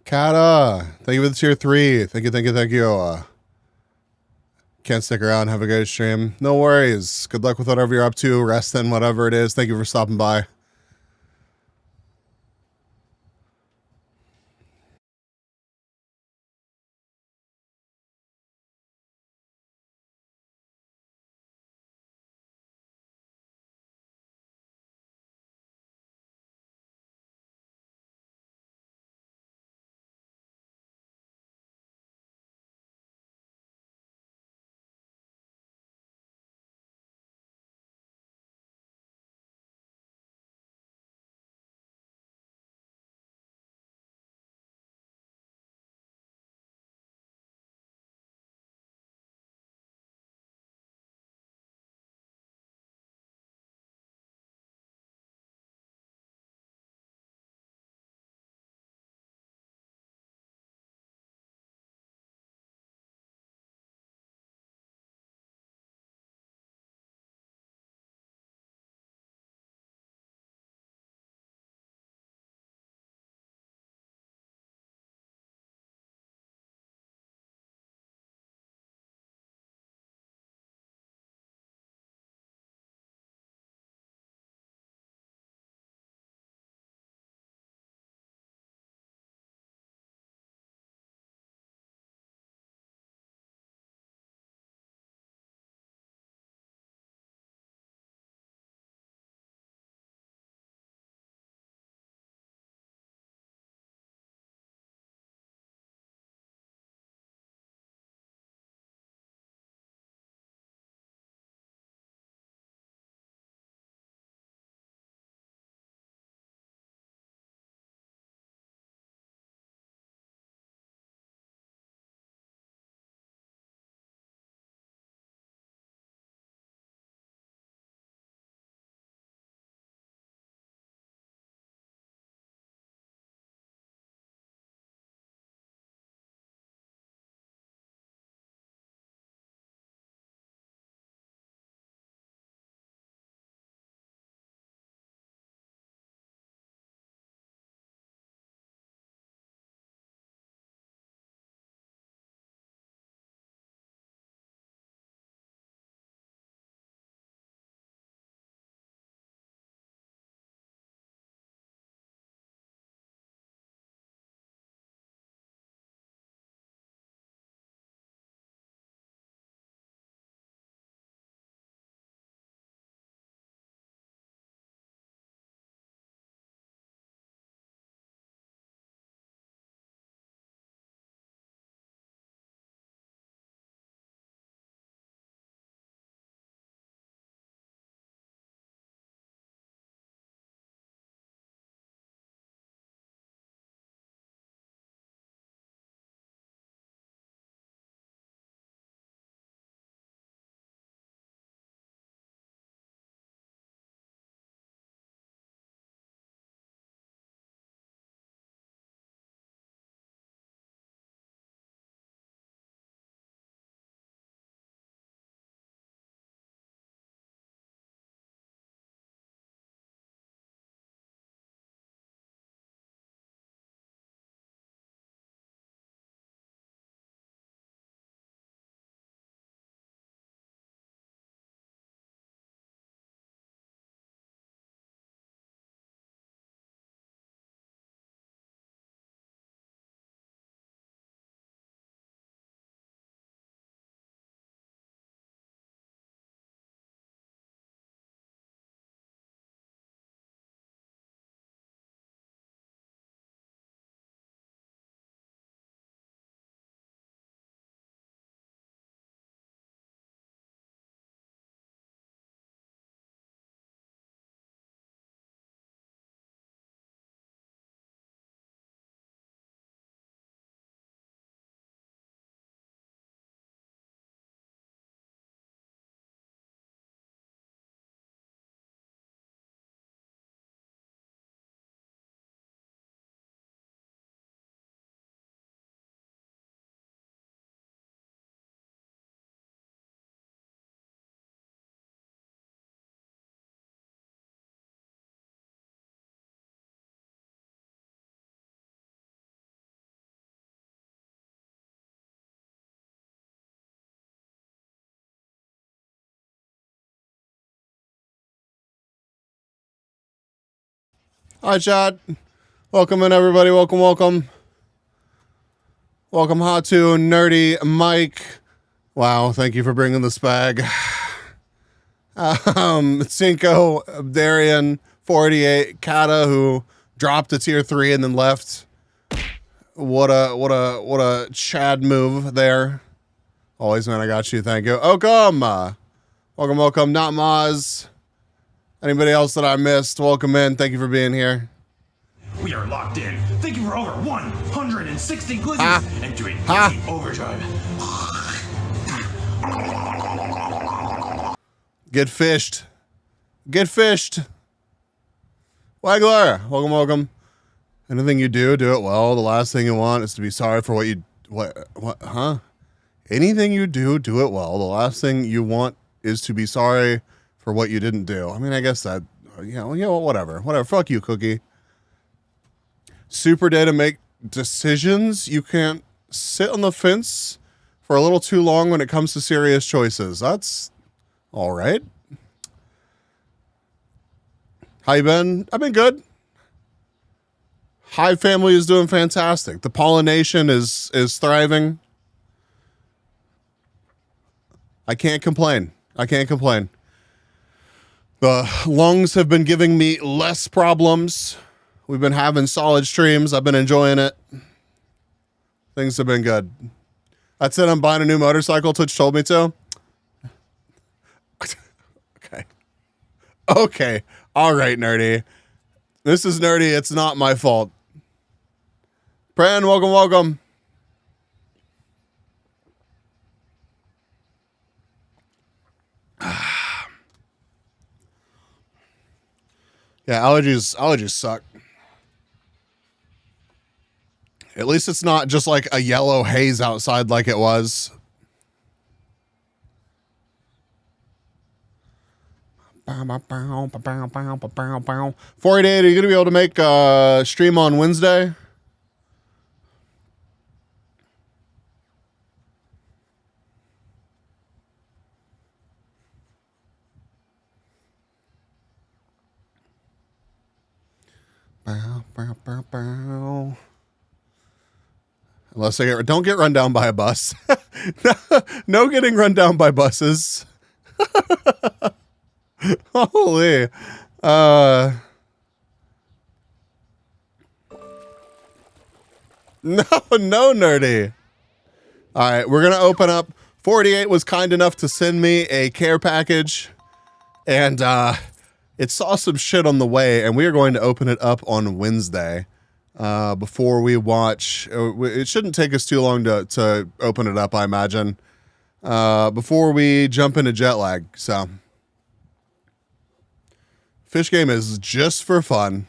Kata, thank you for the tier 3. Thank you, thank you, thank you. Can't stick around. Have a good stream. No worries. Good luck with whatever you're up to. Resting, whatever it is. Thank you for stopping by. Hi, chat. Welcome in, everybody. Welcome, welcome. Welcome, Hatu, Nerdy, Mike. Wow, thank you for bringing this bag. Cinco, Darian, 488, Kata, who dropped to tier 3 and then left. What a Chad move there. Always, man, I got you. Thank you. Welcome. Welcome, welcome. Not Maz. Anybody else that I missed, welcome in. Thank you for being here. We are locked in. Thank you for over 160 glizzes and doing glizzy overdrive. Get fished. Get fished. Waggler, welcome, welcome. Anything you do, do it well. The last thing you want is to be sorry for what you... Huh? Anything you do, do it well. The last thing you want is to be sorry for what you didn't do. I mean, I guess that... You know, whatever. Whatever. Fuck you, Cookie. Super day to make decisions. You can't sit on the fence for a little too long when it comes to serious choices. That's all right. How you been? I've been good. Hive family is doing fantastic. The pollination is thriving. I can't complain. I can't complain. The lungs have been giving me less problems. We've been having solid streams. I've been enjoying it. Things have been good. That's it. I'm buying a new motorcycle. Twitch told me to. Okay. Okay. All right, Nerdy. This is Nerdy. It's not my fault. Pran, welcome, welcome. Yeah, allergies suck. At least it's not just like a yellow haze outside like it was. Bow, bow, bow, bow, bow, bow, bow. 488, are you going to be able to make a stream on Wednesday? Bow, bow, bow, bow. Unless I don't get run down by a bus. No getting run down by buses. Holy. No, Nerdy. All right, we're going to open up. 48 was kind enough to send me a care package. And it saw some shit on the way. And we are going to open it up on Wednesday. Before we watch, it shouldn't take us too long to open it up, I imagine, before we jump into jet lag. So, fish game is just for fun.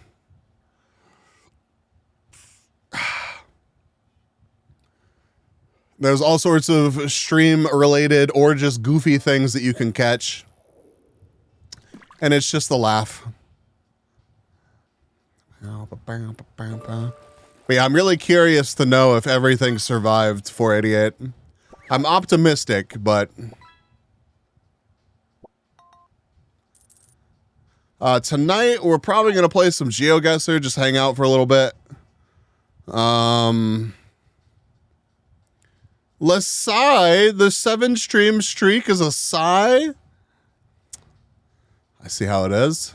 There's all sorts of stream related or just goofy things that you can catch. And it's just a laugh. But yeah, I'm really curious to know if everything survived 488. I'm optimistic, but tonight we're probably gonna play some GeoGuessr, just hang out for a little bit. Let's sigh. The 7 stream streak is a sigh. I see how it is.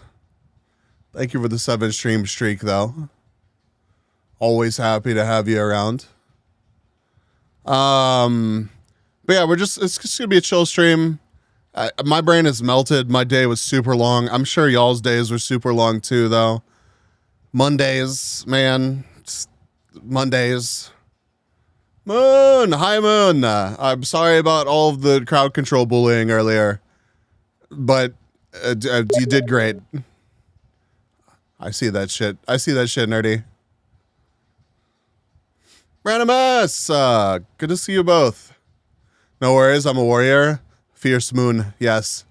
Thank you for the 7 stream streak, though. Always happy to have you around. But yeah, it's just gonna be a chill stream. My brain is melted. My day was super long. I'm sure y'all's days were super long too, though. Mondays, man. Mondays. Moon, hi Moon. I'm sorry about all of the crowd control bullying earlier, but you did great. I see that shit. I see that shit, Nerdy. Randomus, good to see you both. No worries, I'm a warrior. Fierce Moon, yes.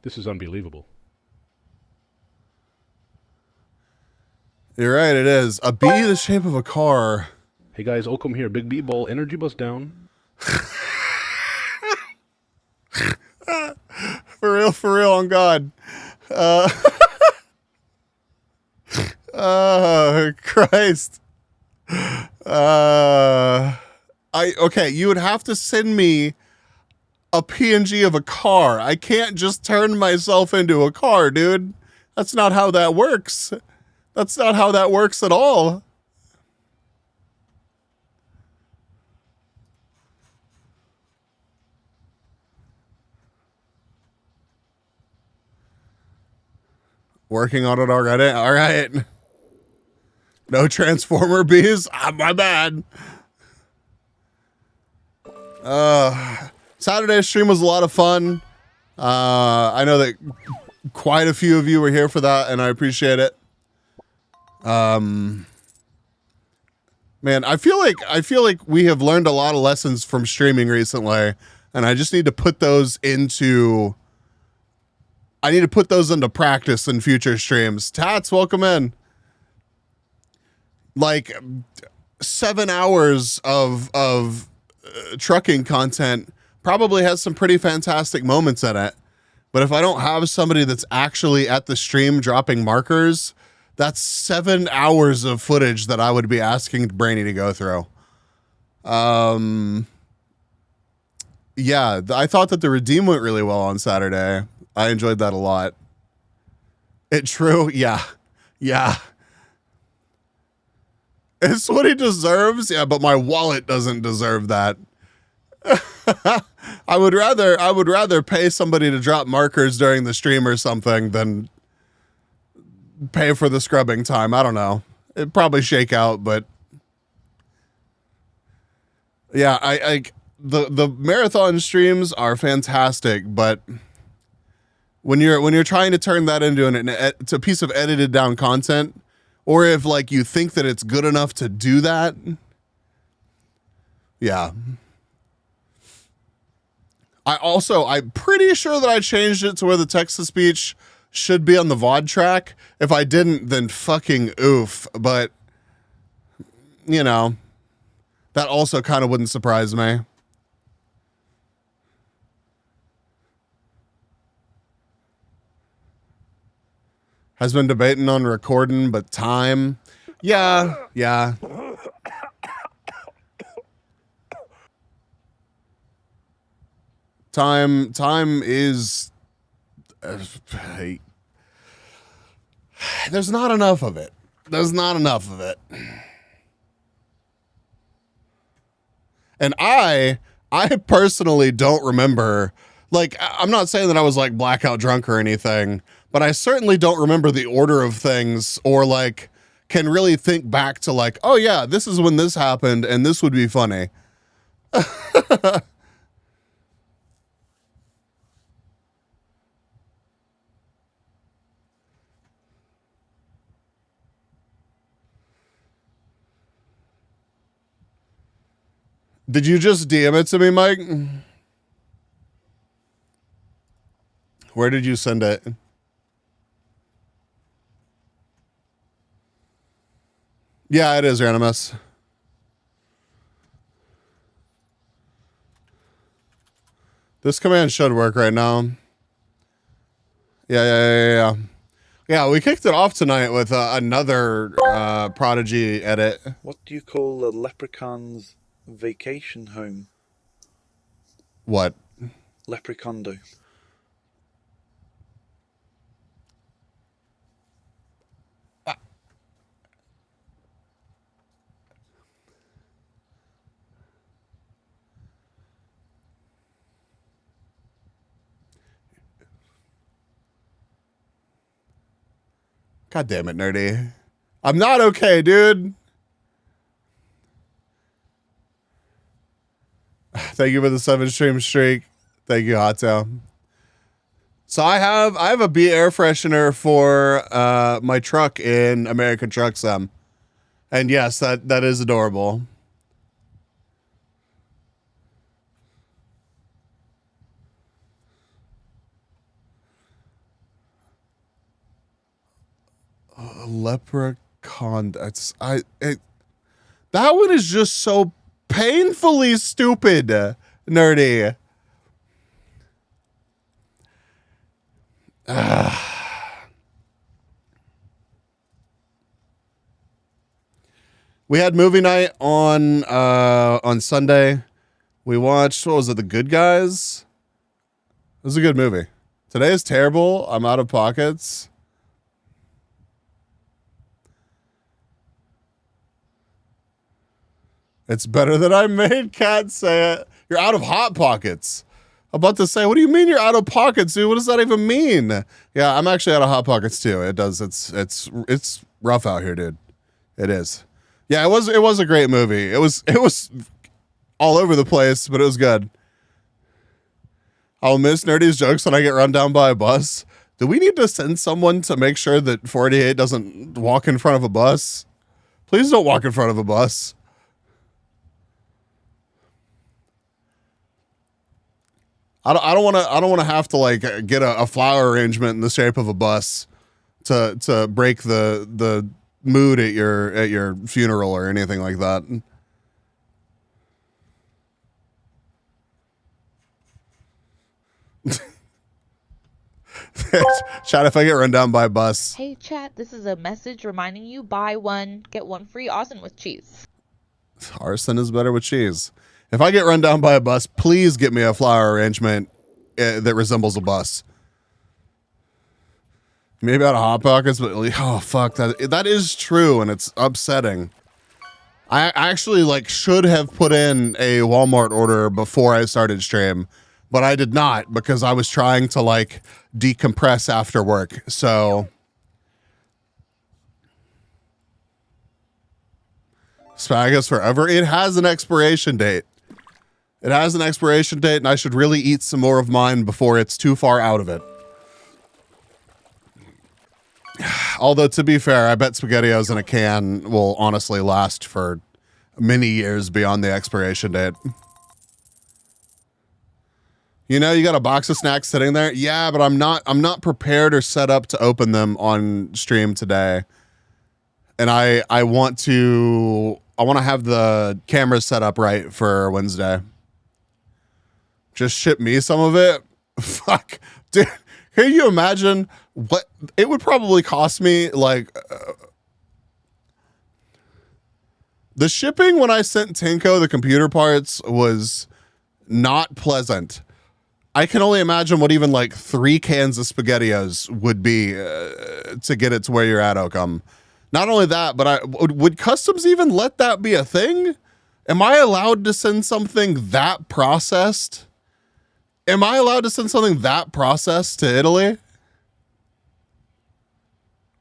This is unbelievable. You're right, it is. A bee the shape of a car. Hey guys, Oakham here. Big B ball energy bus down. For real, on God. Christ. Okay, you would have to send me a PNG of a car. I can't just turn myself into a car, dude. That's not how that works. That's not how that works at all. Working on it already? All right. No Transformer bees? My bad. Saturday's stream was a lot of fun. I know that quite a few of you were here for that, and I appreciate it. Man, I feel like we have learned a lot of lessons from streaming recently, and I just need to put those into practice in future streams. Tats, welcome in. Like 7 hours of trucking content probably has some pretty fantastic moments in it. But if I don't have somebody that's actually at the stream dropping markers, that's 7 hours of footage that I would be asking Brainy to go through. Yeah, I thought that the Redeem went really well on Saturday. I enjoyed that a lot. It true? Yeah. It's what he deserves. Yeah, but my wallet doesn't deserve that. I would rather pay somebody to drop markers during the stream or something than pay for the scrubbing time. I don't know. It'd probably shake out, but yeah, the marathon streams are fantastic, but when you're trying to turn that into it's a piece of edited down content, or if like you think that it's good enough to do that, yeah. I'm pretty sure that I changed it to where the text-to-speech should be on the VOD track. If I didn't, then fucking oof. But, you know, that also kind of wouldn't surprise me. Has been debating on recording, but time. Yeah. Time is... there's not enough of it. And I personally don't remember, like, I'm not saying that I was like blackout drunk or anything, but I certainly don't remember the order of things, or like can really think back to like, oh yeah, this is when this happened and this would be funny. Did you just DM it to me, Mike? Where did you send it? Yeah, it is Ranimus. This command should work right now. Yeah. Yeah, we kicked it off tonight with another Prodigy edit. What do you call a leprechaun's vacation home? What? Leprechondo. God damn it, nerdy. I'm not okay, dude. Thank you for the 7 stream streak. Thank you, Hotto. So I have a bee air freshener for my truck in American Truck Sim. And yes, that is adorable. A leprechaun. that one is just so painfully stupid, nerdy. We had movie night on Sunday. We watched, what was it, The Good Guys? It was a good movie. Today is terrible. I'm out of pockets. It's better than I made Cat say it. You're out of hot pockets. I'm about to say, what do you mean you're out of pockets, dude? What does that even mean? Yeah, I'm actually out of hot pockets too. It does. It's rough out here, dude. It is. Yeah, it was a great movie. It was all over the place, but it was good. I'll miss Nerdy's jokes when I get run down by a bus. Do we need to send someone to make sure that 48 doesn't walk in front of a bus? Please don't walk in front of a bus. I don't want to have to like get a flower arrangement in the shape of a bus to break the mood at your funeral or anything like that. Chat, if I get run down by a bus. Hey chat, this is a message reminding you buy one, get one free arson with cheese. Arson is better with cheese. If I get run down by a bus, please get me a flower arrangement that resembles a bus. Maybe out of hot pockets, but oh fuck, that is true, and it's upsetting. I actually like should have put in a Walmart order before I started stream, but I did not because I was trying to like decompress after work. So Spagus forever. It has an expiration date. It has an expiration date, and I should really eat some more of mine before it's too far out of it. Although, to be fair, I bet SpaghettiOs in a can will honestly last for many years beyond the expiration date. You know, you got a box of snacks sitting there. Yeah, but I'm not prepared or set up to open them on stream today. And I want to have the camera set up right for Wednesday. Just ship me some of it. Fuck, dude. Can you imagine what it would probably cost me? Like the shipping when I sent Tinko the computer parts was not pleasant. I can only imagine what even like 3 cans of SpaghettiOs would be to get it to where you're at, Oakham. Not only that, but would customs even let that be a thing? Am I allowed to send something that processed? Am I allowed to send something that processed to Italy?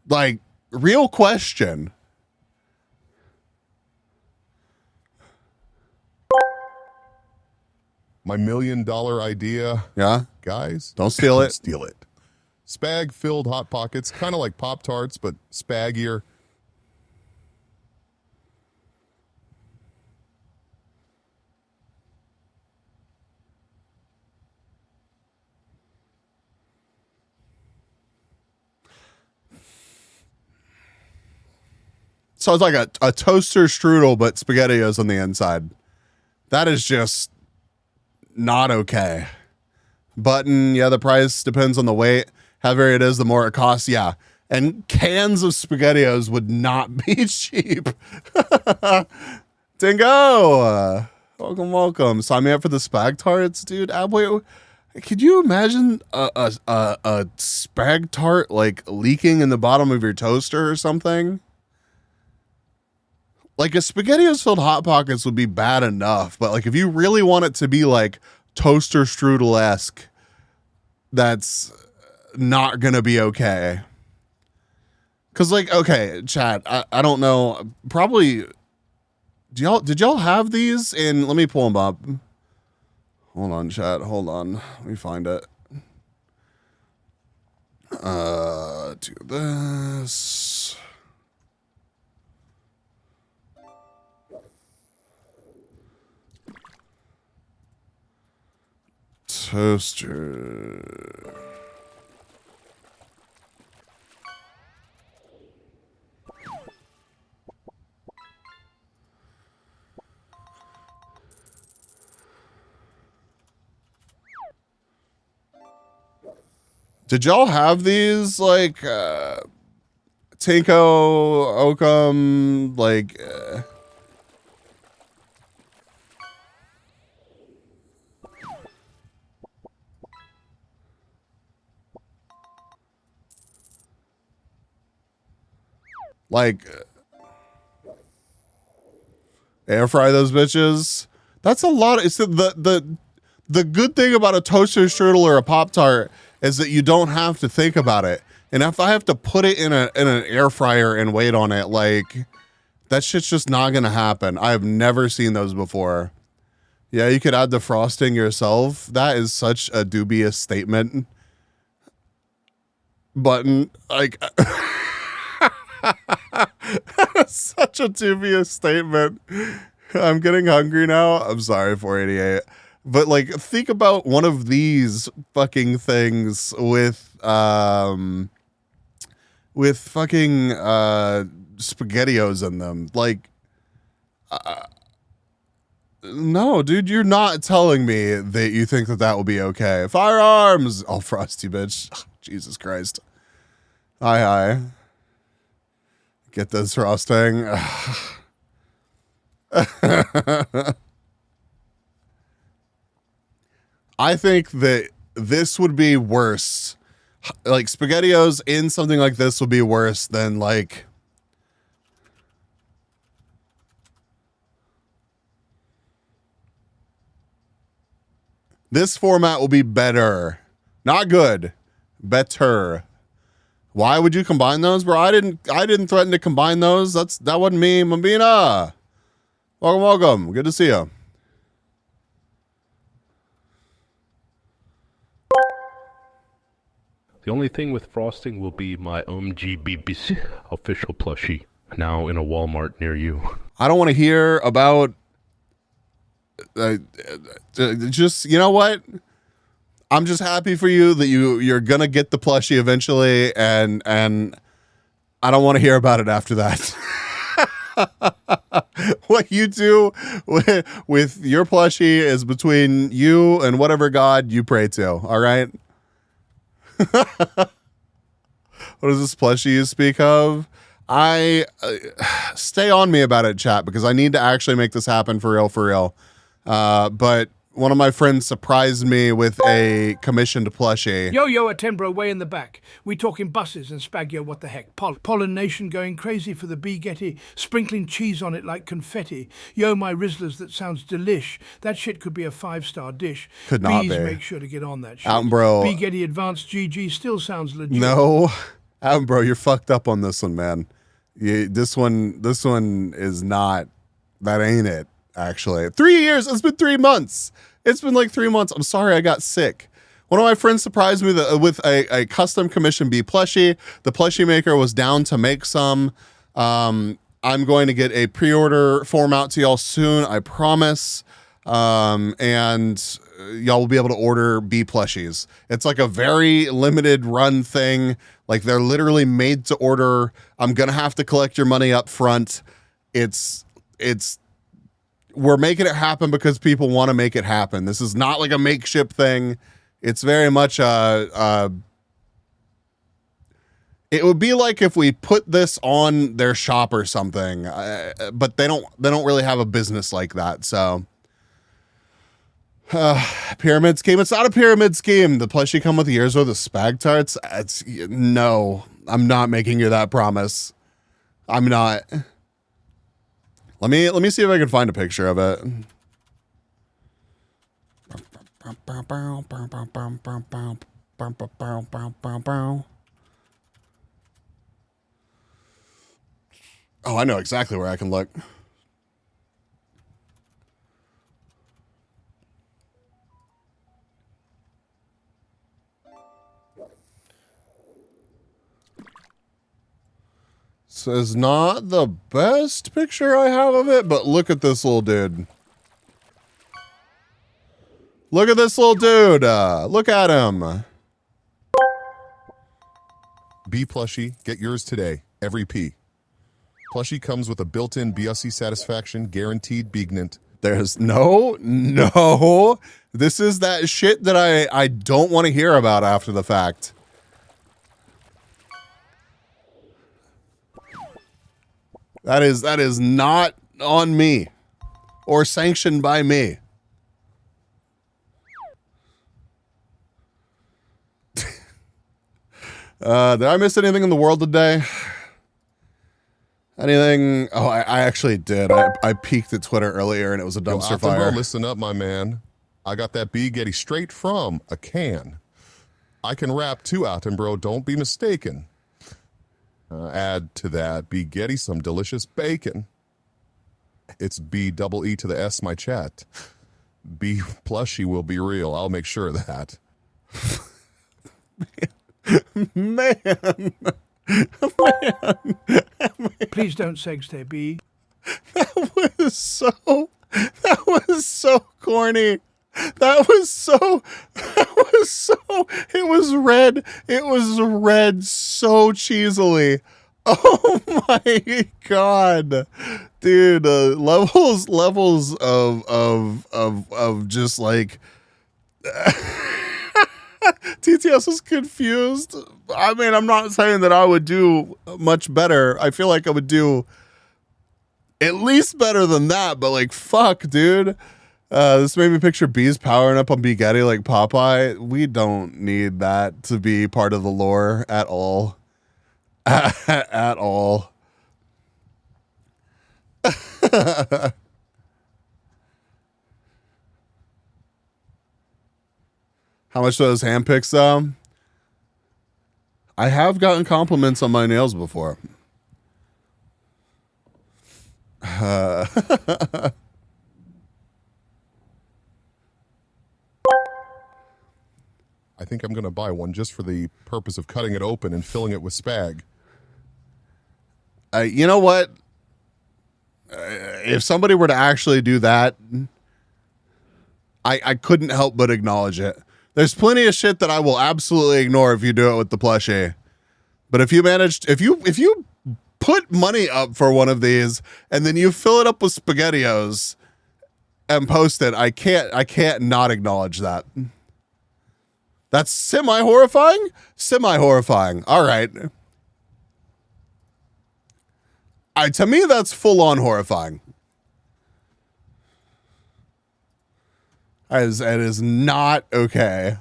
Like, real question. My $1 million idea. Yeah? Guys. Don't steal it. Steal it. Spag-filled Hot Pockets, kind of like Pop-Tarts, but spaggier. So it's like a toaster strudel, but SpaghettiOs on the inside. That is just not okay. Button, yeah, the price depends on the weight. Heavier it is, the more it costs. Yeah. And cans of SpaghettiOs would not be cheap. Dingo! Welcome. Sign me up for the spag tarts, dude. Wait, could you imagine a spag tart like leaking in the bottom of your toaster or something? Like a SpaghettiOs filled Hot Pockets would be bad enough, but like if you really want it to be like toaster strudel-esque, that's not gonna be okay. Cause like, okay, chat, I don't know, probably, did y'all have these in, let me pull them up. Hold on, chat, hold on, let me find it. Do this. Toaster. Did y'all have these like Tinko, Oakham, like like air fry those bitches? That's a lot. It's the good thing about a toaster strudel or a Pop-Tart is that you don't have to think about it. And if I have to put it in an air fryer and wait on it, like that shit's just not gonna happen. I've never seen those before. Yeah, you could add the frosting yourself. That is such a dubious statement. Button, like such a dubious statement. I'm getting hungry now. I'm sorry, 488. But like, think about one of these fucking things with fucking SpaghettiOs in them. Like, no, dude, you're not telling me that you think that that will be okay. Firearms! Oh, Frosty, bitch. Oh, Jesus Christ. Hi. Get this frosting. I think that this would be worse. Like, SpaghettiOs in something like this would be worse than, like... This format will be better. Not good. Better. Why would you combine those, bro? I didn't threaten to combine those. That wasn't me. Mambina. Welcome. Good to see you. The only thing with frosting will be my OMGBBC official plushie, now in a Walmart near you. I don't want to hear about... just, you know what? I'm just happy for you that you're gonna get the plushie eventually, and I don't want to hear about it after that. What you do with your plushie is between you and whatever god you pray to. All right. What is this plushie you speak of? I stay on me about it, chat, because I need to actually make this happen for real. But one of my friends surprised me with a commissioned plushie. Yo, Attenborough way in the back. We talking buses and Spagio, what the heck? Pollen Nation going crazy for the bee getty, sprinkling cheese on it like confetti. Yo, my Rizzlers, that sounds delish. That shit could be a 5-star dish. Could not Bees, be. make sure to get on that shit. Bro. Bee getty advanced GG still sounds legit. No, bro, you're fucked up on this one, man. This one is not. That ain't it. Actually, 3 years. It's been 3 months. It's been like 3 months. I'm sorry, I got sick. One of my friends surprised me with a custom commission bee plushie. The plushie maker was down to make some. I'm going to get a pre-order form out to y'all soon, I promise. And y'all will be able to order bee plushies. It's like a very limited run thing. Like, they're literally made to order. I'm gonna have to collect your money up front. We're making it happen because people want to make it happen. This is not like a makeshift thing. It's very much it would be like if we put this on their shop or something, but they don't really have a business like that. So pyramid scheme. It's not a pyramid scheme. The plushie come with years worth of spag tarts. No, I'm not making you that promise. I'm not. Let me see if I can find a picture of it. Oh, I know exactly where I can look. This is not the best picture I have of it, but look at this little dude. Look at this little dude. Look at him. Bee plushie, get yours today. Every P. Plushie comes with a built-in BSC satisfaction guaranteed begnant. There's no. This is that shit that I don't want to hear about after the fact. That is not on me or sanctioned by me. Did I miss anything in the world today? Anything? Oh, I actually did. I peeked at Twitter earlier and it was a Yo, dumpster Optin, bro, fire. listen up, my man. I got that B Getty straight from a can. I can rap too, Optin, bro. Don't be mistaken. Add to that, B Getty some delicious bacon. It's B double E to the S, my chat. B Plushy will be real. I'll make sure of that. Man. Please don't segue, B. That was so corny. It was red so cheesily. Oh my God, dude, levels of just like, TTS was confused. I mean, I'm not saying that I would do much better. I feel like I would do at least better than that, but like, fuck, dude. This made me picture bees powering up on B Getty like Popeye. We don't need that to be part of the lore at all. At all. How much do those handpicks I have gotten compliments on my nails before. I think I'm going to buy one just for the purpose of cutting it open and filling it with spag. You know what? If somebody were to actually do that, I couldn't help but acknowledge it. There's plenty of shit that I will absolutely ignore if you do it with the plushie. But if you if you put money up for one of these and then you fill it up with SpaghettiOs and post it, I can't not acknowledge that. That's semi-horrifying? Semi-horrifying. All right. To me, that's full-on horrifying. It is not okay.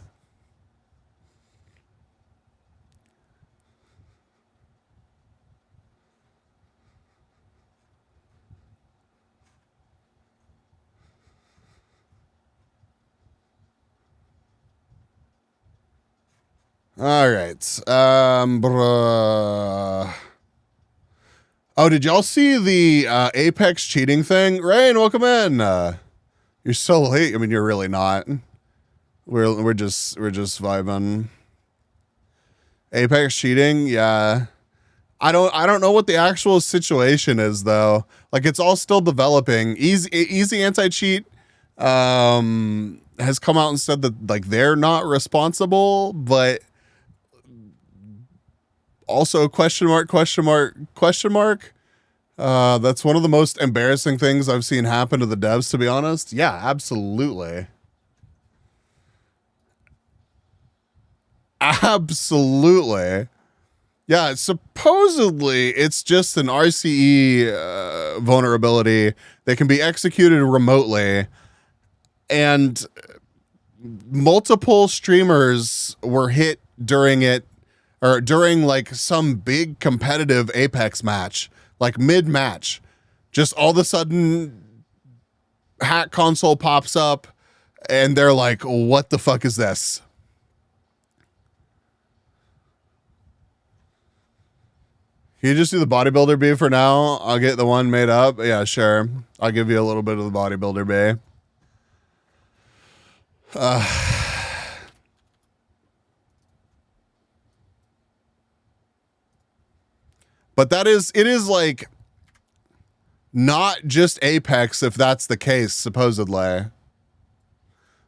All right. Oh, did y'all see the Apex cheating thing? Rain, welcome in. You're so late. I mean, you're really not. We're just vibing. Apex cheating, yeah. I don't know what the actual situation is though. Like it's all still developing. Easy anti-cheat has come out and said that like they're not responsible, but also question mark. That's one of the most embarrassing things I've seen happen to the devs, to be honest. Yeah, absolutely. Absolutely. Yeah, supposedly it's just an RCE vulnerability that can be executed remotely, and multiple streamers were hit during it, or during like some big competitive Apex match, like mid-match. Just all of a sudden, hack console pops up, and they're like, what the fuck is this? Can you just do the bodybuilder B for now? I'll get the one made up. Yeah, sure. I'll give you a little bit of the bodybuilder B. But it is like not just Apex if that's the case, supposedly.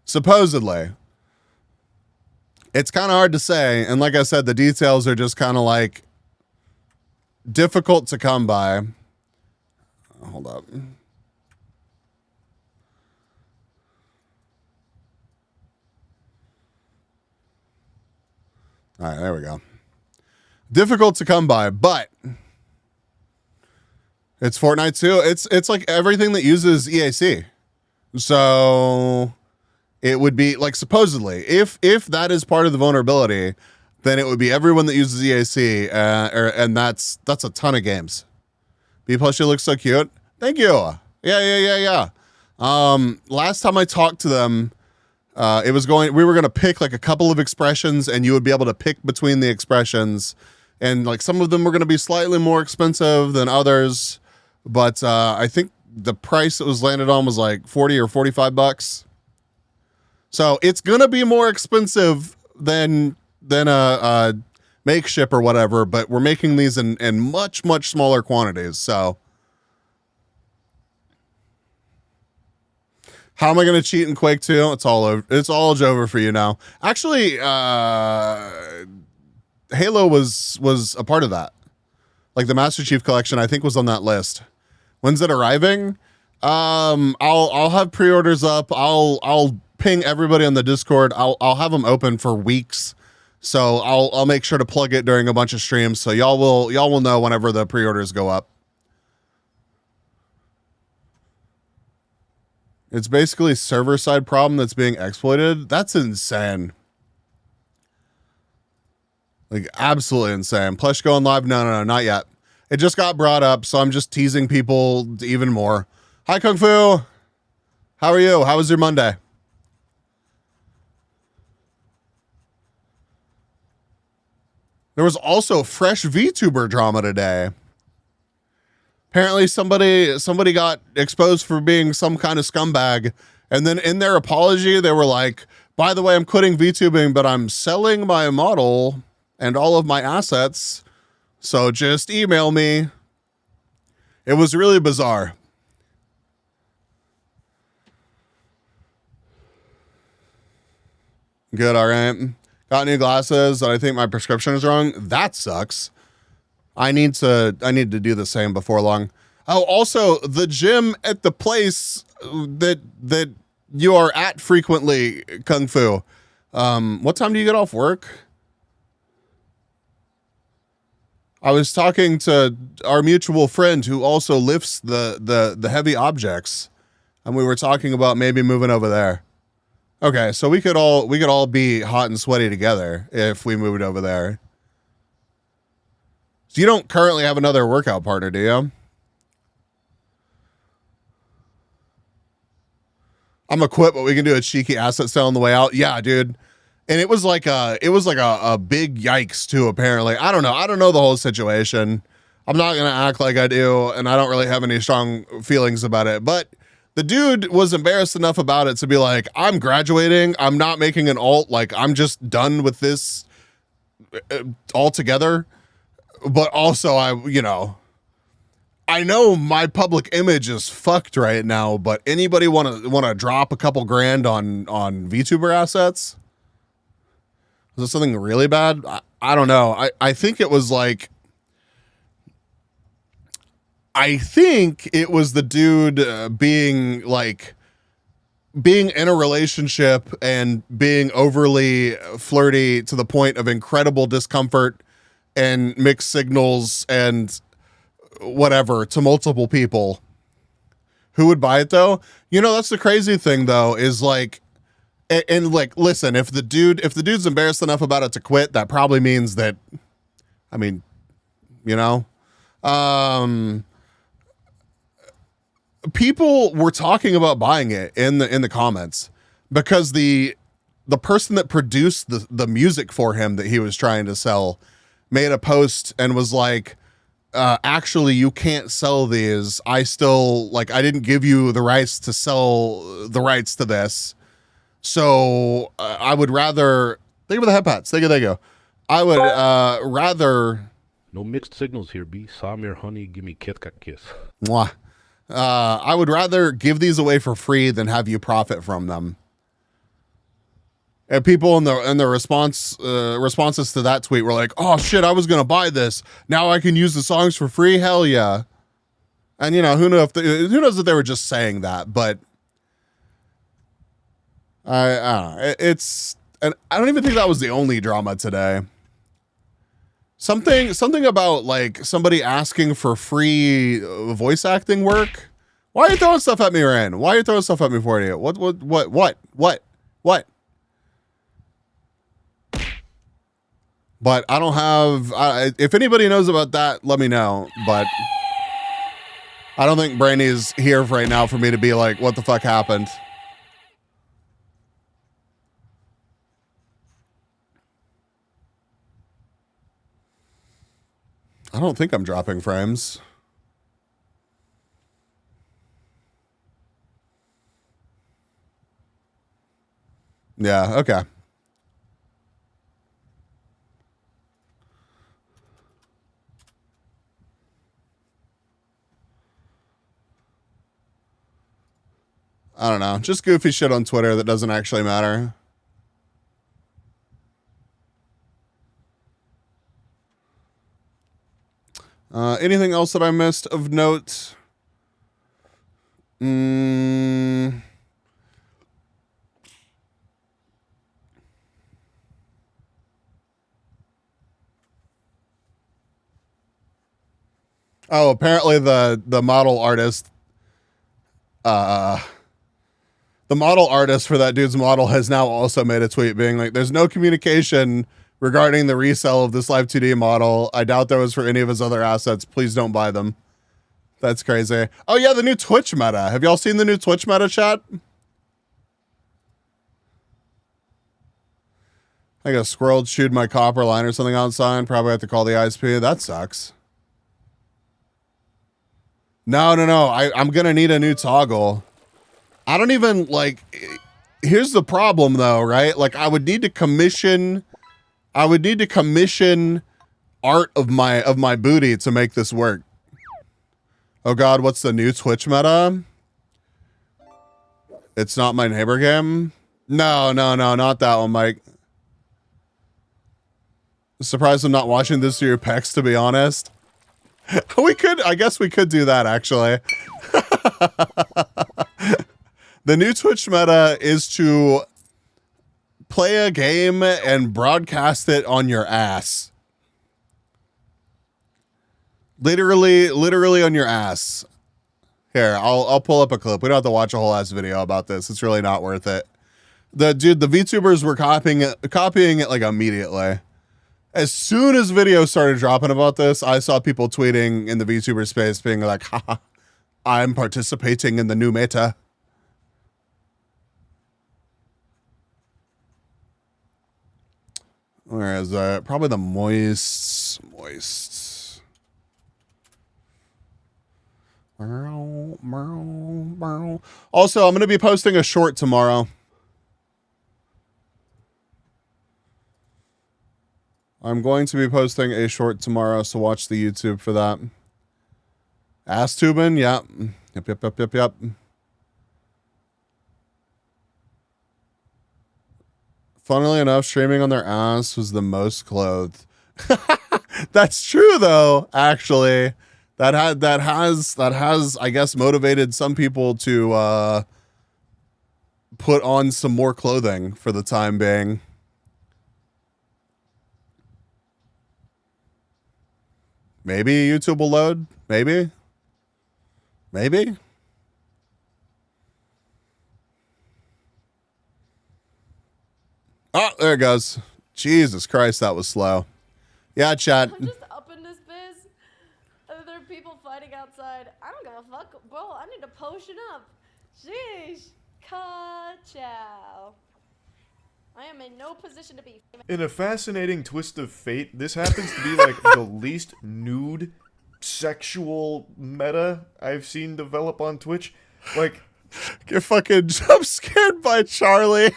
Supposedly. It's kind of hard to say. And like I said, the details are just kind of like difficult to come by. Hold up. All right, there we go. Difficult to come by, but It's Fortnite too. It's like everything that uses EAC. So it would be like supposedly if that is part of the vulnerability, then it would be everyone that uses EAC, and that's a ton of games. B Plushie looks so cute. Thank you. Yeah. Last time I talked to them, we were going to pick like a couple of expressions, and you would be able to pick between the expressions, and like some of them were going to be slightly more expensive than others, but I think the price that was landed on was like 40 or 45 bucks. So it's going to be more expensive than a makeshift or whatever, but we're making these in much, much smaller quantities. So how am I going to cheat in Quake 2? It's all over. It's all over for you now. Actually, Halo was a part of that. Like the Master Chief Collection, I think was on that list. When's it arriving? I'll have pre-orders up. I'll ping everybody on the Discord. I'll have them open for weeks. So I'll make sure to plug it during a bunch of streams. So y'all will know whenever the pre-orders go up. It's basically server side problem that's being exploited. That's insane. Like absolutely insane. Plush going live? No, not yet. It just got brought up, so I'm just teasing people even more. Hi, Kung Fu. How are you? How was your Monday? There was also fresh VTuber drama today. Apparently somebody got exposed for being some kind of scumbag, and then in their apology, they were like, by the way, I'm quitting VTubing, but I'm selling my model and all of my assets, so just email me. It was really bizarre. Good, all right. Got new glasses, and I think my prescription is wrong. That sucks. I need to do the same before long. Oh, also the gym at the place that you are at frequently, Kung Fu. What time do you get off work? I was talking to our mutual friend who also lifts the heavy objects, and we were talking about maybe moving over there. Okay, so we could all be hot and sweaty together if we moved over there. So you don't currently have another workout partner, do you? I'm gonna quit, but we can do a cheeky asset sale on the way out. Yeah, dude. And it was like a big yikes too, apparently. I don't know the whole situation. I'm not gonna act like I do, and I don't really have any strong feelings about it. But the dude was embarrassed enough about it to be like, I'm graduating. I'm not making an alt. Like, I'm just done with this altogether. But also, I know my public image is fucked right now, but anybody want to drop a couple grand on VTuber assets? Was it something really bad? I don't know. I think it was like, I think it was the dude being in a relationship and being overly flirty to the point of incredible discomfort and mixed signals and whatever to multiple people. Who would buy it though? That's the crazy thing though, is like, and like, listen, if the dude's embarrassed enough about it to quit, that probably means that, people were talking about buying it in the comments because the person that produced the music for him that he was trying to sell made a post and was like, actually, you can't sell these. I didn't give you the rights to sell the rights to this. So I would rather, thank you for the head pats. Thank you. I would rather. No mixed signals here, B. Samir, honey, give me Kit Kat kiss. Mwah. I would rather give these away for free than have you profit from them. And people in the responses to that tweet were like, "Oh shit, I was gonna buy this. Now I can use the songs for free. Hell yeah!" And who knows if they were just saying that, but I don't know. And I don't even think that was the only drama today. Something about like somebody asking for free voice acting work. Why are you throwing stuff at me, Rand? Why are you throwing stuff at me, 40? What? But I don't have, if anybody knows about that, let me know. But I don't think Brandy's here right now for me to be like, what the fuck happened? I don't think I'm dropping frames. Yeah, okay. I don't know. Just goofy shit on Twitter that doesn't actually matter. Anything else that I missed of note? Oh, apparently the model artist, the model artist for that dude's model has now also made a tweet being like, there's no communication regarding the resale of this Live 2D model. I doubt that was for any of his other assets. Please don't buy them. That's crazy. Oh yeah, the new Twitch meta. Have y'all seen the new Twitch meta, chat? I got a squirrel chewed my copper line or something outside. Probably have to call the ISP. That sucks. No. I'm going to need a new toggle. I don't even like, here's the problem though, right? Like I would need to commission art of my booty to make this work. Oh God, what's the new Twitch meta? It's not my neighbor game. No, not that one, Mike. Surprised I'm not watching this through your pecs, to be honest. I guess we could do that actually. The new Twitch meta is to play a game and broadcast it on your ass. Literally on your ass. Here, I'll pull up a clip. We don't have to watch a whole ass video about this. It's really not worth it. The VTubers were copying it like immediately. As soon as videos started dropping about this, I saw people tweeting in the VTuber space being like, haha, I'm participating in the new meta. Where is that? Probably the moist. Also, I'm going to be posting a short tomorrow. I'm going to be posting a short tomorrow, so watch the YouTube for that. Ass tubing, yeah. Yep. Funnily enough, streaming on their ass was the most clothed. That's true though, actually. That has I guess motivated some people to put on some more clothing for the time being. Maybe YouTube will load. Maybe. Oh, there it goes. Jesus Christ, that was slow. Yeah, chat. I'm just up in this biz. There are people fighting outside. I don't give a fuck. Bro, I need to potion up. Sheesh. Ka-chow. I am in no position to be. In a fascinating twist of fate, this happens to be like the least nude sexual meta I've seen develop on Twitch. Like, get fucking jump scared by Charlie.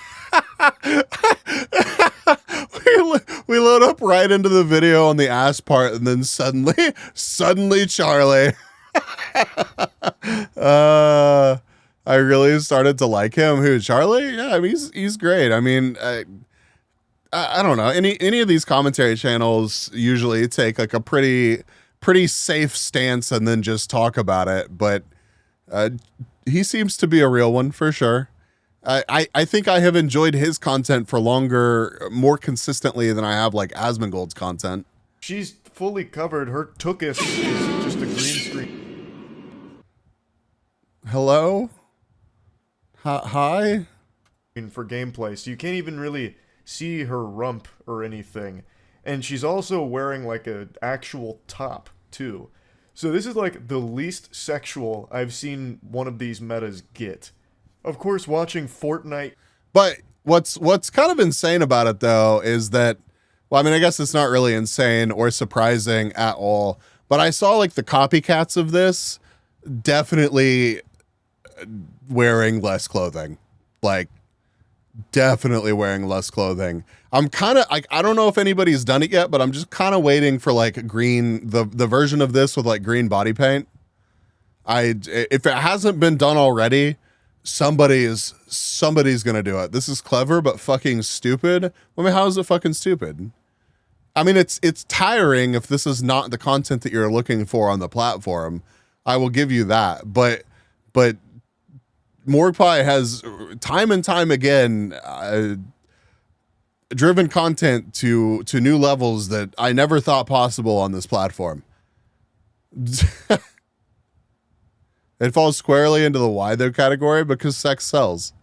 we load up right into the video on the ass part, and then suddenly Charlie. I really started to like him. Who, Charlie? Yeah, I mean, he's great. I mean, I don't know. Any of these commentary channels usually take like a pretty safe stance and then just talk about it. But he seems to be a real one for sure. I think I have enjoyed his content for longer, more consistently than I have like Asmongold's content. She's fully covered. Her tuchus is just a green screen Hello? Hi? for gameplay, so you can't even really see her rump or anything. And she's also wearing like an actual top too. So this is like the least sexual I've seen one of these metas get. Of course, watching Fortnite. But what's kind of insane about it though is that, well, I mean, I guess it's not really insane or surprising at all, but I saw like the copycats of this definitely wearing less clothing. Like definitely wearing less clothing. I'm kind of like, I don't know if anybody's done it yet, but I'm just kind of waiting for like green, the version of this with like green body paint. If it hasn't been done already, somebody's gonna do it. This is clever, but fucking stupid. I mean, how is it fucking stupid? I mean, it's tiring if this is not the content that you're looking for on the platform. I will give you that, but Morgpie has time and time again driven content to new levels that I never thought possible on this platform. It falls squarely into the why though category because sex sells.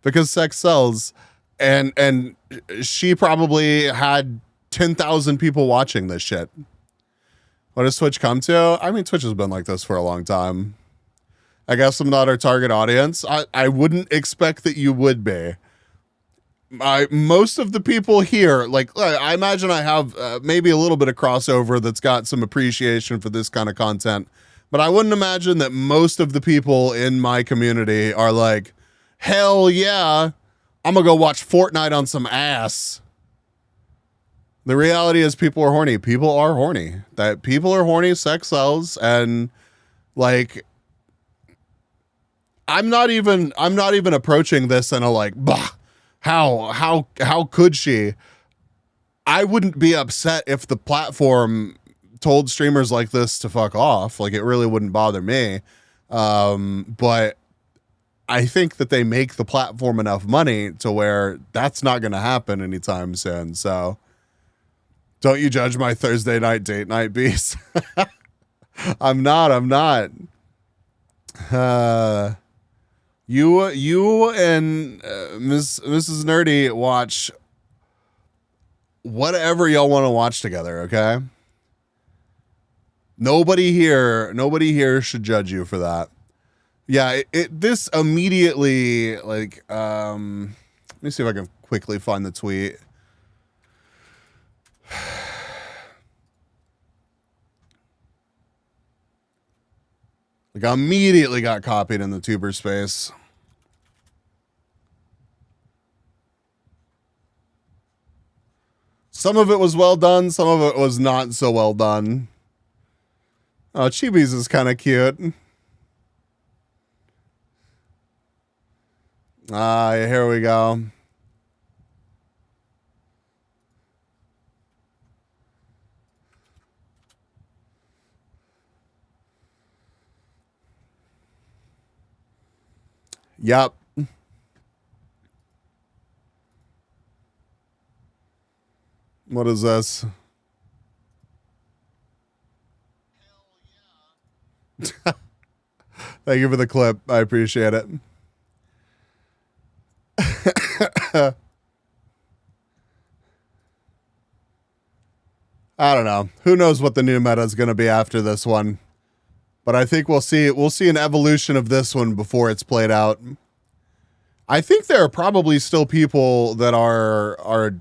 Because sex sells, and she probably had 10,000 people watching this shit. What does Twitch come to? I mean, Twitch has been like this for a long time. I guess I'm not our target audience. I wouldn't expect that you would be. Most of the people here, like, I imagine I have maybe a little bit of crossover that's got some appreciation for this kind of content, but I wouldn't imagine that most of the people in my community are like, hell yeah, I'm gonna go watch Fortnite on some ass. The reality is people are horny. People are horny. That people are horny, sex sells, and like, I'm not even approaching this in a like, bah, how could she? I wouldn't be upset if the platform told streamers like this to fuck off. Like, it really wouldn't bother me. But I think that they make the platform enough money to where that's not going to happen anytime soon. So don't you judge my Thursday night date night beast. I'm not. You and Mrs. Nerdy watch whatever y'all want to watch together, okay? Nobody here should judge you for that. Yeah, this immediately, like, let me see if I can quickly find the tweet. Like, I immediately got copied in the tuber space. Some of it was well done, some of it was not so well done. Oh, Chibi's is kind of cute. Here we go. Yep. What is this? Thank you for the clip. I appreciate it. I don't know. Who knows what the new meta is going to be after this one? But I think we'll see an evolution of this one before it's played out. I think there are probably still people that are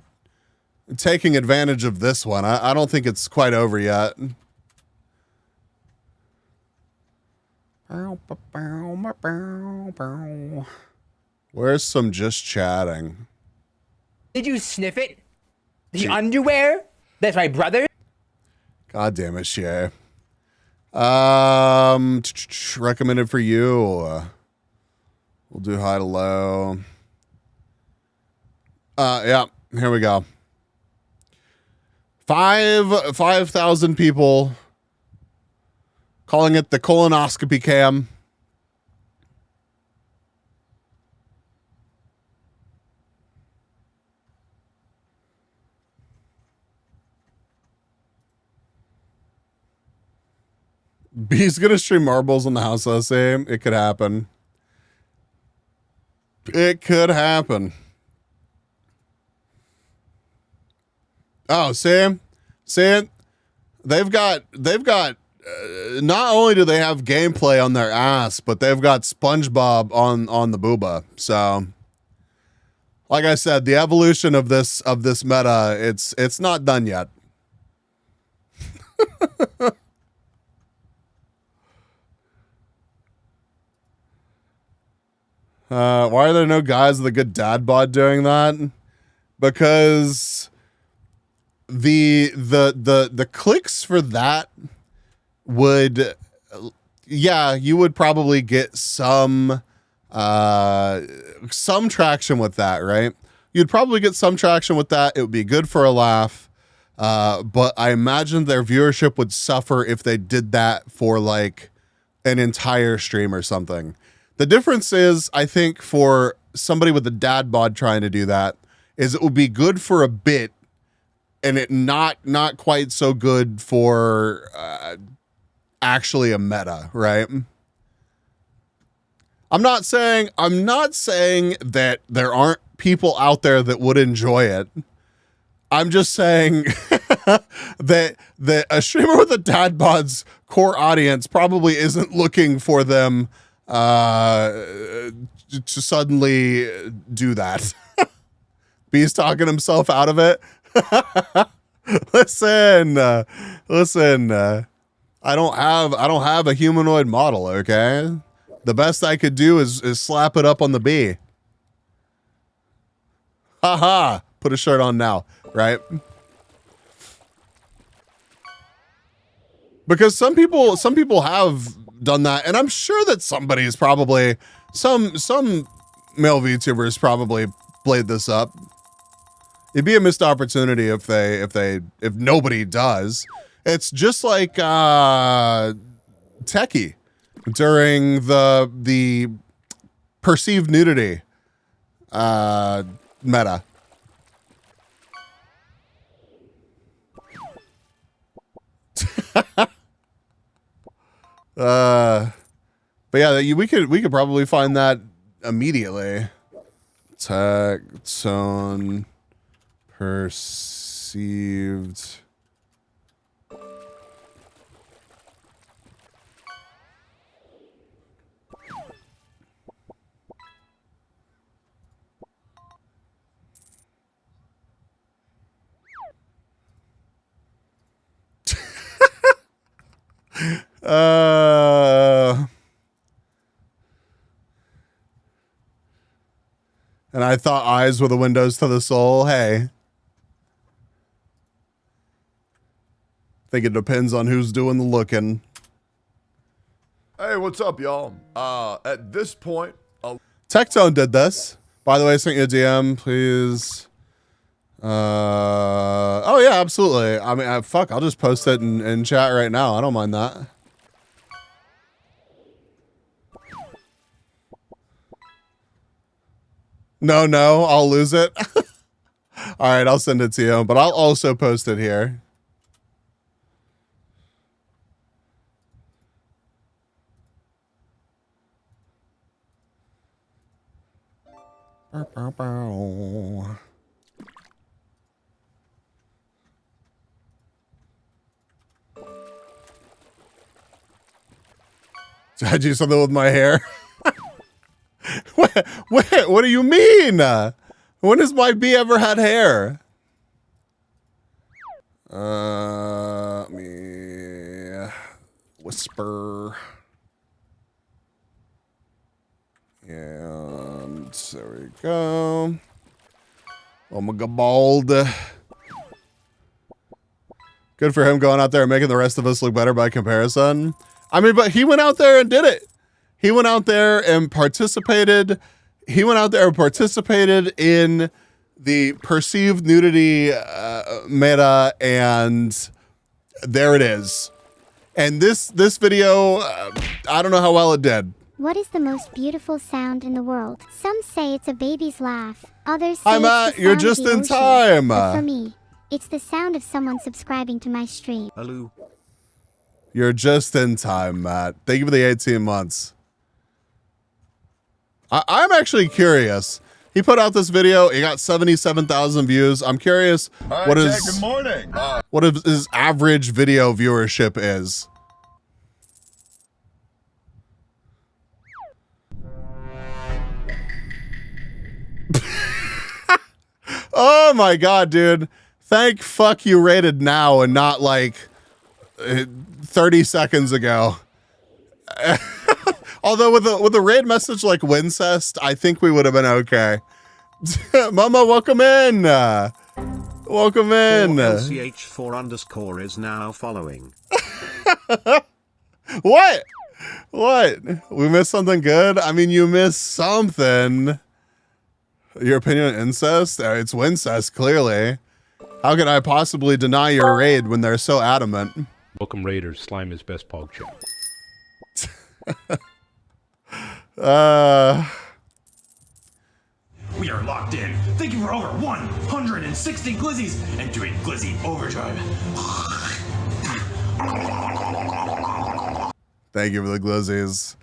taking advantage of this one. I don't think it's quite over yet. Where's some just chatting? Did you sniff it? The underwear? That's my brother? God damn it, Shay. Recommended for you. We'll do high to low. Yeah, here we go. 5,000 people calling it the colonoscopy cam. B's gonna stream marbles on the house essay. It could happen. It could happen. Oh, Sam, they've got. Not only do they have gameplay on their ass, but they've got SpongeBob on the booba. So, like I said, the evolution of this meta, it's not done yet. Why are there no guys with a good dad bod doing that? Because the clicks for that would, yeah, you would probably get some traction with that, right? You'd probably get some traction with that. It would be good for a laugh. But I imagine their viewership would suffer if they did that for like an entire stream or something. The difference is, I think, for somebody with a dad bod trying to do that, is it would be good for a bit, and it not quite so good for actually a meta, right? I'm not saying that there aren't people out there that would enjoy it. I'm just saying that a streamer with a dad bod's core audience probably isn't looking for them to suddenly do that. B's talking himself out of it. Listen. I don't have a humanoid model, okay? The best I could do is slap it up on the bee. Haha. Put a shirt on now, right? Because some people have done that, and I'm sure that somebody's probably some male VTubers probably played this up. It'd be a missed opportunity if nobody does. It's just like Techie during the perceived nudity meta. But yeah, we could probably find that immediately. Tone perceived. And I thought eyes were the windows to the soul. Hey. I think it depends on who's doing the looking. Hey, what's up, y'all? At this point, Tectone did this. By the way, I sent you a DM, please. Oh yeah, absolutely. I mean, fuck, I'll just post it in chat right now. I don't mind that. No, I'll lose it. All right, I'll send it to you, but I'll also post it here. Did I do something with my hair? What do you mean? When has my bee ever had hair? Let me whisper. And there we go. Omega bald. Good for him going out there and making the rest of us look better by comparison. I mean, but he went out there and did it. He went out there and participated. He went out there and participated in the perceived nudity meta, and there it is. And this video, I don't know how well it did. What is the most beautiful sound in the world? Some say it's a baby's laugh. Others say Hi, it's Matt. the You're sound just of the in ocean. time. But for me, it's the sound of someone subscribing to my stream. hello. You're just in time, Matt. Thank you for the 18 months. I'm actually curious. He put out this video. He got 77,000 views. I'm curious All right, Jack, good morning. what his average video viewership is. Oh my god, dude. Thank fuck you rated now and not like 30 seconds ago. Although with a raid message like Wincest, I think we would have been okay. Mama, welcome in. Welcome in. LCH4_ is now following. What? What? We missed something good? I mean, you missed something. Your opinion on incest? It's Wincest, clearly. How could I possibly deny your raid when they're so adamant? Welcome Raiders, slime is best pog chat. We are locked in. Thank you for over 160 glizzies and doing glizzy overdrive. Thank you for the glizzies.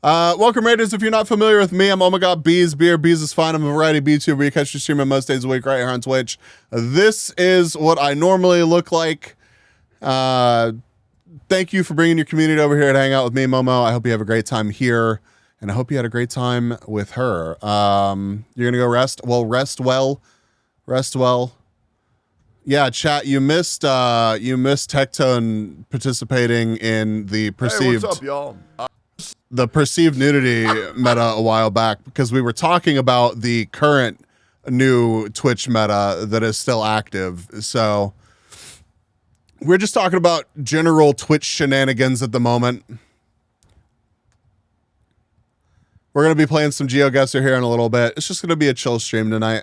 Welcome Raiders. If you're not familiar with me, I'm Oh My God Bees. Beer Bees is fine. I'm a variety VTuber. You catch me streaming most days a week right here on Twitch. This is what I normally look like. Thank you for bringing your community over here to hang out with me, Momo. I hope you have a great time here, and I hope you had a great time with her. You're gonna go rest. Well, rest well. Rest well. Yeah, chat. You missed Tectone participating in the perceived. Hey, what's up, y'all? The perceived nudity meta a while back, because we were talking about the current new Twitch meta that is still active. So we're just talking about general Twitch shenanigans at the moment. We're going to be playing some GeoGuessr here in a little bit. It's just going to be a chill stream tonight.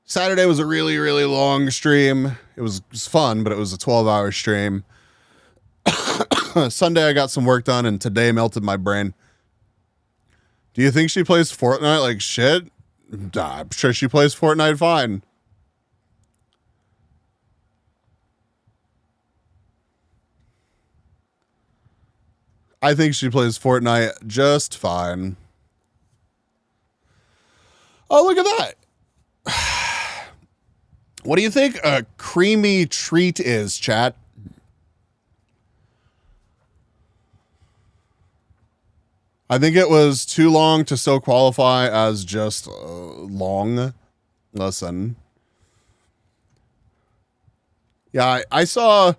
Saturday was a really, really long stream. It was fun, but it was a 12-hour stream. Sunday, I got some work done, and today melted my brain. Do you think she plays Fortnite like shit? I'm sure she plays Fortnite fine. I think she plays Fortnite just fine. Oh, look at that. What do you think a creamy treat is, chat? I think it was too long to still qualify as just long. Listen. Yeah, I saw...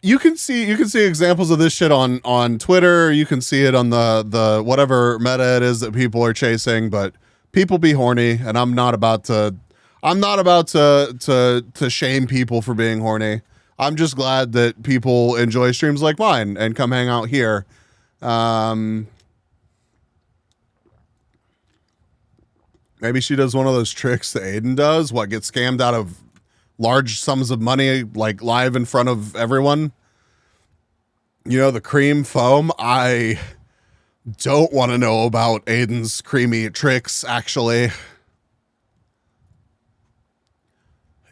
you can see examples of this shit on Twitter. You can see it on the whatever meta it is that people are chasing, but people be horny, and I'm not about to shame people for being horny. I'm just glad that people enjoy streams like mine and come hang out here. Maybe she does one of those tricks that Aiden does. What, get scammed out of large sums of money, like live in front of everyone? You know, the cream foam. I don't want to know about Aiden's creamy tricks, actually.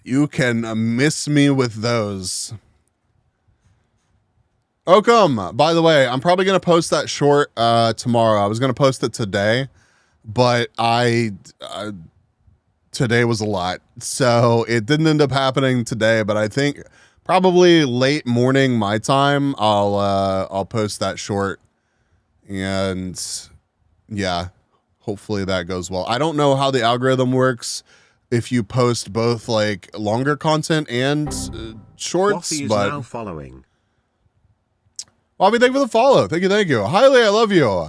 You can miss me with those. Oakham, by the way, I'm probably going to post that short tomorrow. I was going to post it today, but today was a lot. So it didn't end up happening today, but I think probably late morning my time, I'll post that short. And yeah, hopefully that goes well. I don't know how the algorithm works if you post both like longer content and shorts, Waffy is but now following. Bobby, thank you for the follow. Thank you. Highly, I love you.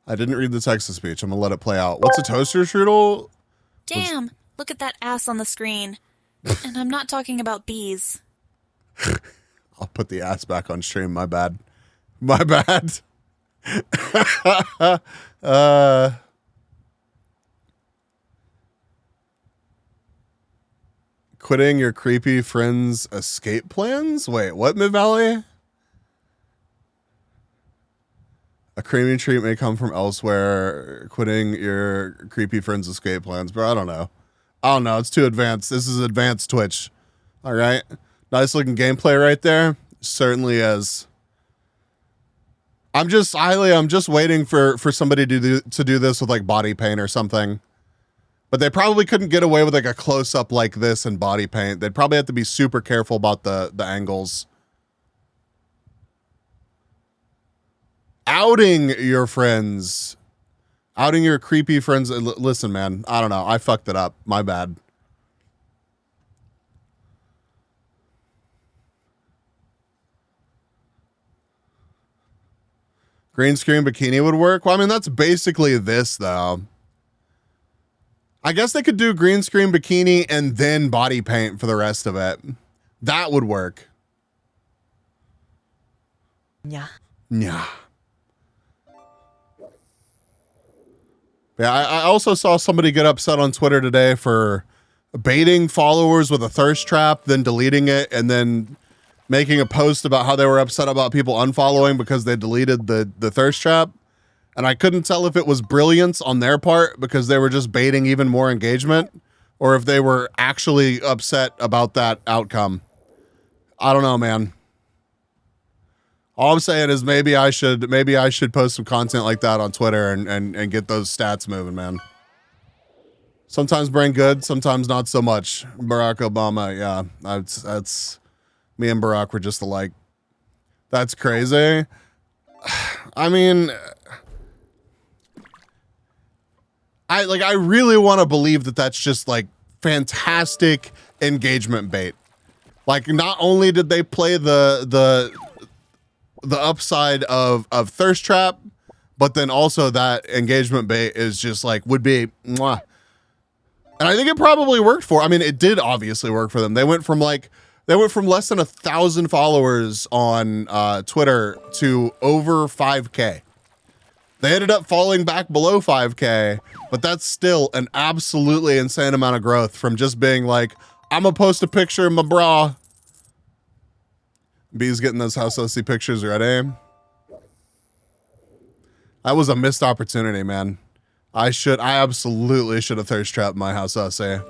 I didn't read the text to speech. I'm going to let it play out. What's a toaster strudel? Damn, look at that ass on the screen. And I'm not talking about bees. I'll put the ass back on stream. My bad. Quitting your creepy friend's escape plans? Wait, what, Mid-Valley? A creamy treat may come from elsewhere. Quitting your creepy friend's escape plans. Bro, I don't know. It's too advanced. This is advanced Twitch. All right. Nice looking gameplay right there. Certainly is. I'm just waiting for somebody to do this with like body paint or something. But they probably couldn't get away with like a close up like this in body paint. They'd probably have to be super careful about the angles. Outing your friends. Outing your creepy friends. Listen, man, I don't know. I fucked it up. My bad. Green screen bikini would work. Well, I mean, that's basically this, though. I guess they could do green screen bikini and then body paint for the rest of it. That would work. Yeah. Yeah. Yeah, I also saw somebody get upset on Twitter today for baiting followers with a thirst trap, then deleting it, and then making a post about how they were upset about people unfollowing because they deleted the thirst trap. And I couldn't tell if it was brilliance on their part because they were just baiting even more engagement, or if they were actually upset about that outcome. I don't know, man. All I'm saying is maybe I should post some content like that on Twitter and get those stats moving, man. Sometimes brain good, sometimes not so much. Barack Obama, yeah, that's me and Barack were just alike. That's crazy. I mean, I really want to believe that that's just like fantastic engagement bait. Like, not only did they play the upside of thirst trap, but then also that engagement bait is just like would be mwah. And I think it probably worked for. I mean, it did obviously work for them. They went from less than 1,000 followers on Twitter to over 5K. They ended up falling back below 5K, but that's still an absolutely insane amount of growth from just being like, I'm gonna post a picture of my bra. B's getting those house OC pictures ready. That was a missed opportunity, man. I absolutely should have thirst trapped my house OC.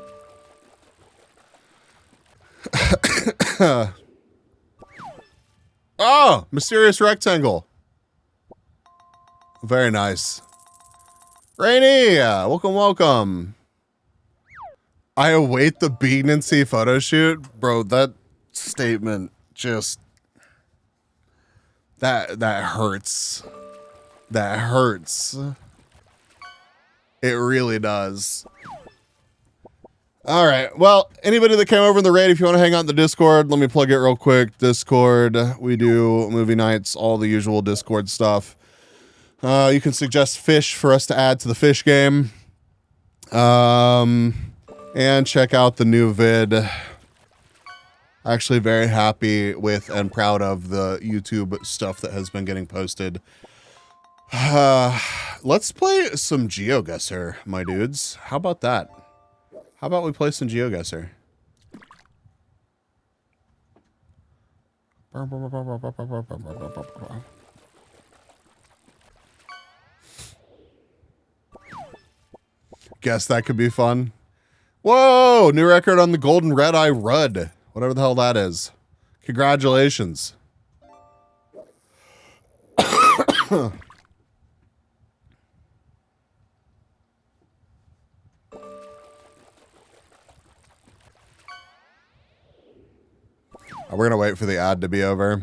Oh, mysterious rectangle. Very nice. Rainy, welcome. I await the Beagnancy photo shoot. Bro, that statement just... That hurts. That hurts. It really does. All right. Well, anybody that came over in the raid, if you want to hang out in the Discord, let me plug it real quick. Discord, we do movie nights, all the usual Discord stuff. You can suggest fish for us to add to the fish game. And check out the new vid. Actually very happy with and proud of the YouTube stuff that has been getting posted. Let's play some GeoGuessr, my dudes. How about that? How about we play some GeoGuessr? Guess that could be fun. Whoa! New record on the Golden Red Eye Rudd. Whatever the hell that is. Congratulations. We're going to wait for the ad to be over.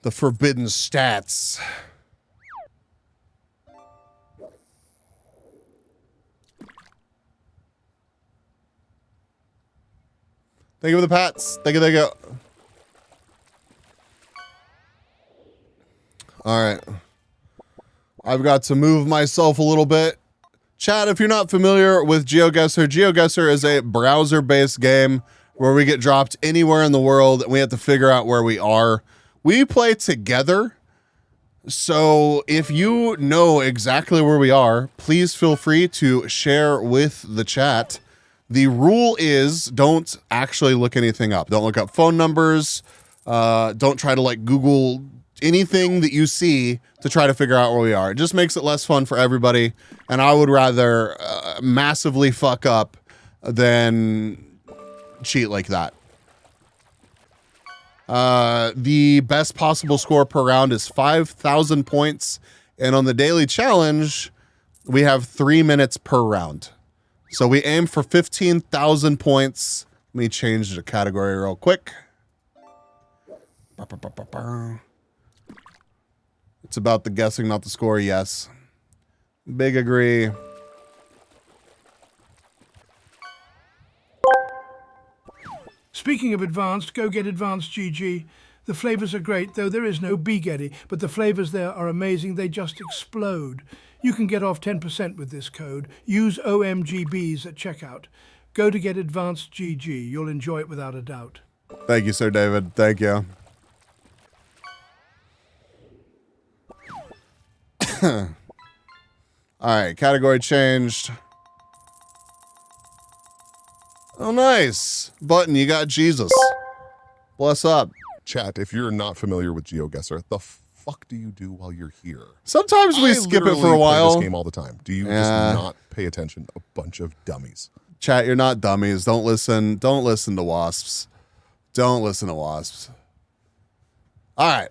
The forbidden stats. Thank you for the pats. Thank you. All right. I've got to move myself a little bit. Chat, if you're not familiar with GeoGuessr, GeoGuessr is a browser-based game where we get dropped anywhere in the world and we have to figure out where we are. We play together. So if you know exactly where we are, please feel free to share with the chat. The rule is don't actually look anything up. Don't look up phone numbers. Don't try to like Google anything that you see to try to figure out where we are. It just makes it less fun for everybody. And I would rather massively fuck up than cheat like that. The best possible score per round is 5,000 points. And on the daily challenge, we have 3 minutes per round. So we aim for 15,000 points. Let me change the category real quick. It's about the guessing, not the score. Yes. Big agree. Speaking of advanced, go get advanced GG. The flavors are great, though there is no Getty, but the flavors there are amazing. They just explode. You can get off 10% with this code. Use OMGBs at checkout. Go to get advanced GG. You'll enjoy it without a doubt. Thank you, Sir David. Thank you. All right, category changed. Oh, nice. Button, you got Jesus. Bless up. Chat, if you're not familiar with GeoGuessr, the fuck do you do while you're here? Sometimes we skip it for a while. I play this game all the time. Do you just not pay attention? A bunch of dummies. Chat, you're not dummies. Don't listen. Don't listen to wasps. Don't listen to wasps. All right.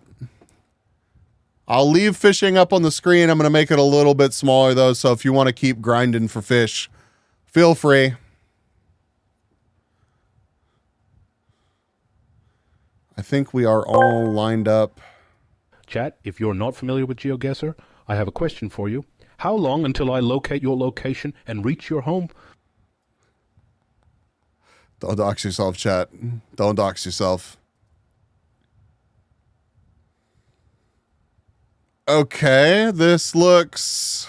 I'll leave fishing up on the screen. I'm going to make it a little bit smaller, though, so if you want to keep grinding for fish, feel free. I think we are all lined up. Chat, if you're not familiar with GeoGuessr, I have a question for you. How long until I locate your location and reach your home? Don't dox yourself, chat. Don't dox yourself. Okay, this looks...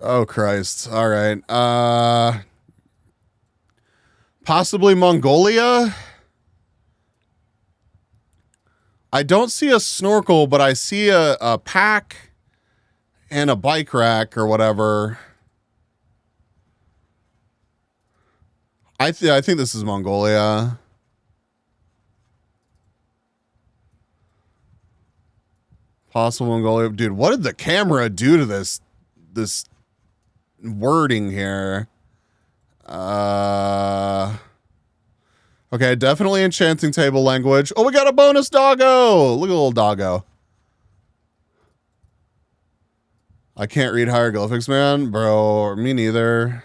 Oh, Christ. All right. Possibly Mongolia? I don't see a snorkel, but I see a pack and a bike rack or whatever. I think this is Mongolia. Possible Mongolia. Dude, what did the camera do to this wording here? Okay, definitely enchanting table language. Oh, we got a bonus doggo. Look at a little doggo. I can't read hieroglyphics, man. Bro, me neither.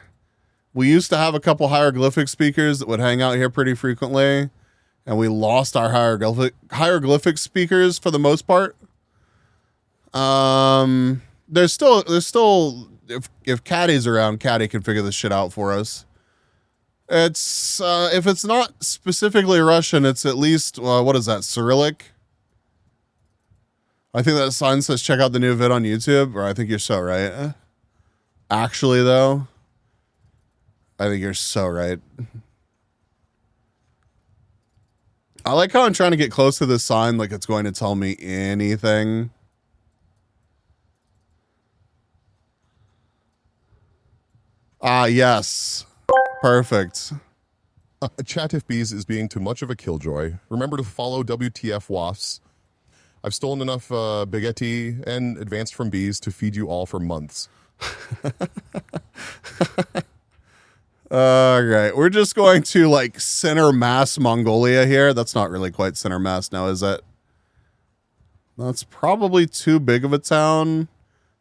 We used to have a couple hieroglyphic speakers that would hang out here pretty frequently, and we lost our hieroglyphic speakers for the most part. There's still if Caddy's around, Caddy can figure this shit out for us. It's if it's not specifically Russian, it's at least what is that, Cyrillic? I think that sign says check out the new vid on YouTube, or I think you're so right. Actually, though, I think you're so right. I like how I'm trying to get close to this sign like it's going to tell me anything. Yes. Perfect. Chat if bees is being too much of a killjoy. Remember to follow WTF wasps. I've stolen enough baguette and advanced from bees to feed you all for months. All right. We're just going to like center mass Mongolia here. That's not really quite center mass now, is it? That's probably too big of a town.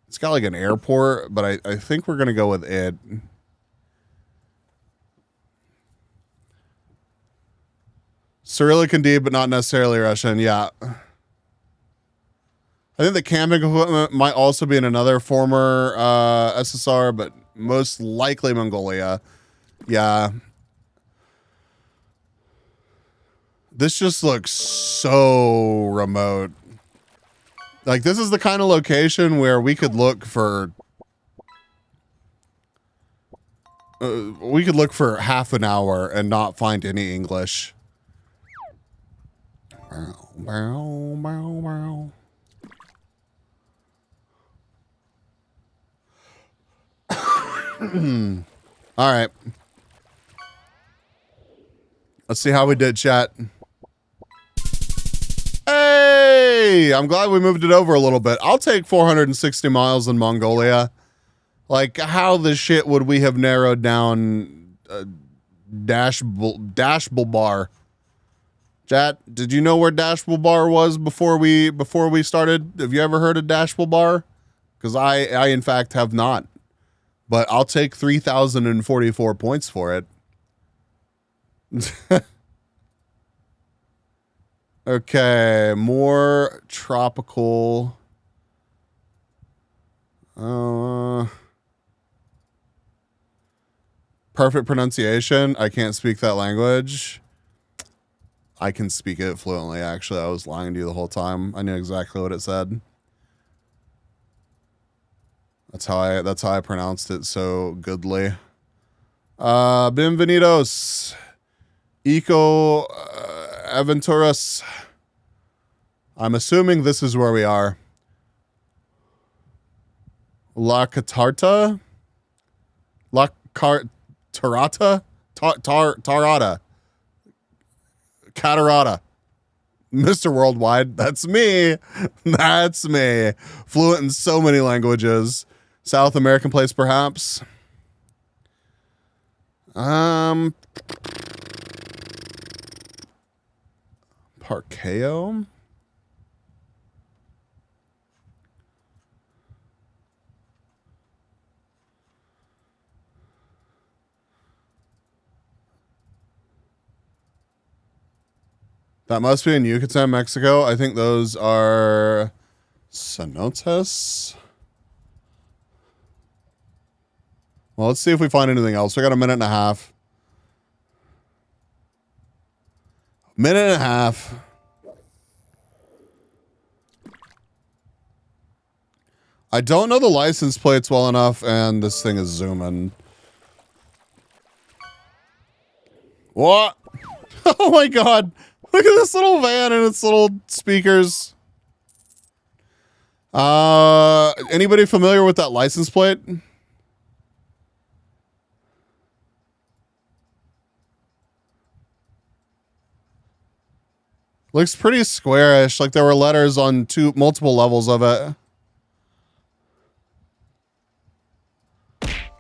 It's got like an airport, but I think we're going to go with it. Cyrillic indeed, but not necessarily Russian. Yeah. I think the camping equipment might also be in another former SSR, but most likely Mongolia. Yeah. This just looks so remote. Like, this is the kind of location where we could look for... we could look for half an hour and not find any English. Bow, bow, bow. All right. Let's see how we did, chat. Hey, I'm glad we moved it over a little bit. I'll take 460 miles in Mongolia. Like, how the shit would we have narrowed down Dashbul bar? Chat, did you know where Dashable Bar was before we started? Have you ever heard of Dashable Bar? Because I in fact have not. But I'll take 3,044 points for it. Okay, more tropical. Perfect pronunciation. I can't speak that language. I can speak it fluently, actually. I was lying to you the whole time. I knew exactly what it said. That's how I pronounced it so goodly. Bienvenidos. Eco Aventuras. I'm assuming this is where we are. La Catarta? La Tarata? Tarata. Catarata. Mr. Worldwide. That's me. That's me. Fluent in so many languages. South American place, perhaps. Parqueo? That must be in Yucatan, Mexico. I think those are cenotes. Well, let's see if we find anything else. We got a minute and a half. Minute and a half. I don't know the license plates well enough, and this thing is zooming. What? Oh my god. Look at this little van and its little speakers. Anybody familiar with that license plate? Looks pretty squarish, like there were letters on multiple levels of it.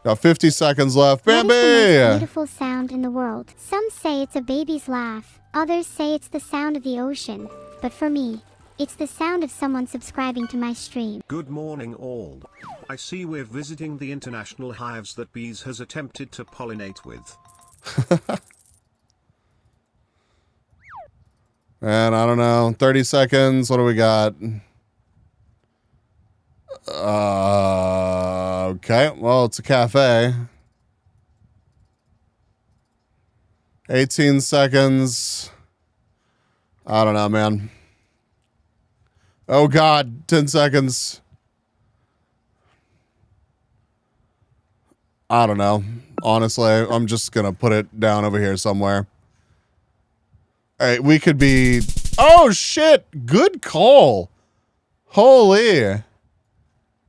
Got 50 seconds left. Bambi! What is the most beautiful sound in the world? Some say it's a baby's laugh. Others say it's the sound of the ocean. But for me, it's the sound of someone subscribing to my stream. Good morning all. I see we're visiting the international hives that bees has attempted to pollinate with. And I don't know, 30 seconds. What do we got? Okay. Well, it's a cafe. 18 seconds. I don't know, man. Oh God, 10 seconds. I don't know. Honestly, I'm just gonna put it down over here somewhere. All right, we could be... Oh, shit! Good call. Holy.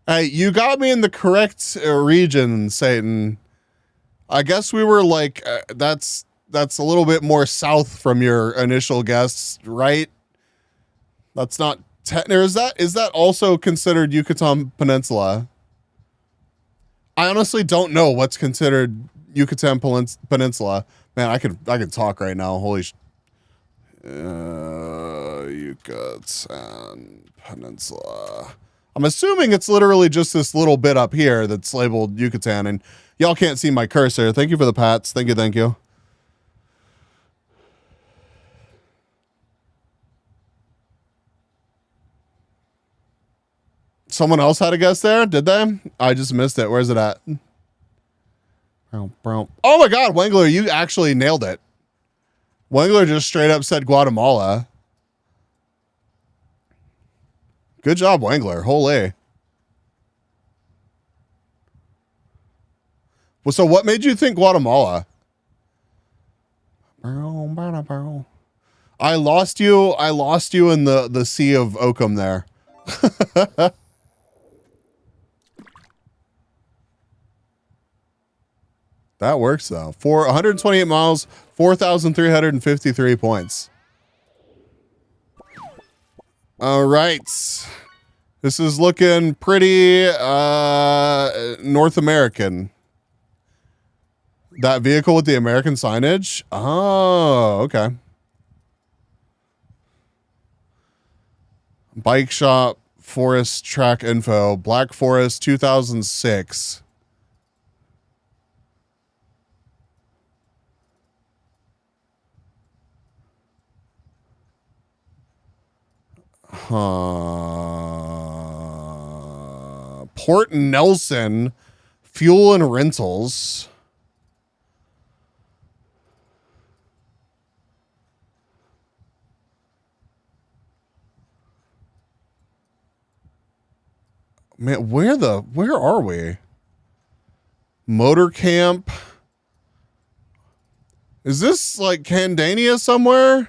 Hey, you got me in the correct region, Satan. I guess we were like... that's a little bit more south from your initial guess, right? That's not... is that also considered Yucatan Peninsula? I honestly don't know what's considered Yucatan Peninsula. Man, I could talk right now. Holy Yucatan Peninsula. I'm assuming it's literally just this little bit up here that's labeled Yucatan, and y'all can't see my cursor. Thank you for the pats. Thank you, thank you. Someone else had a guess there, did they? I just missed it. Where's it at? Oh my God, Wengler, you actually nailed it. Wengler just straight up said Guatemala. Good job, Wengler. Holy. Well, so what made you think Guatemala? I lost you in the Sea of Oakham there. That works though. For 128 miles, 4,353 points. All right. This is looking pretty North American. That vehicle with the American signage? Oh, okay. Bike shop, forest track info, Black Forest 2006. Port Nelson, fuel and rentals. Man, where are we? Motor camp. Is this like Candania somewhere?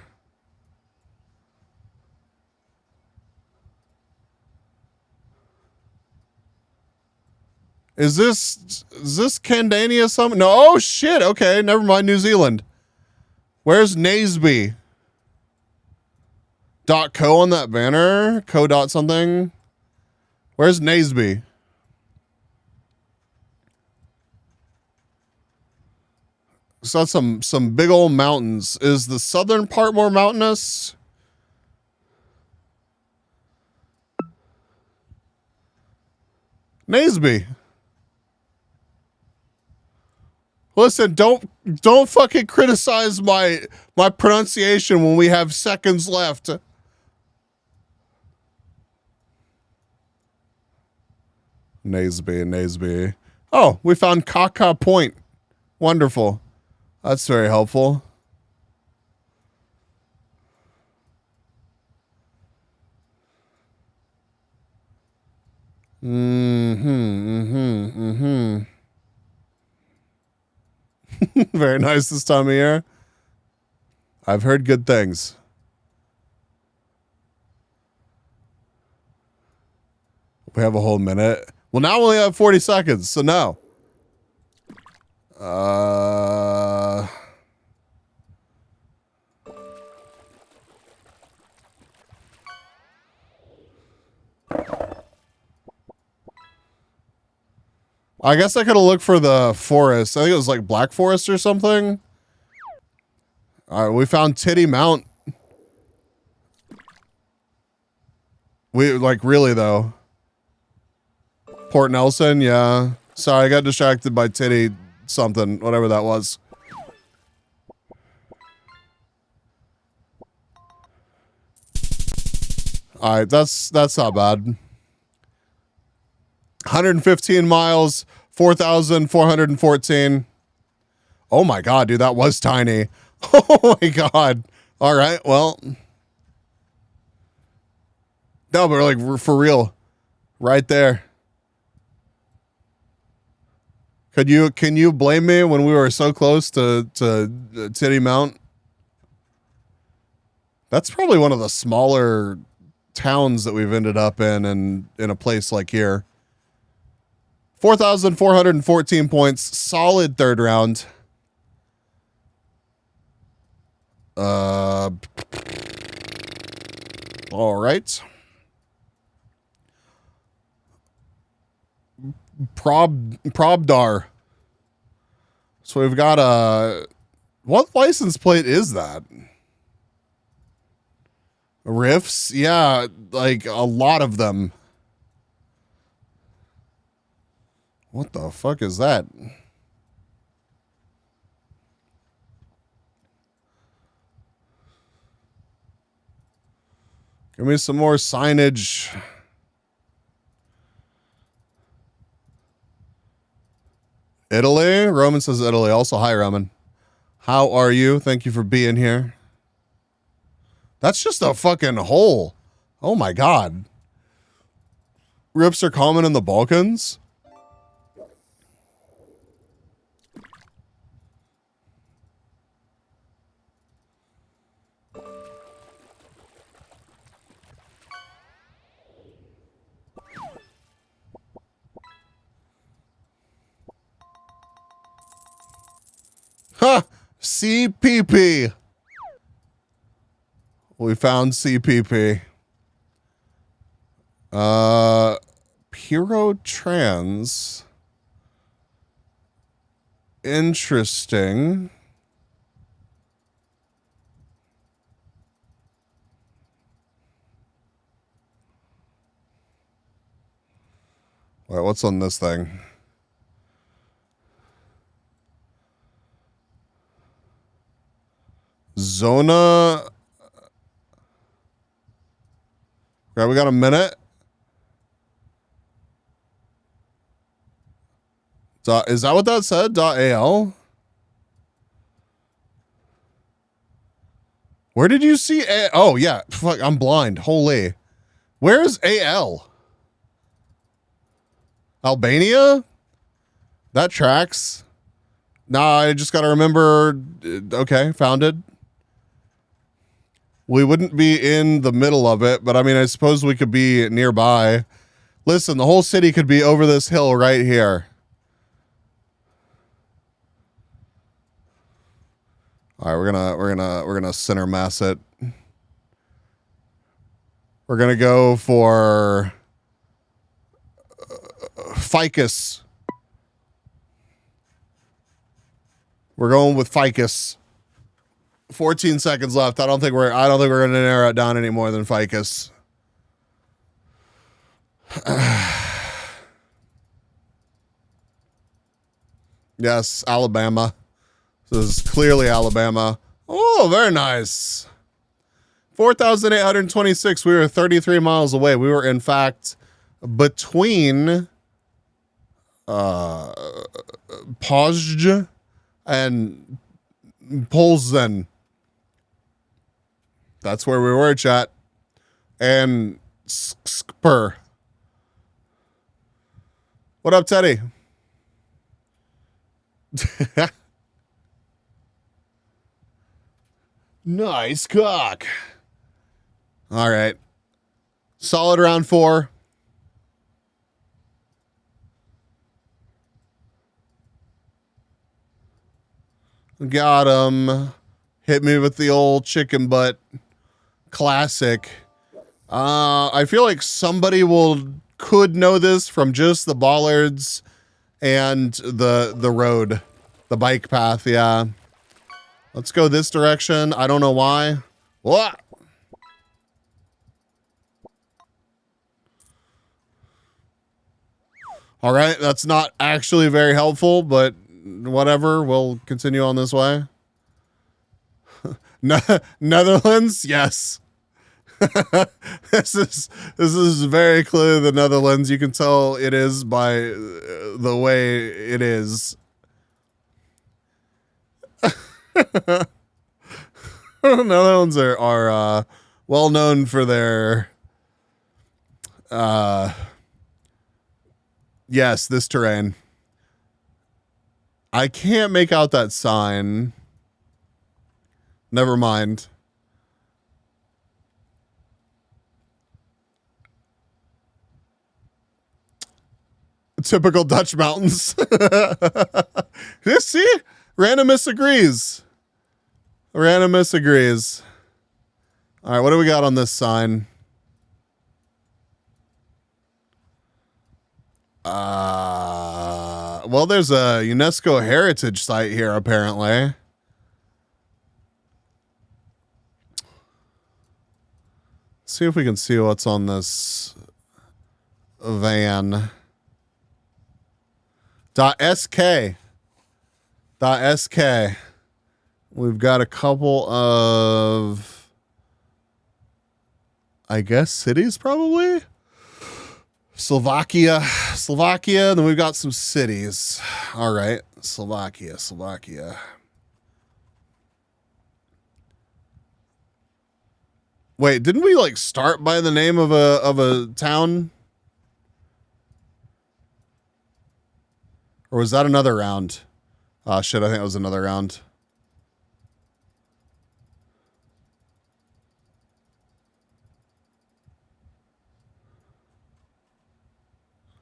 Is this Candania somewhere? No, oh shit. Okay, never mind. New Zealand. Where's Naseby? .co on that banner? Co dot something? Where's Naseby? So that's some big old mountains. Is the southern part more mountainous? Naseby. Listen, don't fucking criticize my pronunciation when we have seconds left. Naseby. Oh, we found Kaka Point. Wonderful. That's very helpful. Very nice this time of year. I've heard good things. We have a whole minute. Well, now we only have 40 seconds, so no. I guess I could have looked for the forest. I think it was like Black Forest or something. All right, we found Titty Mount. We like really though. Port Nelson, yeah. Sorry, I got distracted by Titty something, whatever that was. All right, that's not bad. 115 miles, 4,414. Oh my God, dude, that was tiny. Oh my God. All right, well. No, but like for real, right there. Can you blame me when we were so close to Titty Mount? That's probably one of the smaller towns that we've ended up in a place like here. 4,414 points, solid third round. All right. Probdar. So we've got what license plate is that? Riffs? Yeah, like a lot of them. What the fuck is that? Give me some more signage. Italy? Roman says Italy. Also, hi, Roman. How are you? Thank you for being here. That's just a fucking hole. Oh my God. Rips are common in the Balkans? Ha! CPP. We found CPP. Puro Trans. Interesting. Wait, what's on this thing? Zona. Okay, we got a minute. Is that what that said? .al? Where did you see oh, yeah. Fuck, I'm blind. Holy. Where's AL? Albania? That tracks. Nah, I just got to remember. Okay, founded. We wouldn't be in the middle of it, but I mean, I suppose we could be nearby. Listen, the whole city could be over this hill right here. All right, we're gonna center mass it. We're gonna go for ficus. We're going with ficus. 14 seconds left. I don't think we're gonna narrow it down any more than ficus. Yes, Alabama. This is clearly Alabama. Oh, very nice. 4,826. We were 33 miles away. We were, in fact, between Pozj and Polsen. That's where we were, chat. And Skper. What up, Teddy? Nice cock. All right. Solid round 4. Got him. Hit me with the old chicken butt. Classic. I feel like somebody could know this from just the bollards and the road, the bike path. Yeah. Let's go this direction. I don't know why. What? All right. That's not actually very helpful, but whatever. We'll continue on this way. Netherlands? Yes. This is very clearly the Netherlands. You can tell it is by the way it is. Netherlands are well known for their yes, this terrain. I can't make out that sign. Never mind. Typical Dutch mountains. See? Randomness agrees. Randomness agrees. All right, what do we got on this sign? Well, there's a UNESCO heritage site here, apparently. Let's see if we can see what's on this van. .sk. We've got a couple of, I guess, cities probably. Slovakia, and then we've got some cities. All right, Slovakia. Wait, didn't we like start by the name of a town? Or was that another round? Oh shit, I think it was another round.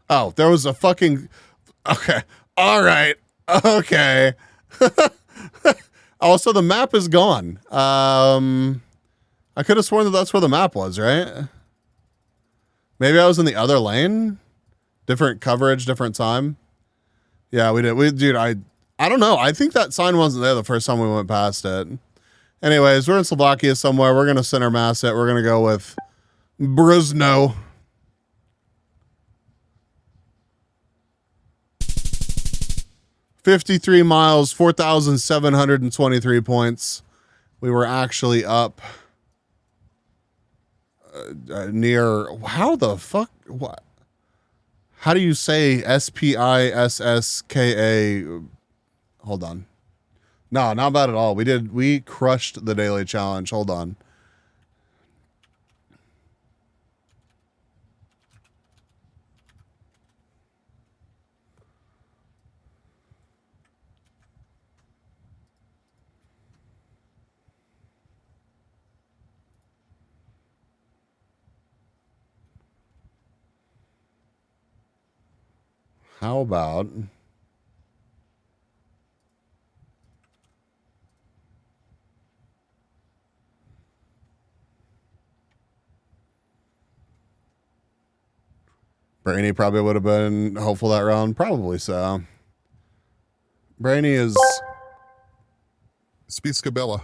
Oh, there was a fucking... Okay. All right. Okay. Also, the map is gone. I could have sworn that that's where the map was, right? Maybe I was in the other lane? Different coverage, different time? Yeah, we did. Dude, I don't know. I think that sign wasn't there the first time we went past it. Anyways, we're in Slovakia somewhere. We're going to center mass it. We're going to go with Brusno. 53 miles, 4,723 points. We were actually up near, how the fuck, what? How do you say SPISSKA? Hold on. No, not bad at all. We crushed the daily challenge. Hold on. How about Brainy probably would have been hopeful that round? Probably so. Brainy is Speechskabella.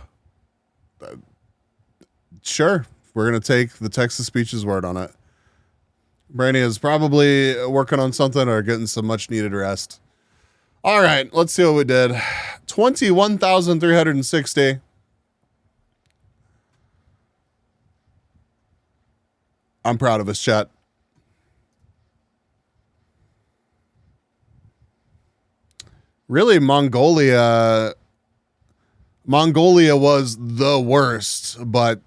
Sure. We're going to take the Texas Speech's word on it. Brainy is probably working on something or getting some much needed rest. All right, let's see what we did. 21,360. I'm proud of us, chat. Really, Mongolia was the worst, but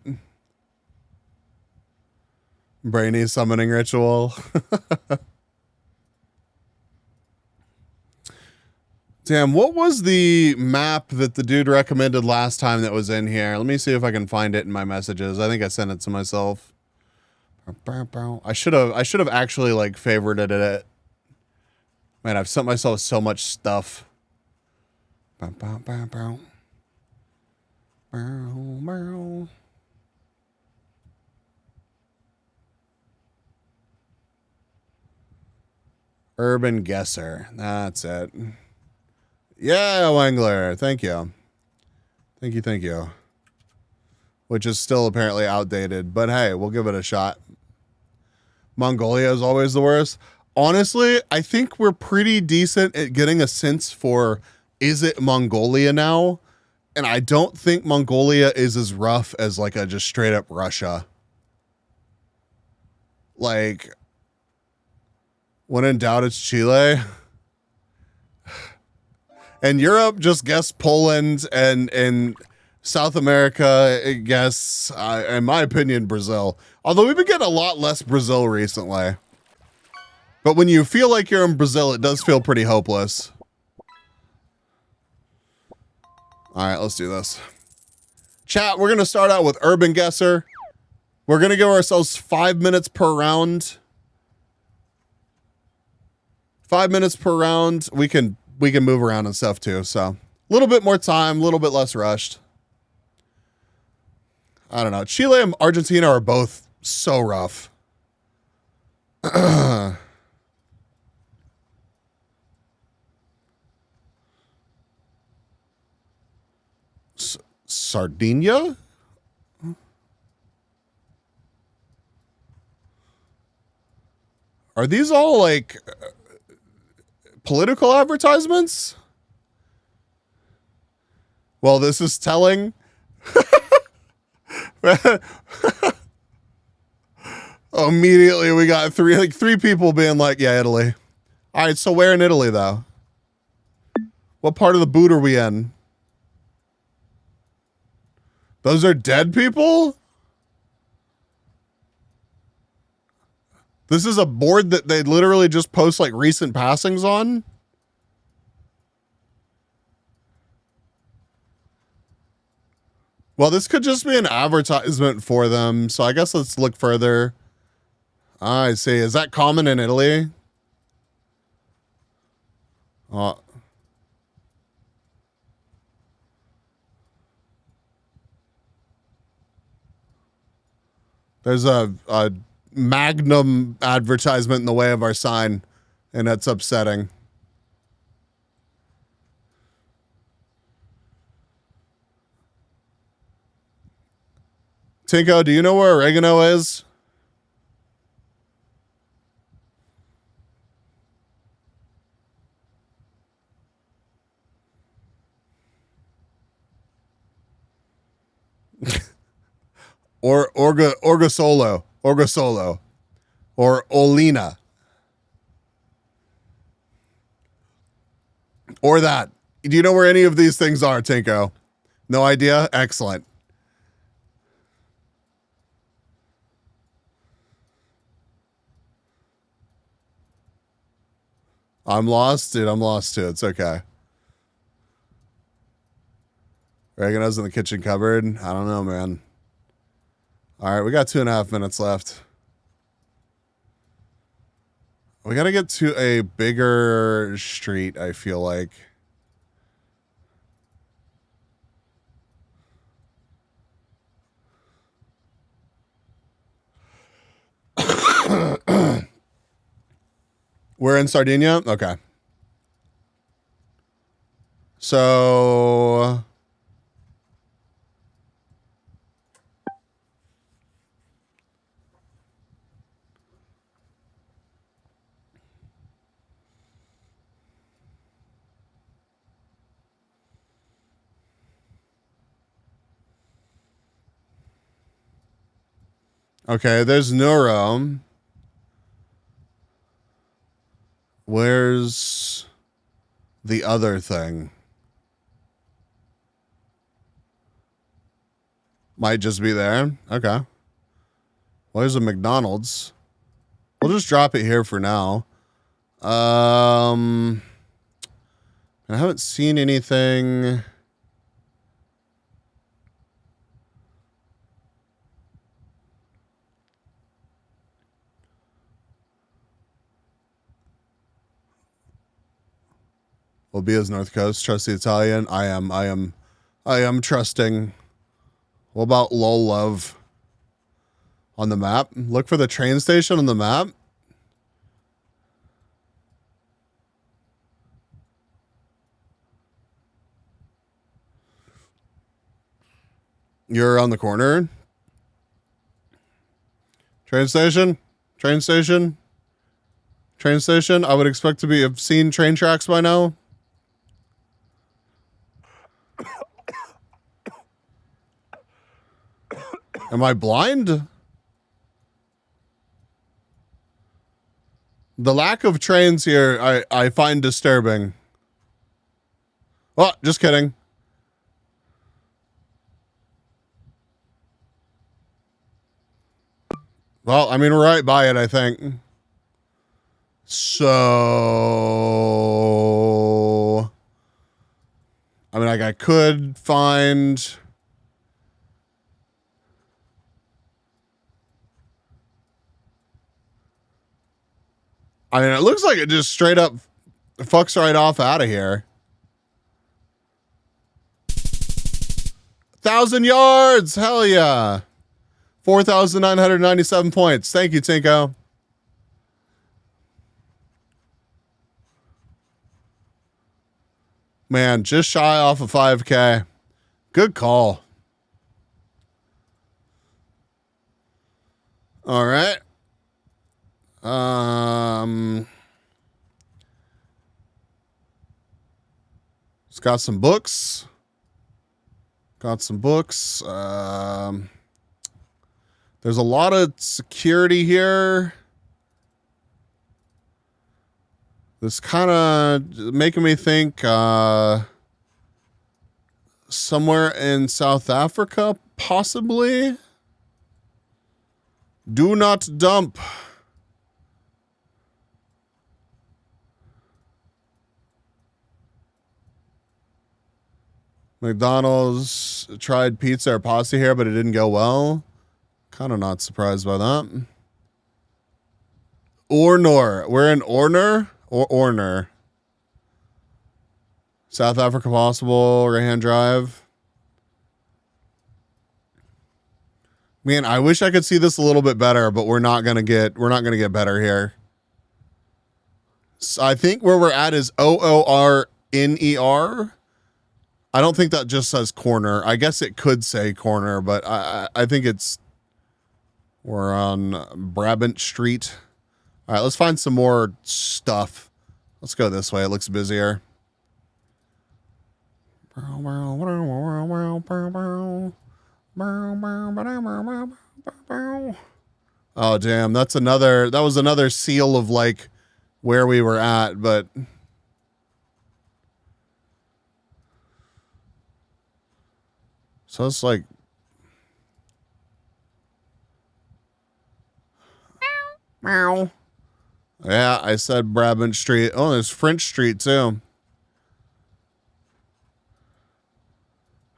Brainy summoning ritual. Damn, what was the map that the dude recommended last time that was in here? Let me see if I can find it in my messages. I think I sent it to myself. I should have actually like favorited it. Man, I've sent myself so much stuff. Urban Guesser. That's it. Yeah, Wangler. Thank you. Thank you. Which is still apparently outdated, but hey, we'll give it a shot. Mongolia is always the worst. Honestly, I think we're pretty decent at getting a sense for, is it Mongolia now? And I don't think Mongolia is as rough as like a just straight up Russia. Like, when in doubt, it's Chile. And Europe, just guess Poland, and South America, I guess, in my opinion, Brazil. Although we've been getting a lot less Brazil recently. But when you feel like you're in Brazil, it does feel pretty hopeless. All right, let's do this. Chat, we're going to start out with Urban Guesser. We're going to give ourselves 5 minutes per round. 5 minutes per round. We can move around and stuff too. So a little bit more time, a little bit less rushed. I don't know. Chile and Argentina are both so rough. Sardinia? Are these all like political advertisements? Well, this is telling. Immediately we got three people being like, yeah, Italy. All right, so where in Italy though? What part of the boot are we in? Those are dead people? This is a board that they literally just post like recent passings on? Well, this could just be an advertisement for them. So I guess let's look further. I see. Is that common in Italy? There's a Magnum advertisement in the way of our sign, and that's upsetting. Tinko, do you know where oregano is? Or Orgasolo. Orgasolo. Or Olina. Or that. Do you know where any of these things are, Tinko? No idea? Excellent. I'm lost, dude. I'm lost too. It's okay. Oregano's in the kitchen cupboard. I don't know, man. All right, we got 2.5 minutes left. We got to get to a bigger street, I feel like. We're in Sardinia? Okay. So... Okay, there's Neuro. Where's the other thing? Might just be there. Okay. Well, there's a McDonald's. We'll just drop it here for now. I haven't seen anything. Will be as North Coast. Trust the Italian. I am trusting. What about Lol Love on the map? Look for the train station on the map. You're on the corner. Train station. Train station. Train station. I would expect to have seen train tracks by now. Am I blind? The lack of trains here, I find disturbing. Oh, just kidding. Well, I mean, we're right by it, I think. So... I mean, like, I could find... I mean, it looks like it just straight up fucks right off out of here. 1,000 yards! Hell yeah! 4,997 points. Thank you, Tinko. Man, just shy off of 5K. Good call. All right. It's got some books. There's a lot of security here. This kind of making me think somewhere in South Africa, possibly. Do not dump. McDonald's tried pizza or pasta here, but it didn't go well. Kind of not surprised by that. Ornor. We're in Ornor or Orner. South Africa possible. Rayhan Drive. Man, I wish I could see this a little bit better, but we're not gonna get better here. So I think where we're at is OORNER. I don't think that just says corner. I guess it could say corner, but I think we're on Brabant Street. All right, let's find some more stuff. Let's go this way. It looks busier. Oh damn, that was another seal of like where we were at, but so it's like meow. Yeah, I said Brabant Street. Oh, there's French Street too.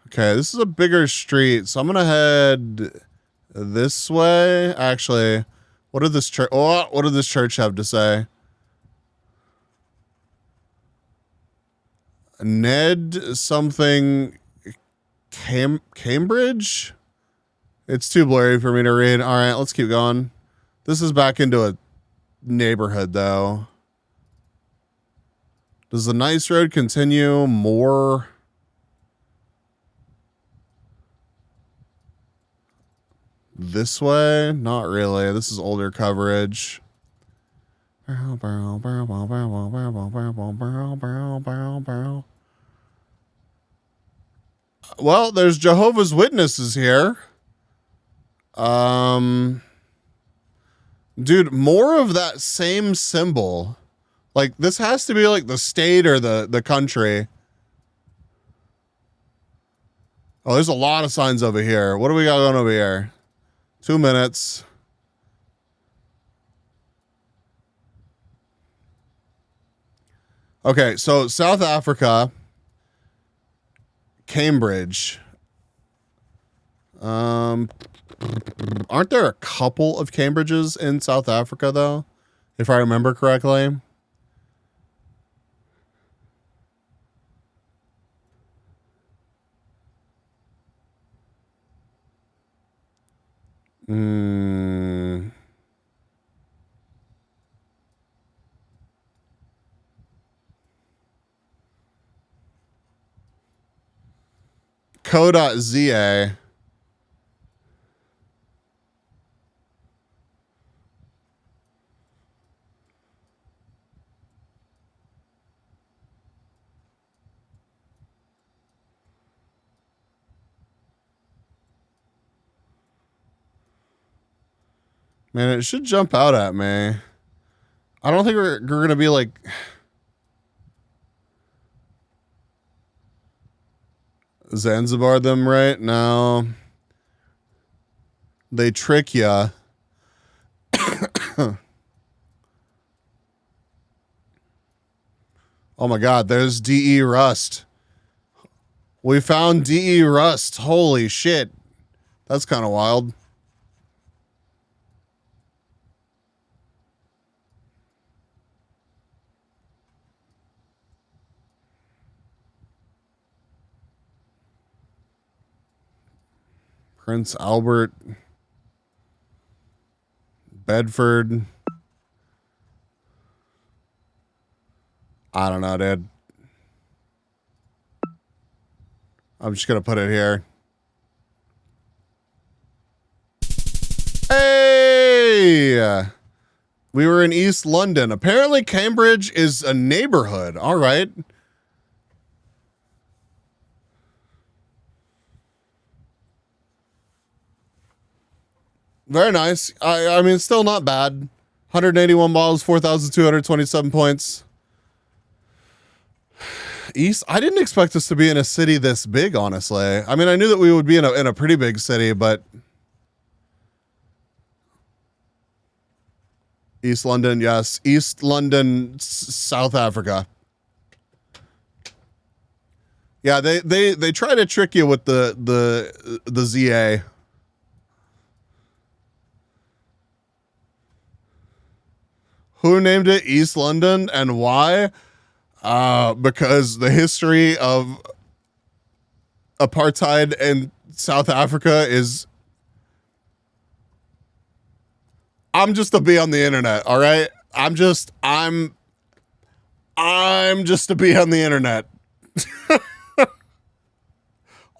Okay, this is a bigger street, so I'm gonna head this way. Actually, what did this church? Oh, what did this church have to say? Ned something Cambridge? It's too blurry for me to read. All right, let's keep going. This is back into a neighborhood, though. Does the nice road continue more? This way? Not really. This is older coverage. Well, there's Jehovah's Witnesses here. Dude, more of that same symbol. Like, this has to be like the state or the country. Oh, there's a lot of signs over here. What do we got going over here? 2 minutes. Okay, so South Africa, Cambridge. Aren't there a couple of Cambridges in South Africa, though? If I remember correctly. Co.za. Man, it should jump out at me. I don't think we're going to be like... Zanzibar them, right? No. They trick ya. Oh my god, there's DE Rust. We found DE Rust. Holy shit. That's kind of wild. Prince Albert, Bedford. I don't know, dude. I'm just going to put it here. Hey! We were in East London. Apparently Cambridge is a neighborhood. All right. Very nice. I mean, it's still not bad. 181 balls, 4,227 points. East. I didn't expect us to be in a city this big, honestly. I mean, I knew that we would be in a pretty big city, but East London, yes. East London, South Africa. Yeah, they try to trick you with the ZA. Who named it East London and why? Because the history of apartheid in South Africa is... I'm just a bee on the internet, all right? I'm just a bee on the internet.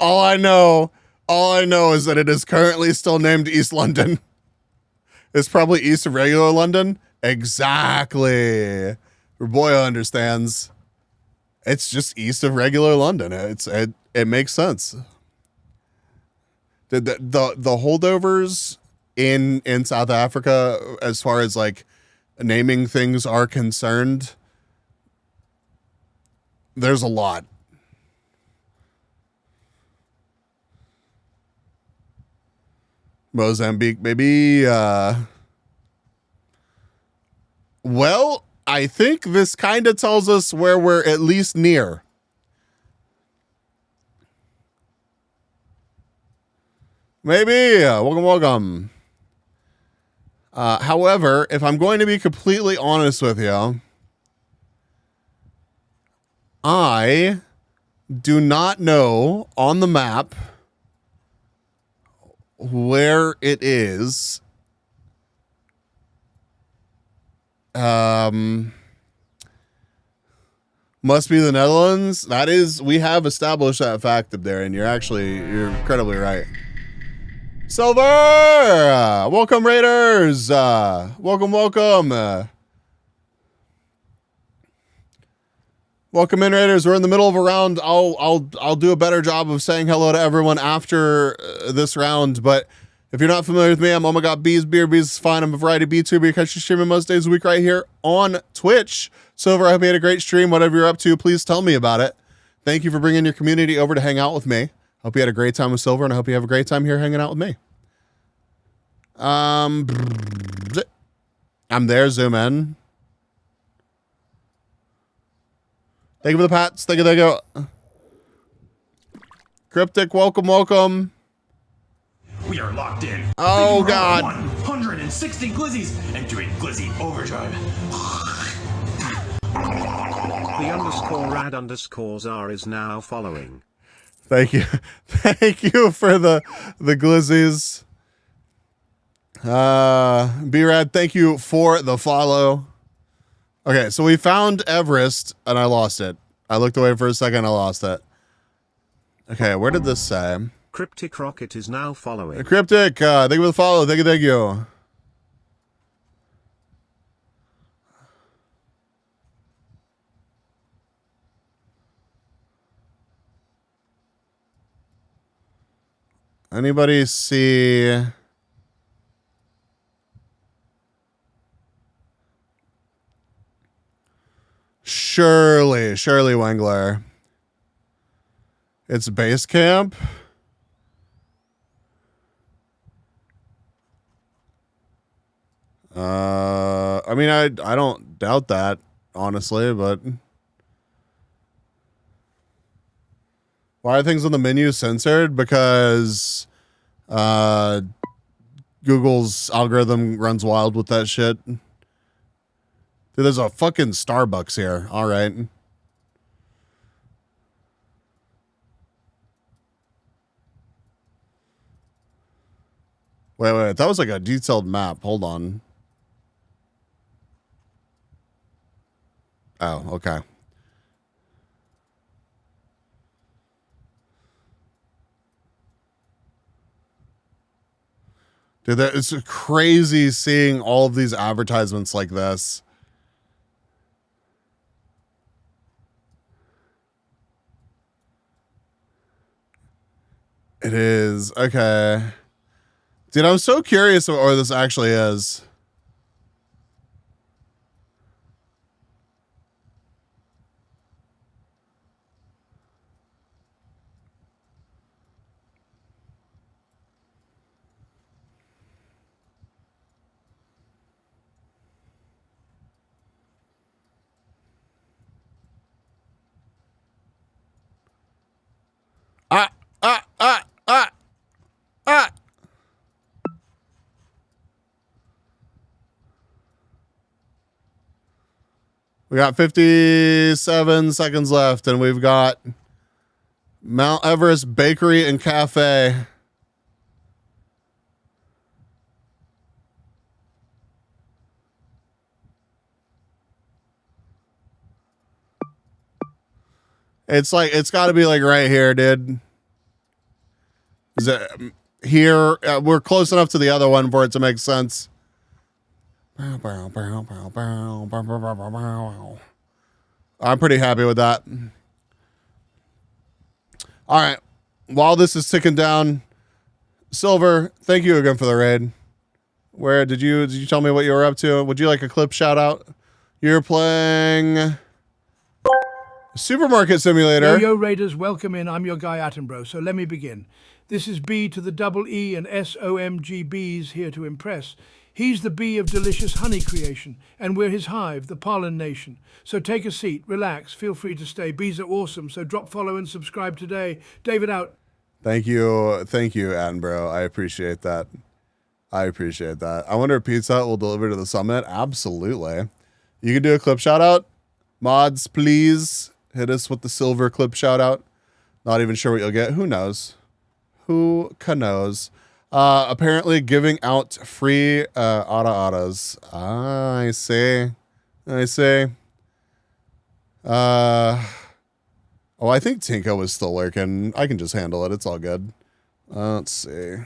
All I know is that it is currently still named East London. It's probably east of regular London. Exactly. Boy understands. It's just east of regular London. It makes sense. The holdovers in South Africa, as far as like naming things are concerned, there's a lot. Mozambique, baby. Well, I think this kind of tells us where we're at least near. Maybe. Welcome. However, if I'm going to be completely honest with you, I do not know on the map where it is. Must be the Netherlands. That is, we have established that fact up there, and you're incredibly right. Silver! Welcome, Raiders! Welcome. Welcome in, Raiders. We're in the middle of a round. I'll do a better job of saying hello to everyone after this round, but if you're not familiar with me, I'm Oh My God Bees. Beer Bees is fine. I'm a variety B-tuber. You catch me streaming most days of the week right here on Twitch. Silver, I hope you had a great stream. Whatever you're up to, please tell me about it. Thank you for bringing your community over to hang out with me. Hope you had a great time with Silver, and I hope you have a great time here hanging out with me. I'm there. Zoom in. Thank you for the pats. Thank you. Cryptic, welcome. We are locked in. Oh, God. 160 glizzies and doing glizzy overdrive. The _rad_r is now following. Thank you. Thank you for the glizzies. B-Rad, thank you for the follow. Okay, so we found Everest, and I lost it. I looked away for a second, I lost it. Okay, where did this say? Cryptic Rocket is now following. Cryptic, thank you for the follow. Thank you. Anybody see... Shirley Wengler. It's base camp. I mean, I don't doubt that, honestly, but why are things on the menu censored? Because Google's algorithm runs wild with that shit. Dude, there's a fucking Starbucks here. All right. Wait. That was like a detailed map. Hold on. Oh, okay. Dude, it's crazy seeing all of these advertisements like this. It is. Okay. Dude, I'm so curious what this actually is. We got 57 seconds left, and we've got Mount Everest Bakery and Cafe. It's got to be like right here, dude. Is it here? We're close enough to the other one for it to make sense. I'm pretty happy with that. All right. While this is ticking down, Silver, thank you again for the raid. Where did you tell me what you were up to? Would you like a clip shout out? You're playing Supermarket Simulator. Yo Raiders, welcome in. I'm your guy Attenborough. So let me begin. This is B to the double E and SOMGBs here to impress. He's the bee of delicious honey creation, and we're his hive, the pollen nation. So take a seat, relax, feel free to stay. Bees are awesome, so drop follow and subscribe today. David out. Thank you, Attenborough. I appreciate that. I wonder if Pizza Hut will deliver to the summit. Absolutely. You can do a clip shout out. Mods, please hit us with the silver clip shout out. Not even sure what you'll get. Who knows? Who knows? Apparently giving out free autas. I see. Oh, I think Tinko was still lurking. I can just handle it. It's all good. Let's see.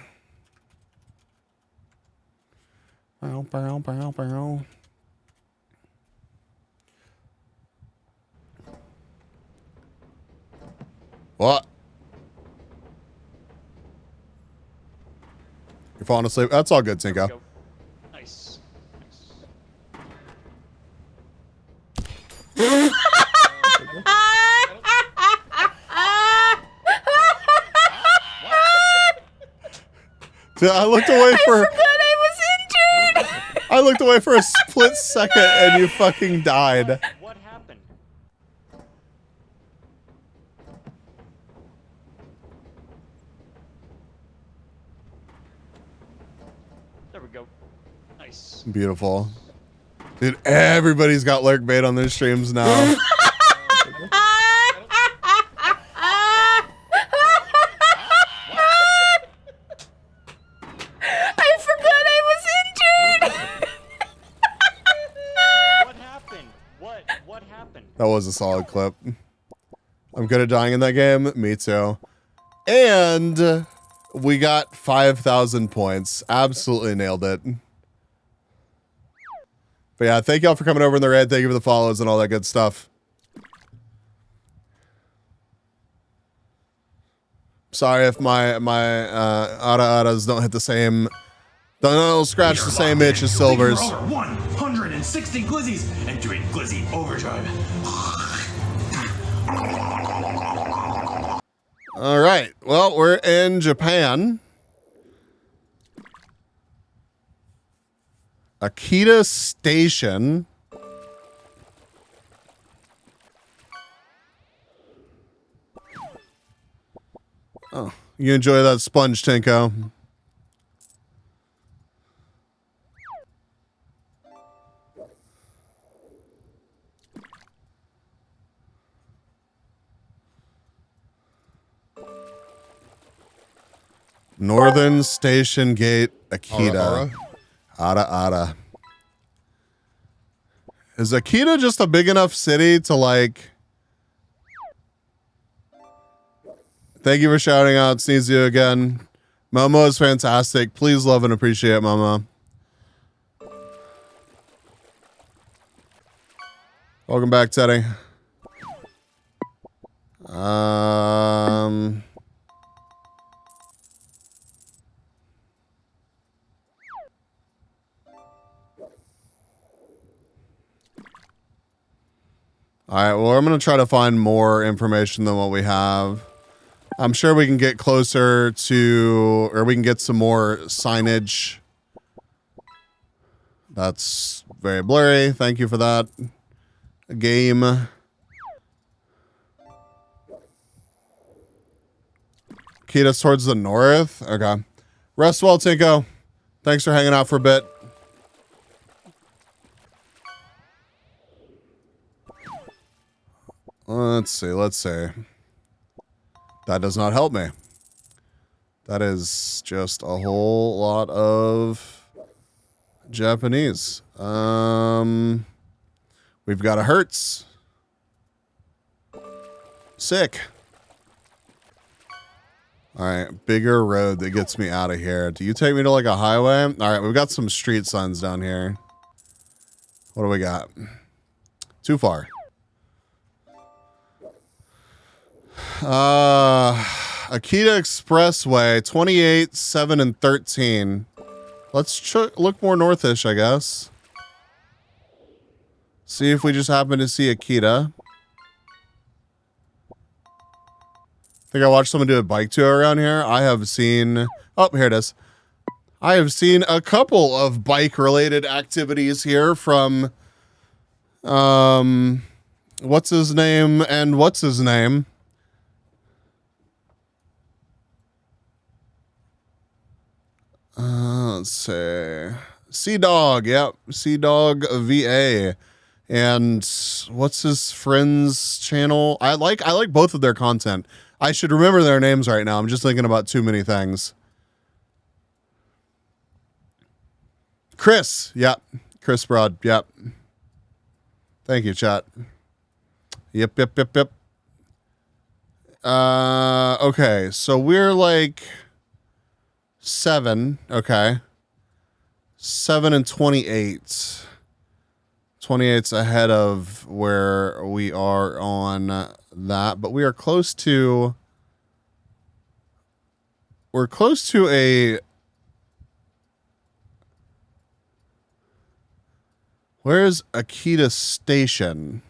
What? You're falling asleep. That's all good, Tinko. Nice. Dude, I looked away for. I forgot I was injured. I looked away for a split second and you fucking died. What happened? There we go. Nice. Beautiful. Dude, everybody's got lurk bait on their streams now. I forgot I was injured. What happened? What happened? That was a solid clip. I'm good at dying in that game. Me too. And we got 5,000 points. Absolutely nailed it. But yeah, thank y'all for coming over in the raid. Thank you for the follows and all that good stuff. Sorry if my Atas don't hit the same, don't scratch the same itch as Silver's. Over 160 glizzies and doing glizzy overdrive. All right. Well, we're in Japan. Akita Station. Oh, you enjoy that sponge, Tinko? Northern Station Gate, Akita. Ara. Is Akita just a big enough city to like... Thank you for shouting out. Sneeze you again. Momo is fantastic. Please love and appreciate Momo. Welcome back, Teddy. All right, well, I'm going to try to find more information than what we have. I'm sure we can get closer to, or we can get some more signage. That's very blurry. Thank you for that. Game. Kita's towards the north. Okay. Rest well, Tinko. Thanks for hanging out for a bit. Let's see. That does not help me. That is just a whole lot of Japanese. We've got a Hertz. Sick. All right, bigger road that gets me out of here. Do you take me to like a highway? All right, we've got some street signs down here. What do we got? Too far. Akita Expressway, 28, 7, and 13. Let's look more northish, I guess. See if we just happen to see Akita. Think I watched someone do a bike tour around here. I have seen... Oh, here it is. I have seen a couple of bike-related activities here from... what's his name and what's his name? Let's see. Sea-Dog, yep. Sea-Dog VA. And what's his friend's channel? I like both of their content. I should remember their names right now. I'm just thinking about too many things. Chris, yep. Chris Broad, yep. Thank you, chat. Yep. Okay, so we're like 7, okay. 7 and 28. 28's ahead of where we are on that, but we are close to... We're close to a... Where's Akita Station?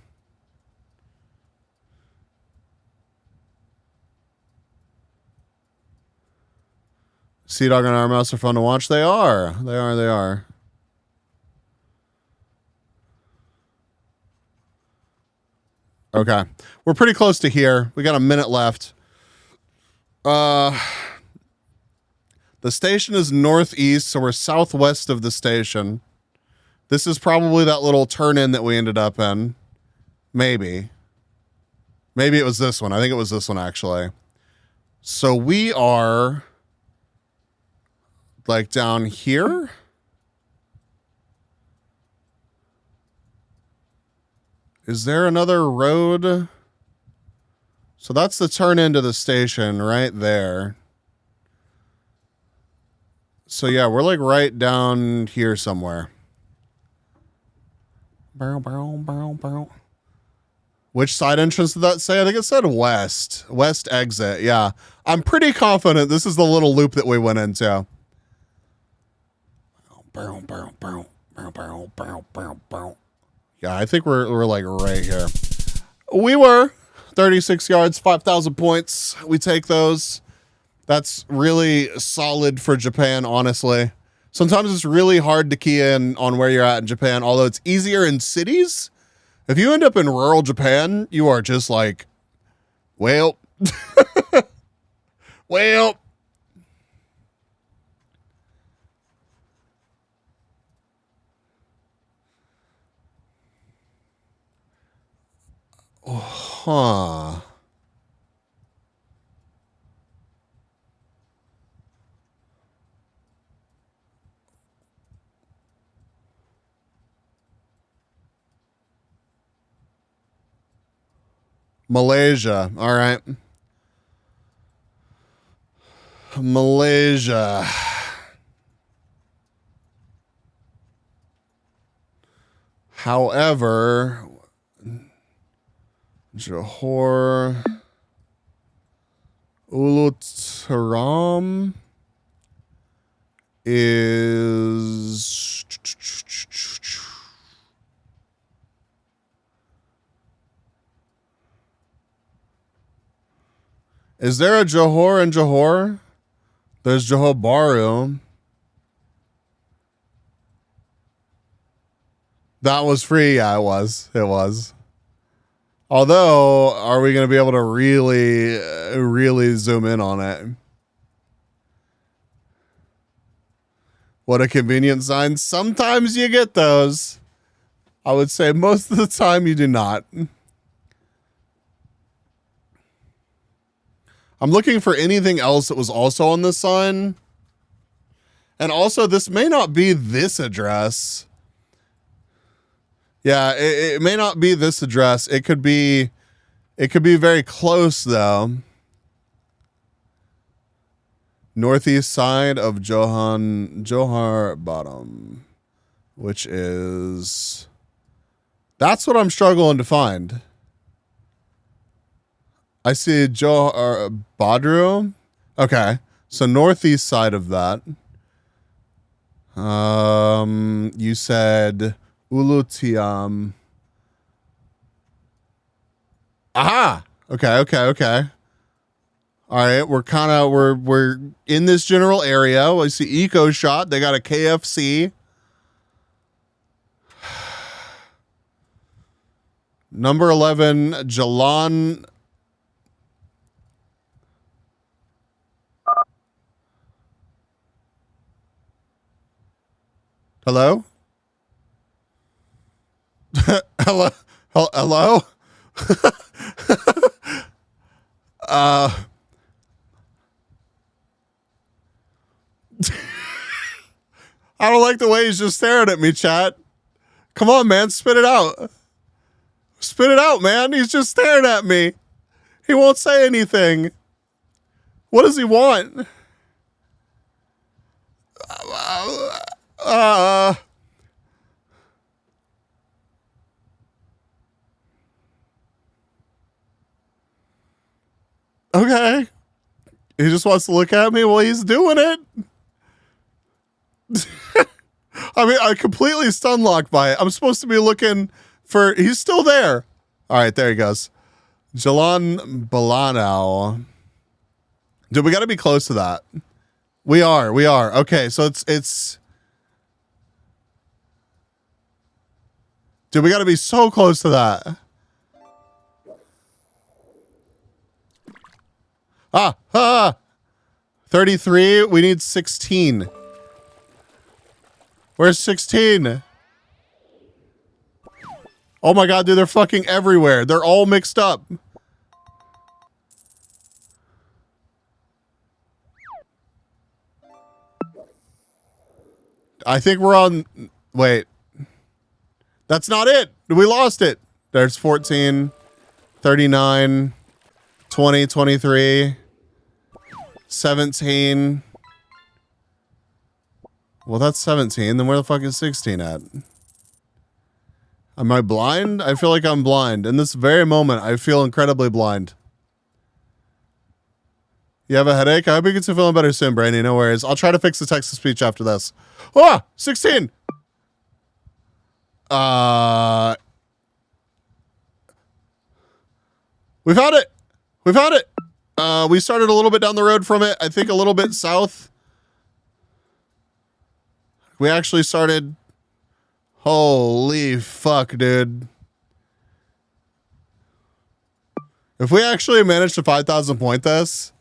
Sea Dog and our mouse are fun to watch. They are. They are. Okay. We're pretty close to here. We got a minute left. The station is northeast, so we're southwest of the station. This is probably that little turn-in that we ended up in. Maybe. Maybe it was this one. I think it was this one, actually. So we are... like down here? Is there another road? So that's the turn into the station right there. So yeah, we're like right down here somewhere. Which side entrance did that say? I think it said west. West exit, yeah. I'm pretty confident this is the little loop that we went into. Yeah, I think we're like right here. We were 36 yards, 5,000 points. We take those. That's really solid for Japan, honestly. Sometimes it's really hard to key in on where you're at in Japan, although it's easier in cities. If you end up in rural Japan, you are just like, well, well. Huh. Malaysia. All right. Malaysia. However, Johor, Uluttaram is... Is there a Johor in Johor? There's Johor Bahru. That was free. Yeah, it was. It was. Although, are we going to be able to really zoom in on it? What a convenient sign. Sometimes you get those. I would say most of the time you do not. I'm looking for anything else that was also on this sign. And also, this may not be this address. Yeah, it may not be this address. It could be very close though. Northeast side of Johor Bottom, which is... That's what I'm struggling to find. I see Joe Badru. Okay, so northeast side of that. You said Ulutiam. Aha. Okay. All right, we're in this general area. I see Eco Shot. They got a KFC. Number 11, Jalan. Hello? Hello? Hello? I don't like the way he's just staring at me, chat. Come on, man, spit it out. Spit it out, man. He's just staring at me. He won't say anything. What does he want? Okay. He just wants to look at me while he's doing it. I mean, I completely stun locked by it. I'm supposed to be looking for... He's still there. All right, there he goes. Jalan Balano. Dude, we got to be close to that. We are. Okay, so it's... Dude, we got to be so close to that. Ah! 33. We need 16. Where's 16? Oh my god, dude, they're fucking everywhere. They're all mixed up. I think we're on... Wait. That's not it. We lost it. There's 14, 39, 20, 23, 17. Well, that's 17. Then where the fuck is 16 at? Am I blind? I feel like I'm blind. In this very moment, I feel incredibly blind. You have a headache? I hope you get to feeling better soon, Brandy. No worries. I'll try to fix the text-to-speech after this. Ah! 16! We found it! We found it! We started a little bit down the road from it. I think a little bit south. We actually started... Holy fuck, dude. If we actually managed to 5,000 point this...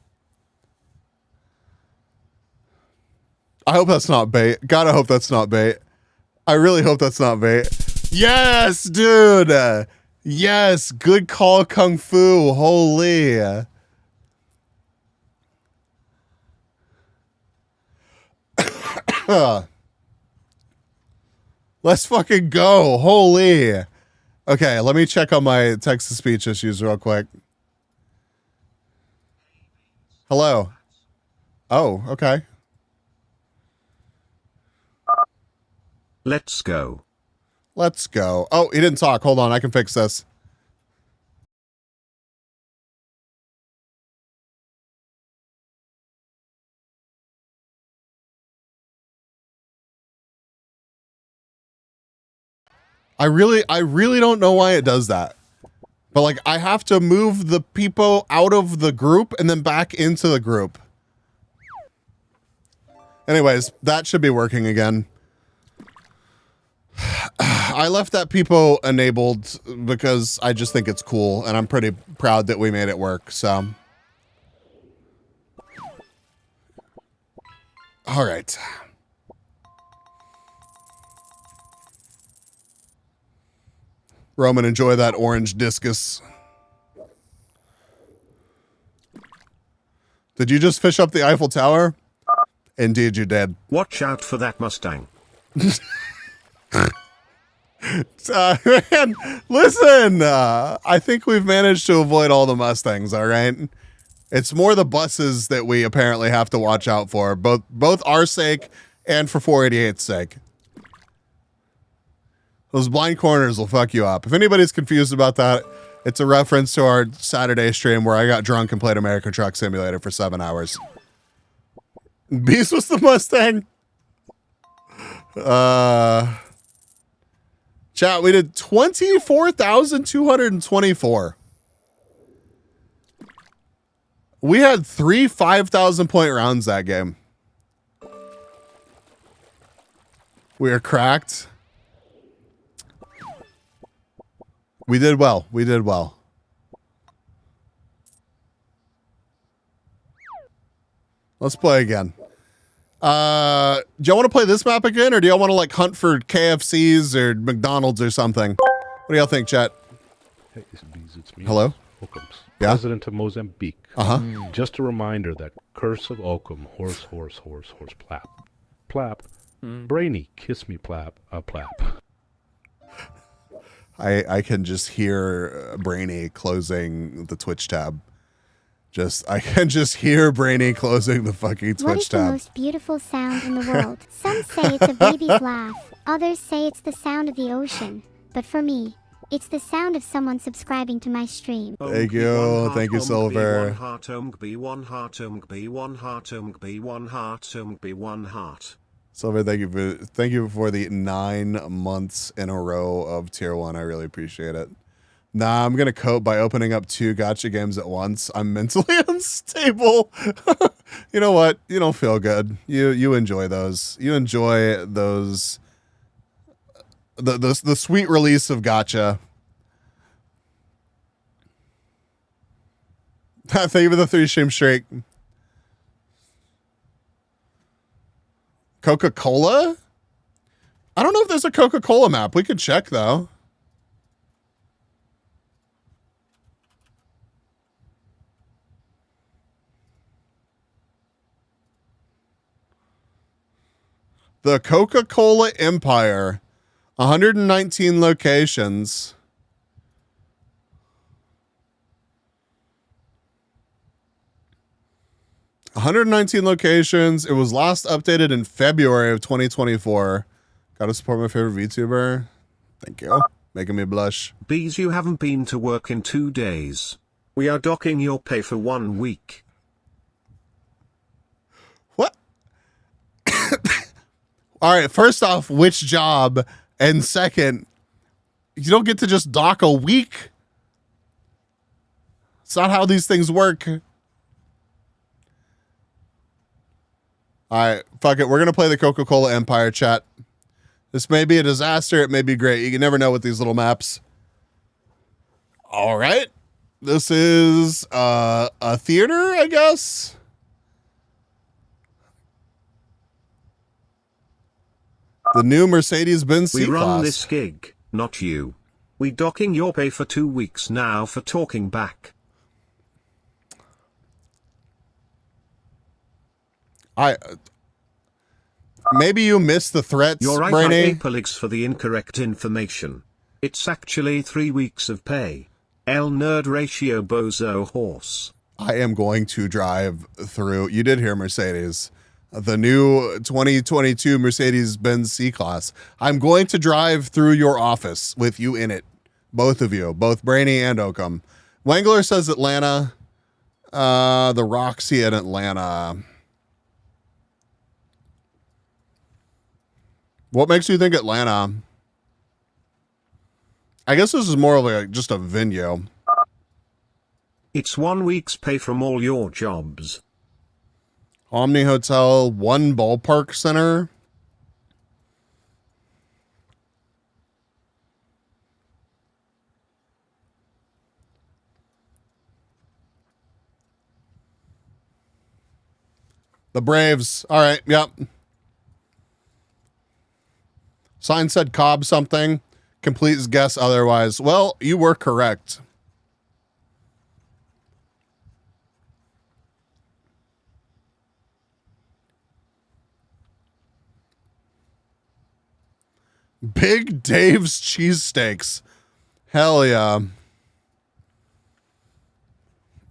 I hope that's not bait. Gotta hope that's not bait. I really hope that's not bait. Yes, dude! Yes, good call, Kung Fu. Holy. Let's fucking go. Holy. Okay, let me check on my text-to-speech issues real quick. Hello. Oh, okay. Let's go. Let's go. Oh, he didn't talk. Hold on, I can fix this. I really don't know why it does that. But like, I have to move the people out of the group and then back into the group. Anyways, that should be working again. I left that people enabled because I just think it's cool and I'm pretty proud that we made it work, so. All right. Roman, enjoy that orange discus. Did you just fish up the Eiffel Tower? Indeed you did. Watch out for that Mustang. Man, listen, I think we've managed to avoid all the Mustangs, all right? It's more the buses that we apparently have to watch out for, both our sake and for 488's sake. Those blind corners will fuck you up. If anybody's confused about that, It's a reference to our Saturday stream where I got drunk and played American Truck Simulator for 7 hours. Beast was the Mustang. Chat, we did 24,224. We had 3 5,000 point rounds that game. We are cracked. We did well. We did well. Let's play again. Do y'all want to play this map again, or do y'all want to like hunt for KFCs or McDonald's or something? What do y'all think, chat? Hey, it's me. Hello? Occam's Yeah? President of Mozambique. Uh-huh. Just a reminder that curse of Occam, horse, plap. Plap. Brainy, kiss me, plap. Plap. I can just hear Brainy closing the Twitch tab. I can just hear Brainy closing the fucking Twitch What is the tab. most beautiful sound in the world? Some say it's a baby's laugh. Others say it's the sound of the ocean. But for me, it's the sound of someone subscribing to my stream. Thank you. Thank you, Silver. One heart, one heart, one heart, one heart. Silver, thank you for the 9 months in a row of tier 1. I really appreciate it. Nah, I'm gonna cope by opening up 2 gacha games at once. I'm mentally unstable. You know what? You don't feel good. You enjoy those. You enjoy those. The sweet release of gacha. Thank you for the 3 stream streak. Coca-Cola? I don't know if there's a Coca-Cola map. We could check though. The Coca-Cola Empire. 119 locations. $119 locations. It was last updated in February of 2024. Gotta support my favorite VTuber. Thank you. Making me blush. Bees, you haven't been to work in 2 days. We are docking your pay for 1 week. What? All right, first off, which job? And second, you don't get to just dock a week. It's not how these things work. All right, fuck it. We're going to play the Coca-Cola Empire, chat. This may be a disaster. It may be great. You can never know with these little maps. All right. This is a theater, I guess. The new Mercedes-Benz We C-Class. run this gig, not you. We docking your pay for 2 weeks now for talking back. Maybe you missed the threats, You're right, Brainy. Apolix for the incorrect information. It's actually 3 weeks of pay. L nerd ratio bozo horse. I am going to drive through. You did hear Mercedes. The new 2022 Mercedes-Benz C-Class. I'm going to drive through your office with you in it. Both of you. Both Brainy and Oakham. Wangler says Atlanta. The Roxy in Atlanta. What makes you think Atlanta? I guess this is more of like just a venue. It's 1 week's pay from all your jobs. Omni Hotel, 1 ballpark center. The Braves. All right. Yep. Sign said Cobb something. Complete guess otherwise. Well, you were correct. Big Dave's cheesesteaks. Hell yeah.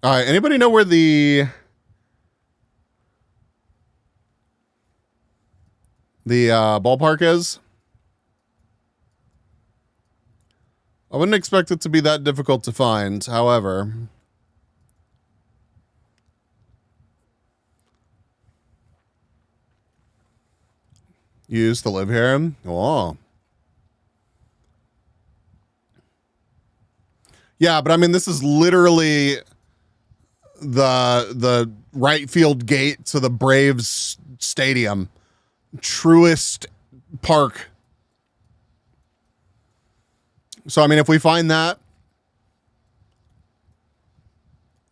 All right. Anybody know where the ballpark is? I wouldn't expect it to be that difficult to find, however. You used to live here? Oh. Yeah, but I mean, this is literally the right field gate to the Braves stadium. Truest park. So, I mean, if we find that,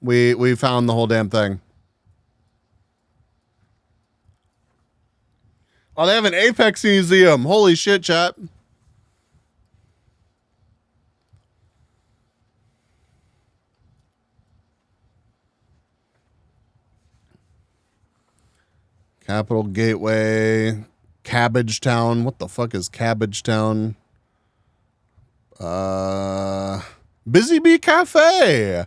we found the whole damn thing. Oh, they have an Apex museum. Holy shit, chat. Capital Gateway, Cabbage Town. What the fuck is Cabbage Town? Busy Bee Cafe.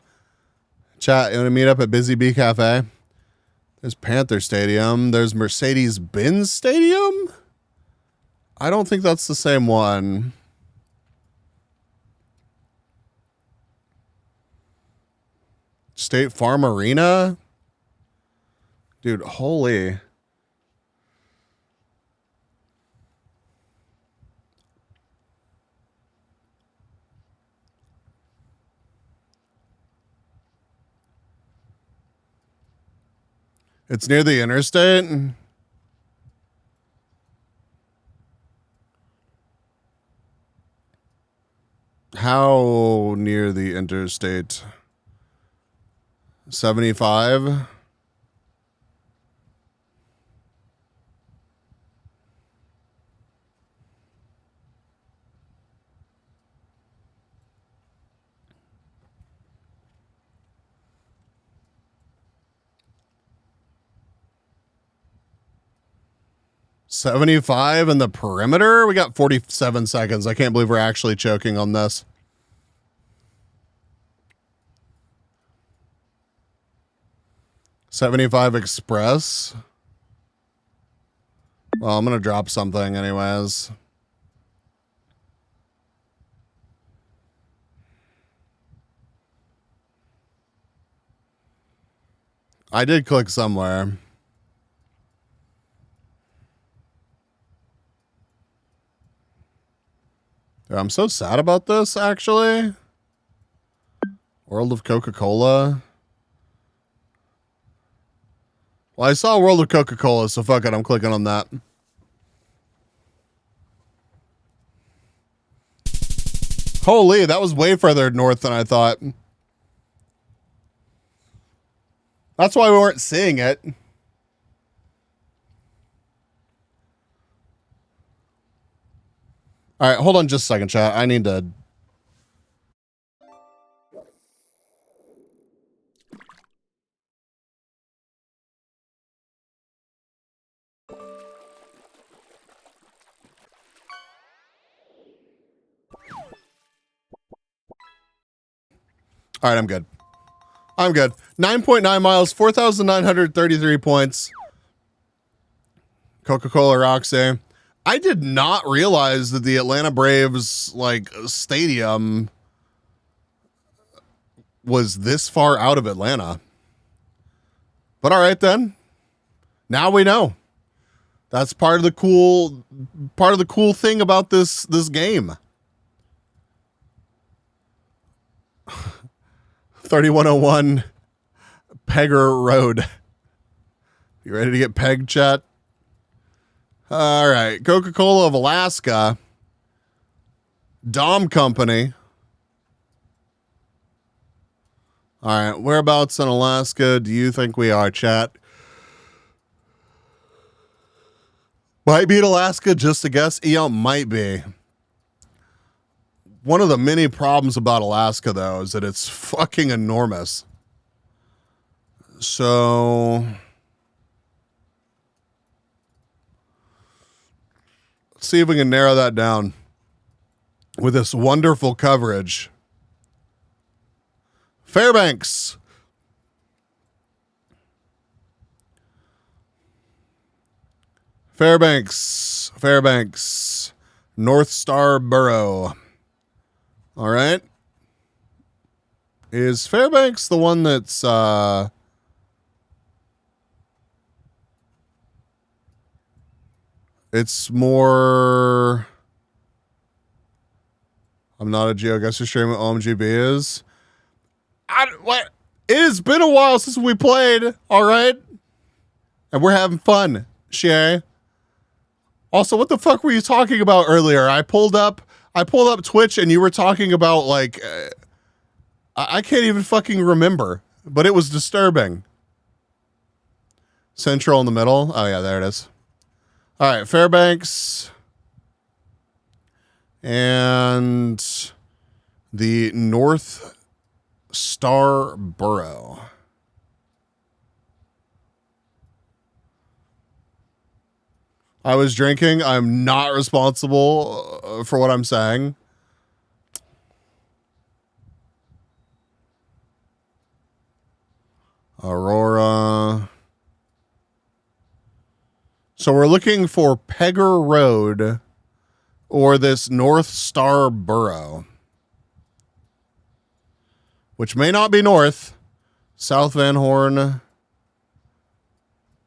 Chat, you want to meet up at Busy Bee Cafe? There's Panther Stadium. There's Mercedes-Benz Stadium? I don't think that's the same one. State Farm Arena? Dude, holy. It's near the interstate? How near the interstate? 75? $75 in the perimeter? We got 47 seconds. I can't believe we're actually choking on this. $75 Express. Well, I'm going to drop something anyways. I did click somewhere. Dude, I'm so sad about this, actually. World of Coca-Cola. Well, I saw World of Coca-Cola, so fuck it, I'm clicking on that. Holy, that was way further north than I thought. That's why we weren't seeing it. All right, hold on just a second, chat. I need to... All right, I'm good. I'm good. 9.9 miles, 4,933 points. Coca-Cola Roxy. I did not realize that the Atlanta Braves stadium was this far out of Atlanta. But all right then. Now we know. That's part of the cool thing about this game. 3101 Pegger Road. You ready to get pegged, chat? All right. Coca-Cola of Alaska. Dom Company. All right. Whereabouts in Alaska do you think we are, chat? Might be in Alaska, just a guess. Might be. One of the many problems about Alaska, though, is that it's fucking enormous. So... let's see if we can narrow that down with this wonderful coverage. Fairbanks. Fairbanks. North Star Borough. All right. Is Fairbanks the one that's it's more I'm not a GeoGuessr stream what OMGB is. What? It has been a while since we played, all right? And we're having fun, Shay. Also, what the fuck were you talking about earlier? I pulled up Twitch and you were talking about like I can't even fucking remember, but it was disturbing. Central in the middle. Oh yeah, there it is. All right, Fairbanks and the North Star Borough. I was drinking. I'm not responsible for what I'm saying. Aurora. So we're looking for Pegger Road or this North Star Borough, which may not be north. South Van Horn.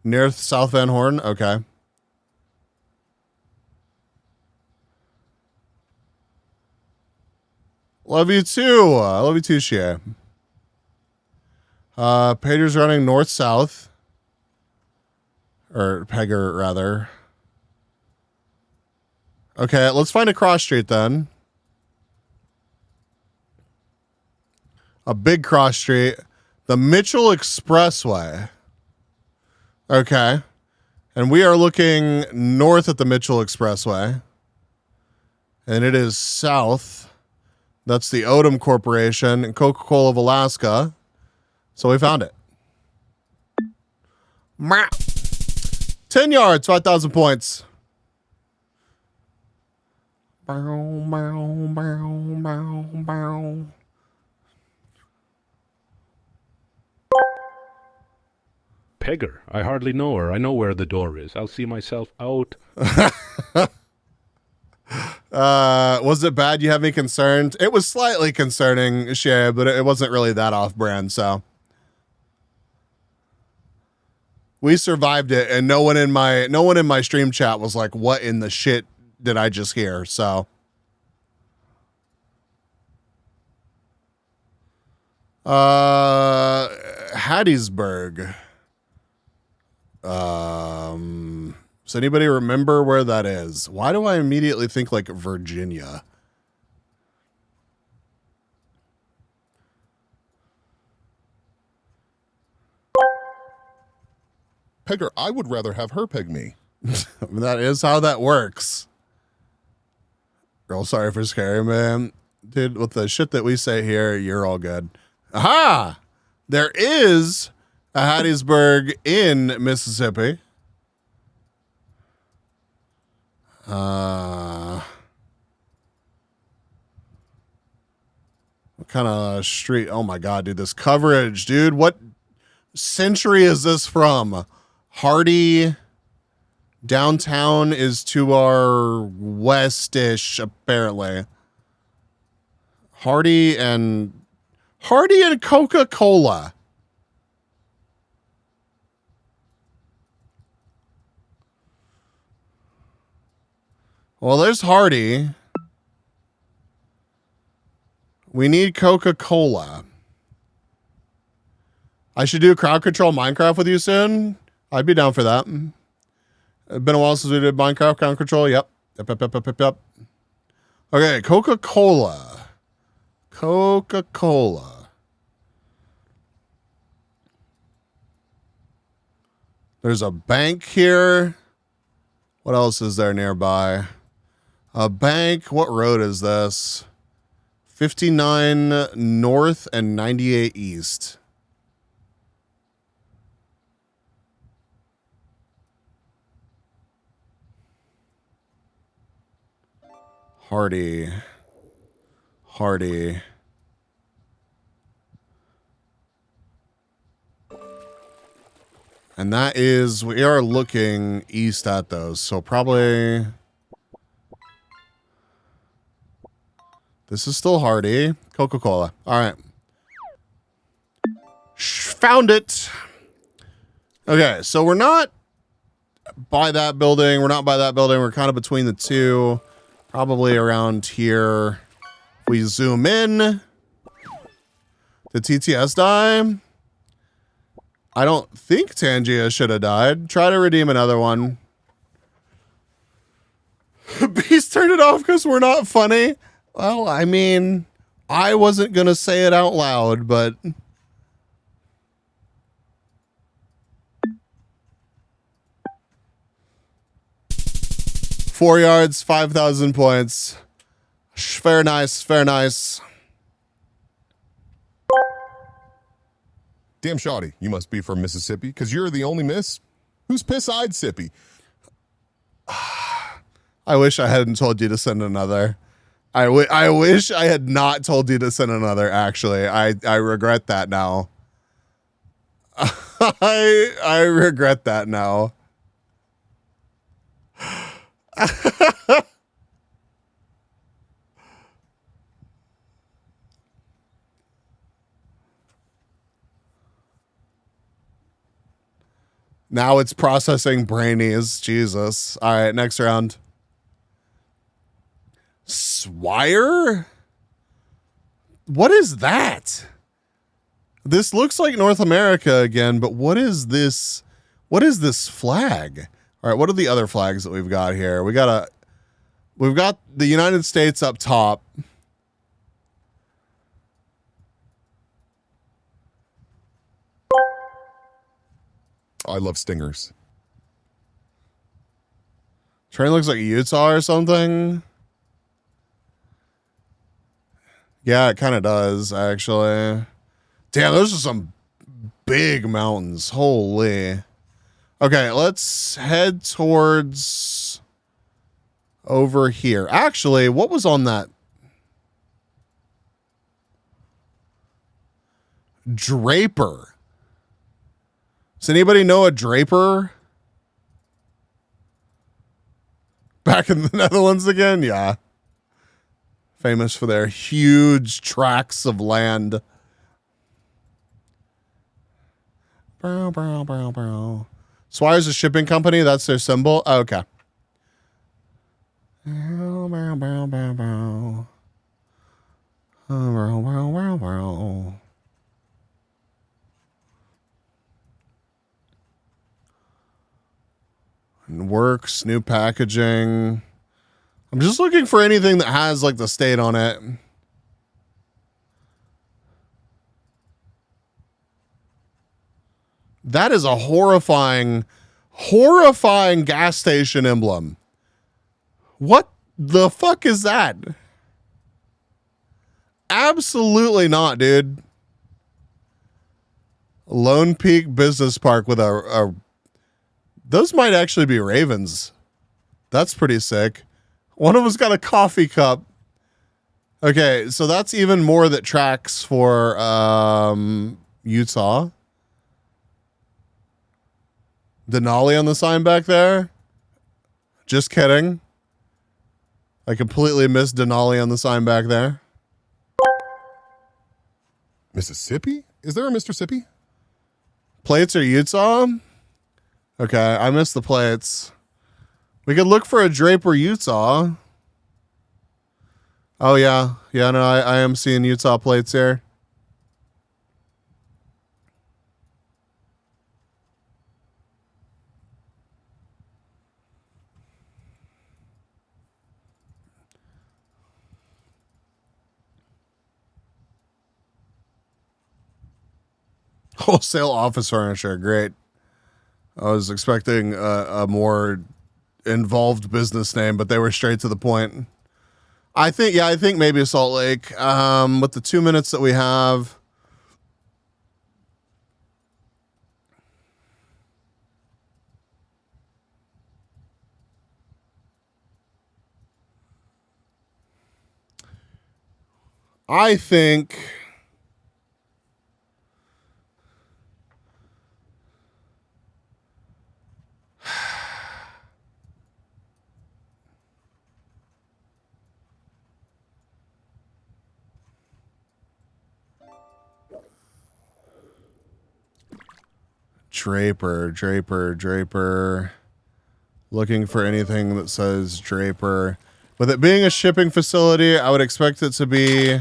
Near South Van Horn. Okay. Love you too. Love you too, Shia. Pager's running north-south. Or Pegger, rather. Okay, let's find a cross street then. A big cross street. The Mitchell Expressway. Okay. And we are looking north at the Mitchell Expressway. And it is south. That's the Odom Corporation and Coca-Cola of Alaska. So we found it. 10 yards, 5,000 points. Bow, bow, bow, bow, bow. Pegger. I hardly know her. I know where the door is. I'll see myself out. Was it bad? You have me concerned? It was slightly concerning, Shay, but it wasn't really that off-brand, so. We survived it, and no one in my stream chat was like, what in the shit did I just hear? So. Hattiesburg. Does anybody remember where that is? Why do I immediately think like Virginia? Pegger, I would rather have her peg me. That is how that works. Real sorry for scaring, man. Dude, with the shit that we say here, you're all good. Aha! There is a Hattiesburg in Mississippi. What kind of street? Oh my God, dude, this coverage, dude. What century is this from? Hardy. Downtown is to our west-ish, apparently. Hardy and Coca-Cola. Well, there's Hardy. We need Coca-Cola. I should do crowd control Minecraft with you soon. I'd be down for that. It's been a while since we did Minecraft crowd control. Yep. Yep. Okay, Coca-Cola. Coca-Cola. There's a bank here. What else is there nearby? A bank. What road is this? 59 North and 98 East. Hardy. And that is, we are looking east at those. So probably This is still hardy. Coca-Cola. All right. Found it. Okay, so we're not by that building. We're not by that building. We're kind of between the two. Probably around here. If we zoom in. Did TTS die? I don't think Tangia should have died. Try to redeem another one. Beast turned it off because we're not funny. Well, I mean, I wasn't going to say it out loud, but... Four yards, 5,000 points. Fair nice, fair nice. Damn shoddy, you must be from Mississippi, because you're the only miss. Who's piss-eyed sippy? I wish I hadn't told you to send another. I wish I had not told you to send another, actually. I regret that now. I regret that now. Now it's processing brainies. Jesus. All right, next round. Swire? What is that? This looks like North America again, but what is this? What is this flag? All right, what are the other flags that we've got here? We've got the United States up top. I love stingers. Train looks like Utah or something. Yeah, it kind of does, actually. Damn, those are some big mountains. Holy. Okay, let's head towards over here. Actually, what was on that? Draper. Does anybody know a Draper? Back in the Netherlands again? Yeah. Famous for their huge tracts of land. Brow, brow, brow, brow. Swire's a shipping company. That's their symbol. Oh, okay. Brow, brow, brow, brow, brow. Brow, brow, brow, brow. Works, new packaging. I'm just looking for anything that has like the state on it. That is a horrifying gas station emblem. What the fuck is that? Absolutely not, dude. Lone Peak Business Park with a those might actually be Ravens. That's pretty sick. One of them's got a coffee cup. Okay, so that's even more that tracks for Utah. Denali on the sign back there. Just kidding. I completely missed Denali on the sign back there. Mississippi? Is there a Mississippi? Plates are Utah? Okay, I missed the plates. We could look for a Draper, Utah. Oh, yeah. Yeah, no, I am seeing Utah plates here. Wholesale office furniture. Great. I was expecting a more involved business name, but they were straight to the point. I think maybe Salt Lake. With the 2 minutes that we have. I think Draper. Looking for anything that says Draper. With it being a shipping facility, I would expect it to be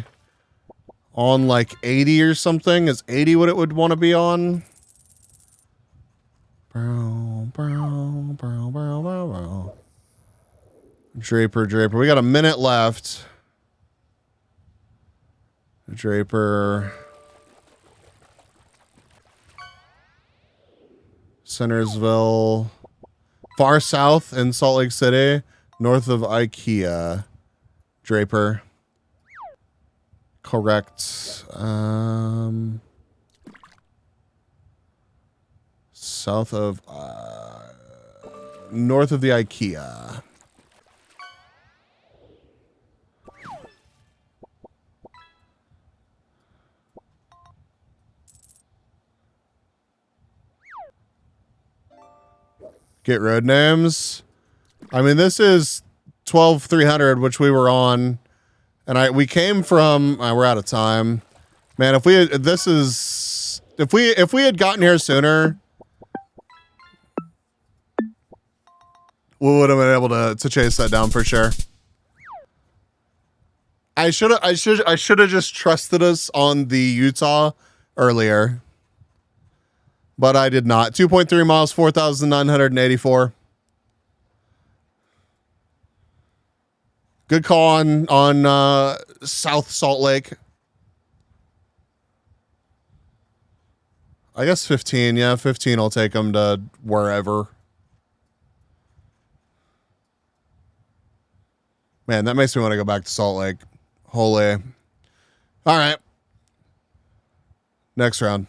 on like 80 or something. Is 80 what it would want to be on? Draper. We got a minute left. Draper. Centersville. Far south in Salt Lake City. North of IKEA. Draper. Correct. South of... north of the IKEA. Get road names. I mean, this is 12-300, which we were on, and we came from. We're out of time, man. If we had gotten here sooner, we would have been able to chase that down for sure. I should have just trusted us on the Utah earlier. But I did not. 2.3 miles, 4,984. Good call on South Salt Lake. I guess 15. Yeah, 15 will take them to wherever. Man, that makes me want to go back to Salt Lake. Holy. All right. Next round.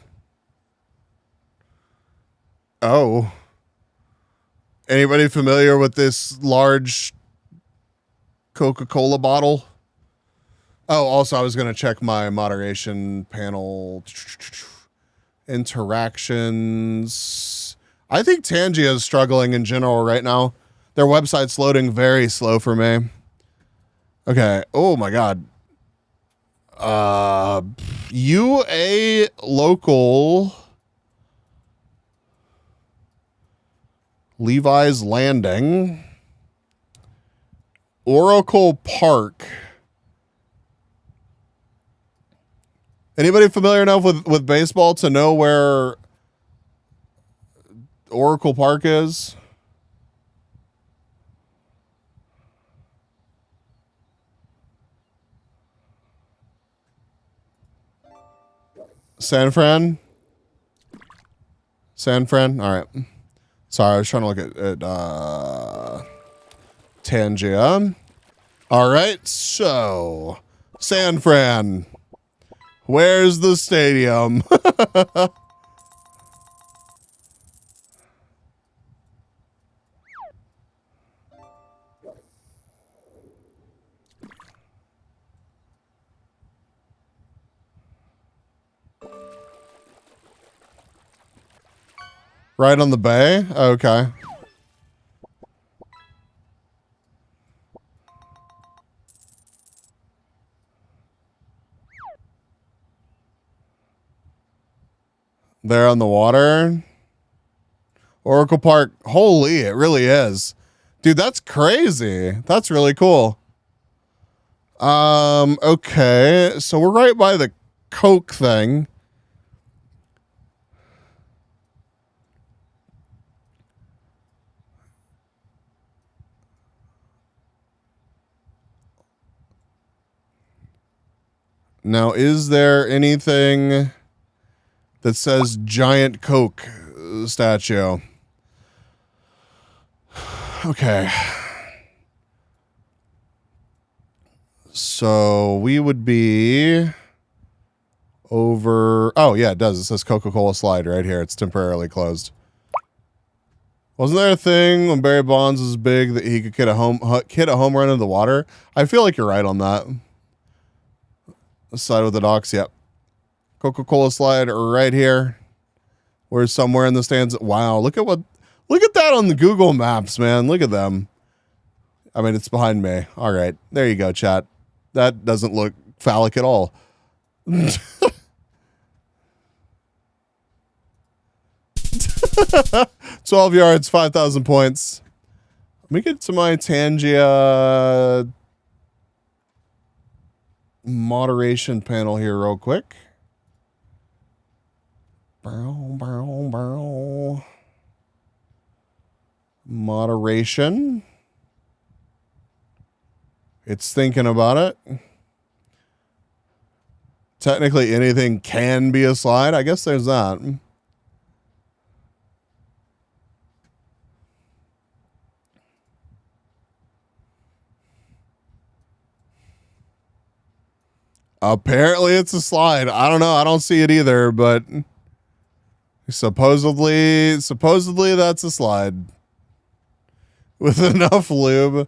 Oh. Anybody familiar with this large Coca-Cola bottle? Oh, also, I was going to check my moderation panel. Interactions. I think Tangia is struggling in general right now. Their website's loading very slow for me. Okay. Oh, my God. UA local... Levi's Landing, Oracle Park. Anybody familiar enough with baseball to know where Oracle Park is? San Fran? All right. Sorry, I was trying to look at Tangia. All right, so San Fran. Where's the stadium? Right on the bay? Okay. There on the water. Oracle Park. Holy, it really is. Dude, that's crazy. That's really cool. Okay. So we're right by the Coke thing. Now, is there anything that says giant Coke statue? Okay. So we would be over. Oh, yeah, it does. It says Coca-Cola slide right here. It's temporarily closed. Wasn't there a thing when Barry Bonds was big that he could hit a home run into the water? I feel like you're right on that. Side with the docks, yep. Coca-Cola slide right here. We're somewhere in the stands. Wow, look at that on the Google Maps, man. Look at them. I mean, it's behind me. All right, there you go, chat. That doesn't look phallic at all. 12 yards, 5,000 points. Let me get to my Tangia moderation panel here real quick. Moderation. It's thinking about it. Technically, anything can be a slide. I guess there's that. Apparently, it's a slide. I don't know. I don't see it either, but supposedly that's a slide with enough lube.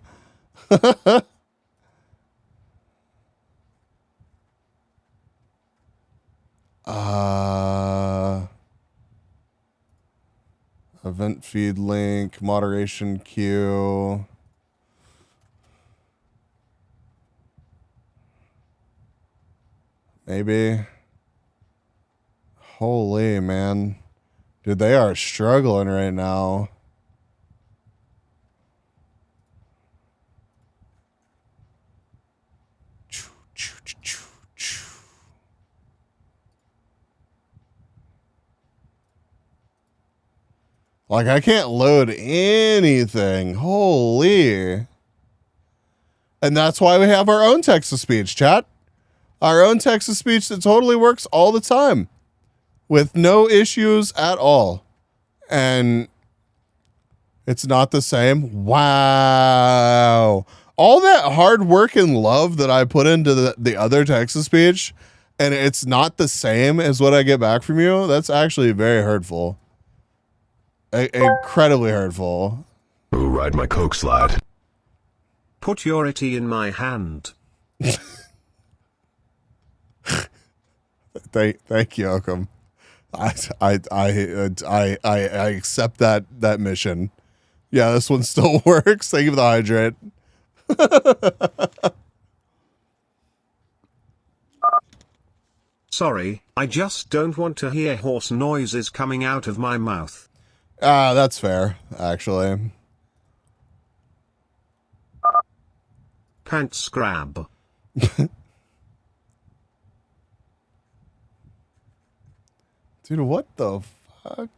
Event feed link, moderation queue. Maybe. Holy man. Dude, they are struggling right now. Like, I can't load anything. Holy. And that's why we have our own text-to-speech, chat. Our own text-to-speech that totally works all the time with no issues at all. And it's not the same. Wow. All that hard work and love that I put into the other text-to-speech, and it's not the same as what I get back from you, that's actually very hurtful. Incredibly hurtful. Who ride my coke slide? Put your itty in my hand. Thank you, Oakham. I accept that mission. Yeah, this one still works. Thank you for the hydrate. Sorry, I just don't want to hear horse noises coming out of my mouth. That's fair, actually. Pants grab. Dude, what the fuck?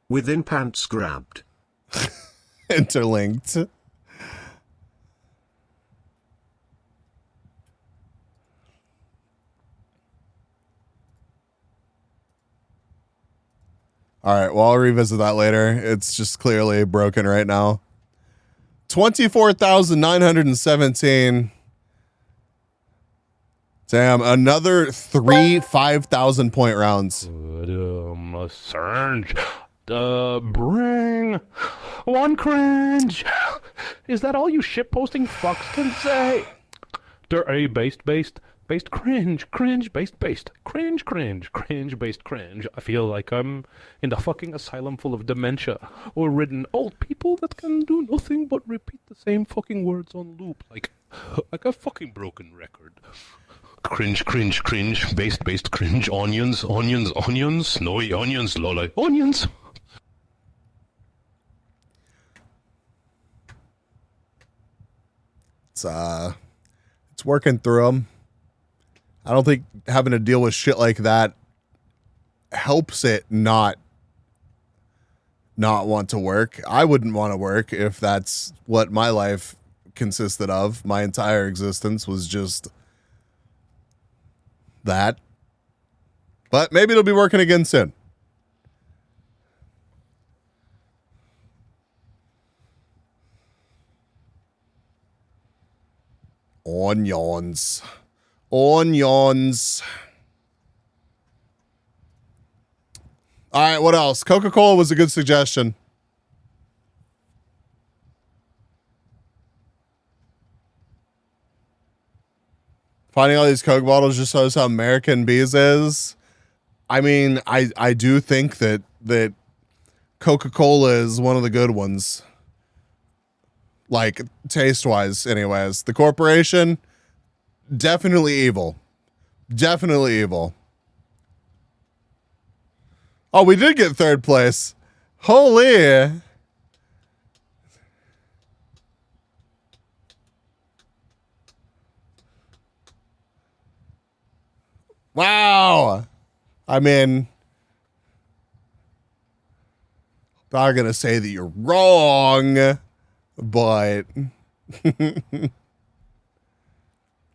Within pants grabbed. Interlinked. All right, well, I'll revisit that later. It's just clearly broken right now. 24,917. Damn, another 3 5,000 point rounds. Surge. Bring one cringe. Is that all you shitposting fucks can say? They're a based cringe based cringe based cringe. I feel like I'm in the fucking asylum full of dementia or ridden old people that can do nothing but repeat the same fucking words on loop like a fucking broken record. Cringe based cringe onions snowy onions lolly onions. It's working through them. I don't think having to deal with shit like that helps it not want to work. I wouldn't want to work if that's what my life consisted of. My entire existence was just that. But maybe it'll be working again soon. Onions. All right, what else? Coca-Cola was a good suggestion. Finding all these Coke bottles just shows how American Bees is. I mean, I do think that Coca-Cola is one of the good ones. Like, taste-wise, anyways. The corporation, definitely evil. Definitely evil. Oh, we did get third place. Holy. Wow. I mean, I'm going to say that you're wrong, but.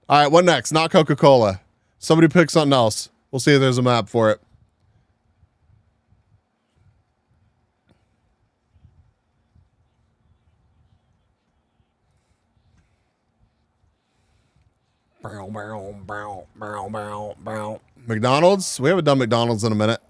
All right, what next? Not Coca-Cola. Somebody pick something else. We'll see if there's a map for it. McDonald's? We haven't done McDonald's in a minute.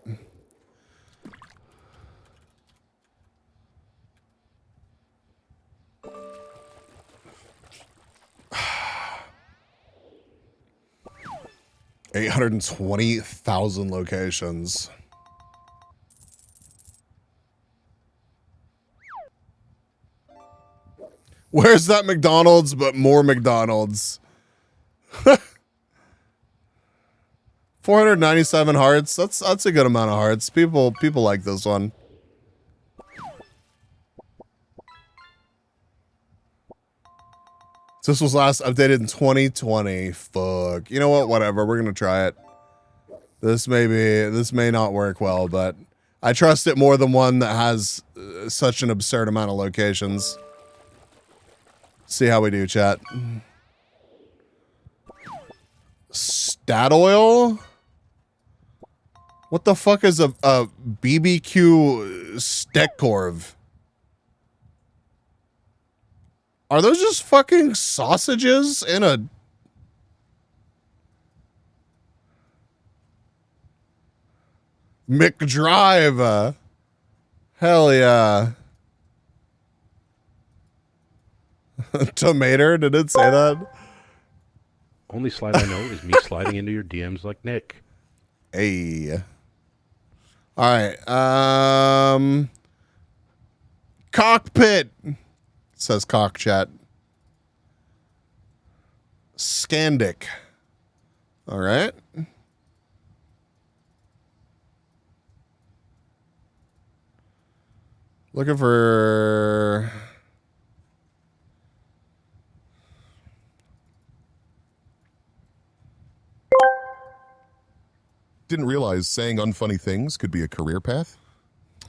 $820,000 locations. Where's that McDonald's but more McDonald's? 497 hearts. That's a good amount of hearts. People like this one. This was last updated in 2020. Fuck. You know what? Whatever. We're gonna try it. This may not work well, but I trust it more than one that has such an absurd amount of locations. See how we do, chat. Statoil? What the fuck is a BBQ Stekkorv? Are those just fucking sausages in a... McDrive? Hell yeah. Tomato? Did it say that? Only slide I know is me sliding into your DMs like Nick. Hey. All right. Cockpit. Says cock chat. Scandic. All right. Looking for... Didn't realize saying unfunny things could be a career path.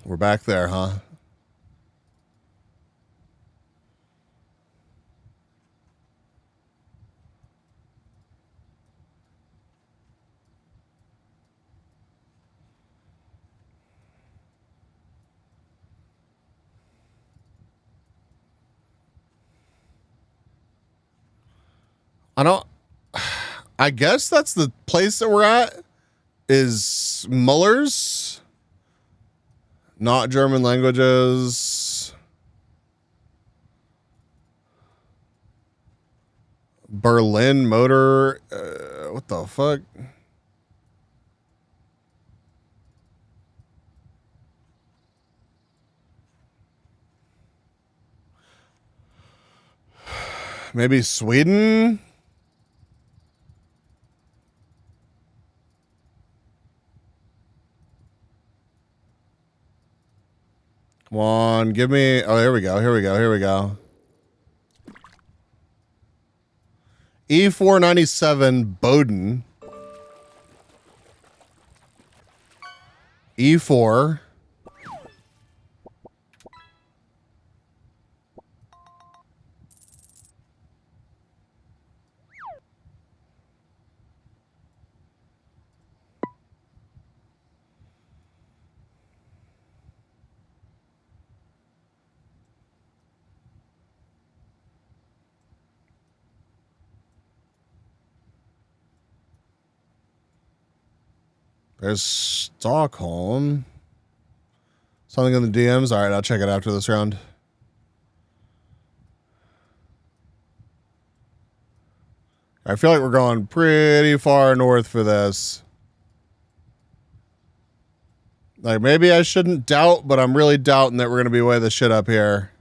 We're back there, huh? I guess that's the place that we're at is Muller's. Not German languages. Berlin Motor. What the fuck? Maybe Sweden? Come on, give me... Oh, here we go, here we go, here we go. E497 Bowden. E4. There's Stockholm. Something in the DMs? All right, I'll check it after this round. I feel like we're going pretty far north for this. Like, maybe I shouldn't doubt, but I'm really doubting that we're going to be way the shit up here.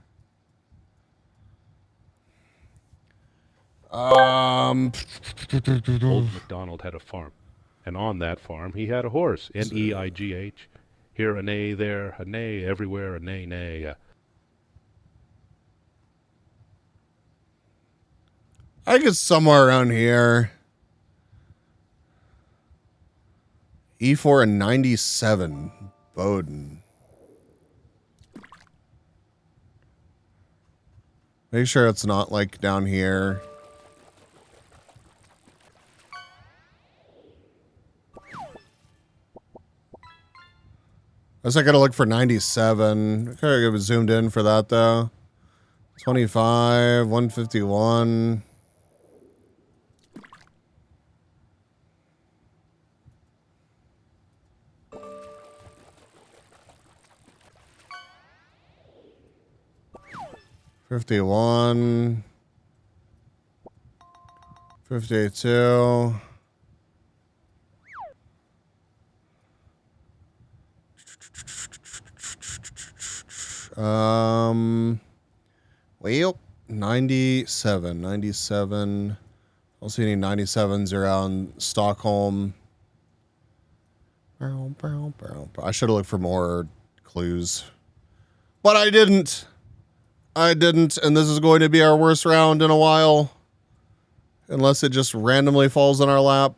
Old MacDonald had a farm, and on that farm he had a horse. Neigh. Here a neigh, there a neigh, everywhere a neigh, neigh. I think it's somewhere around here. E4 and 97. Bowden. Make sure it's not like down here. I was gotta look for 97. Okay, I zoomed in for that though. 25, 151. $51, $52. Well, 97. I don't see any 97s around Stockholm. I should have looked for more clues, but I didn't. And this is going to be our worst round in a while. Unless it just randomly falls in our lap.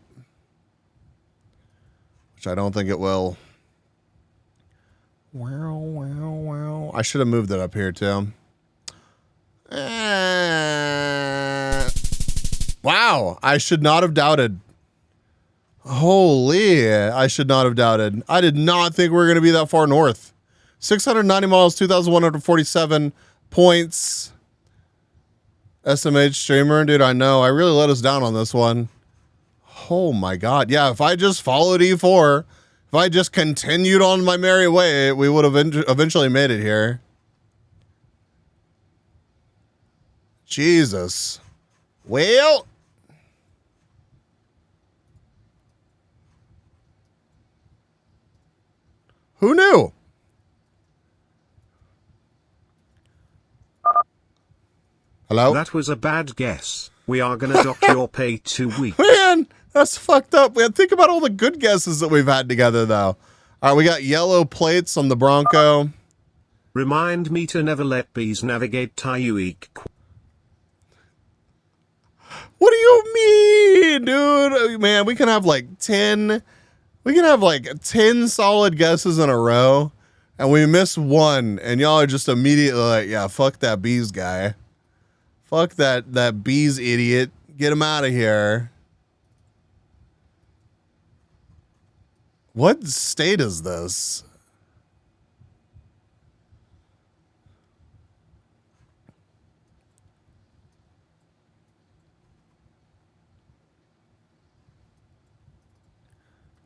Which I don't think it will. Wow. I should have moved it up here, too. Wow. I should not have doubted. Holy. I should not have doubted. I did not think we were going to be that far north. 690 miles, 2,147 points. SMH streamer, dude, I know. I really let us down on this one. Oh my god. Yeah, if I just followed E4, if I just continued on my merry way, we would have eventually made it here. Jesus. Well. Who knew? Hello? That was a bad guess. We are gonna dock your pay 2 weeks. Man, that's fucked up. Man, think about all the good guesses that we've had together, though. All right, we got yellow plates on the Bronco. Remind me to never let bees navigate Tayuik. What do you mean, dude? Man, we can have like 10. We can have like 10 solid guesses in a row, and we miss one, and y'all are just immediately like, yeah, fuck that bees guy. Fuck that bees idiot. Get him out of here. What state is this?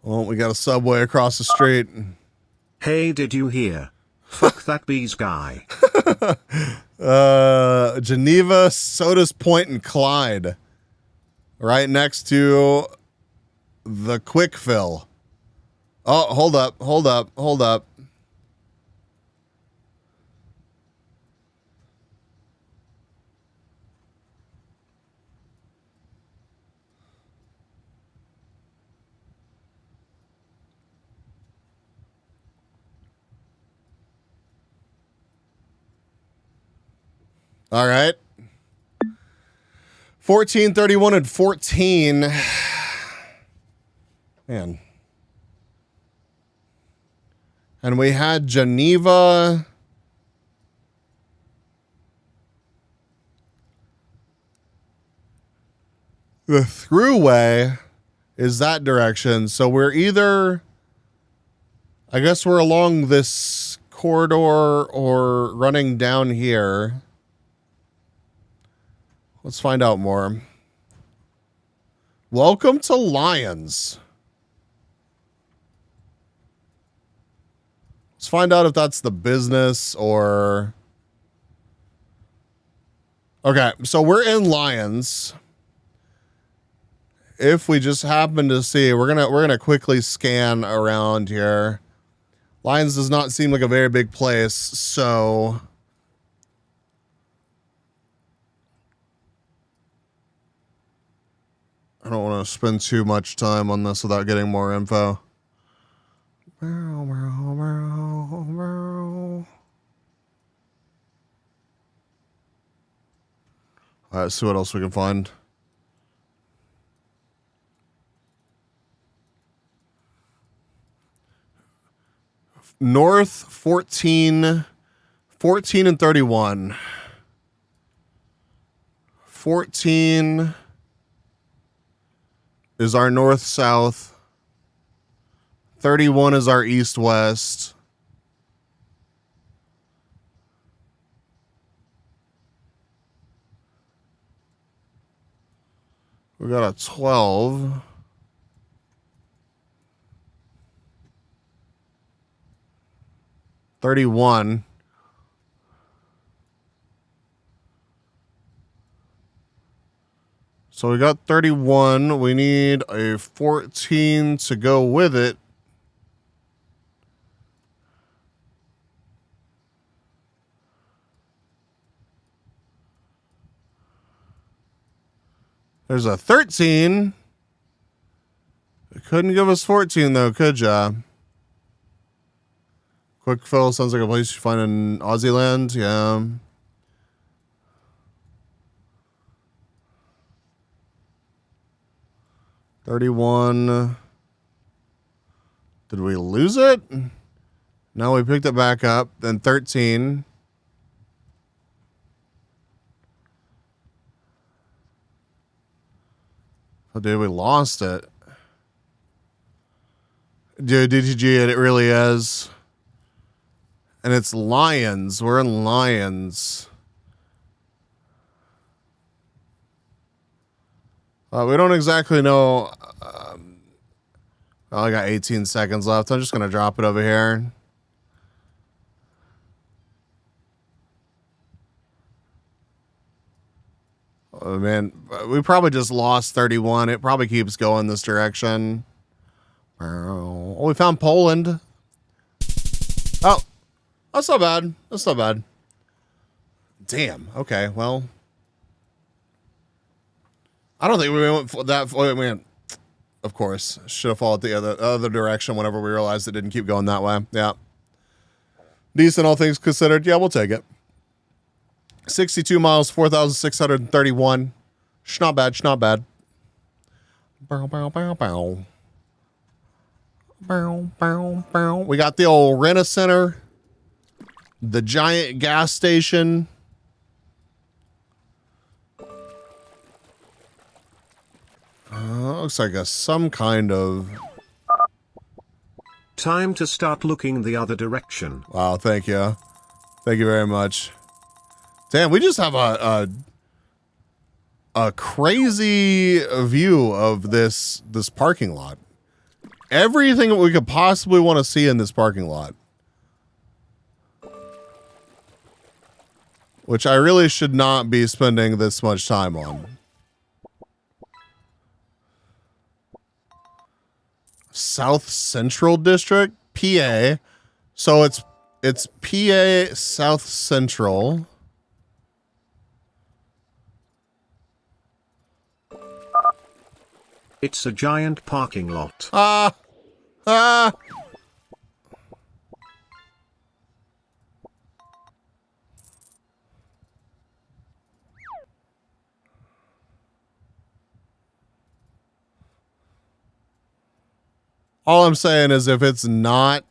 Well, we got a subway across the street. Hey, did you hear? Fuck that bees guy. Geneva, Sodas Point, and Clyde. Right next to the Quick Fill. Oh, hold up. All right. 14, 31, and 14. Man. And we had Geneva. The throughway is that direction. So we're either, I guess we're along this corridor or running down here. Let's find out more. Welcome to Lions. Let's find out if that's the business or... Okay, so we're in Lions. If we just happen to see, we're gonna quickly scan around here. Lions does not seem like a very big place, so... I don't want to spend too much time on this without getting more info. All right, let's see what else we can find. North 14 and 31. 14 is our north-south. 31 is our east-west. We got a 12. $31. So we got 31. We need a 14 to go with it. There's a 13. It couldn't give us 14 though, could ya? Quick fill sounds like a place you find in Aussie land. Yeah. $31. Did we lose it? No, we picked it back up. Then 13. Oh, dude, we lost it. Dude, DTG, it really is. And it's Lions. We're in Lions. We don't exactly know. I got 18 seconds left. I'm just going to drop it over here. Oh, man. We probably just lost 31. It probably keeps going this direction. Oh, we found Poland. Oh. That's not bad. That's not bad. Damn. Okay. Well, I don't think we went for that. I mean, of course, should have followed the other direction whenever we realized it didn't keep going that way. Yeah. Decent, all things considered. Yeah, we'll take it. 62 miles, 4,631. Not bad. Not bad. Bow, bow, bow, bow. Bow, bow, bow. We got the old Rent-A-Center. The giant gas station. Looks like some kind of... Time to start looking the other direction. Wow, thank you. Thank you very much. Damn, we just have a crazy view of this parking lot. Everything that we could possibly want to see in this parking lot. Which I really should not be spending this much time on. South Central District, PA. So it's PA South Central. It's a giant parking lot. All I'm saying is if it's not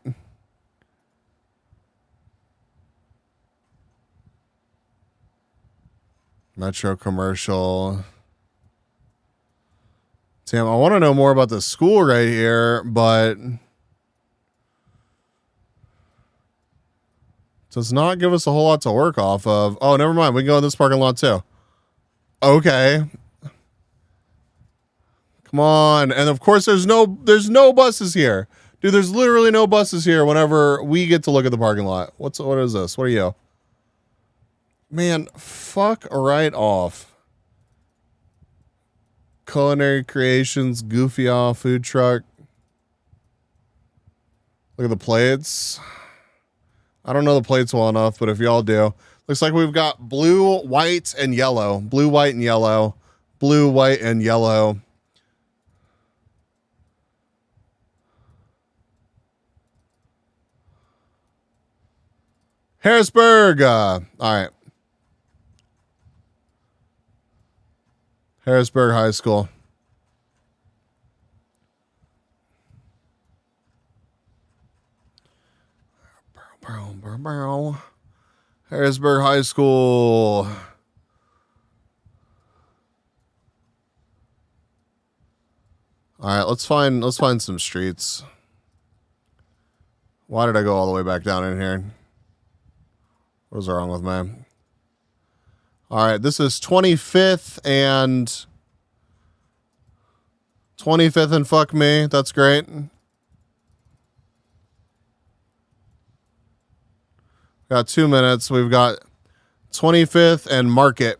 Metro Commercial. Damn, I want to know more about the school right here, but does not give us a whole lot to work off of. Oh, never mind. We can go in this parking lot too. Okay. Come on. And of course there's no buses here. Dude, there's literally no buses here whenever we get to look at the parking lot. What is this? What are you? Man, fuck right off. Culinary Creations, Goofy Off food truck. Look at the plates. I don't know the plates well enough, but if y'all do, looks like we've got blue, white, and yellow. Blue, white, and yellow. Blue, white, and yellow. Harrisburg. All right. Harrisburg High School. Harrisburg High School. All right, let's find some streets. Why did I go all the way back down in here? What was wrong with me? All right, this is 25th and 25th and fuck me. That's great. Got 2 minutes. We've got 25th and Market.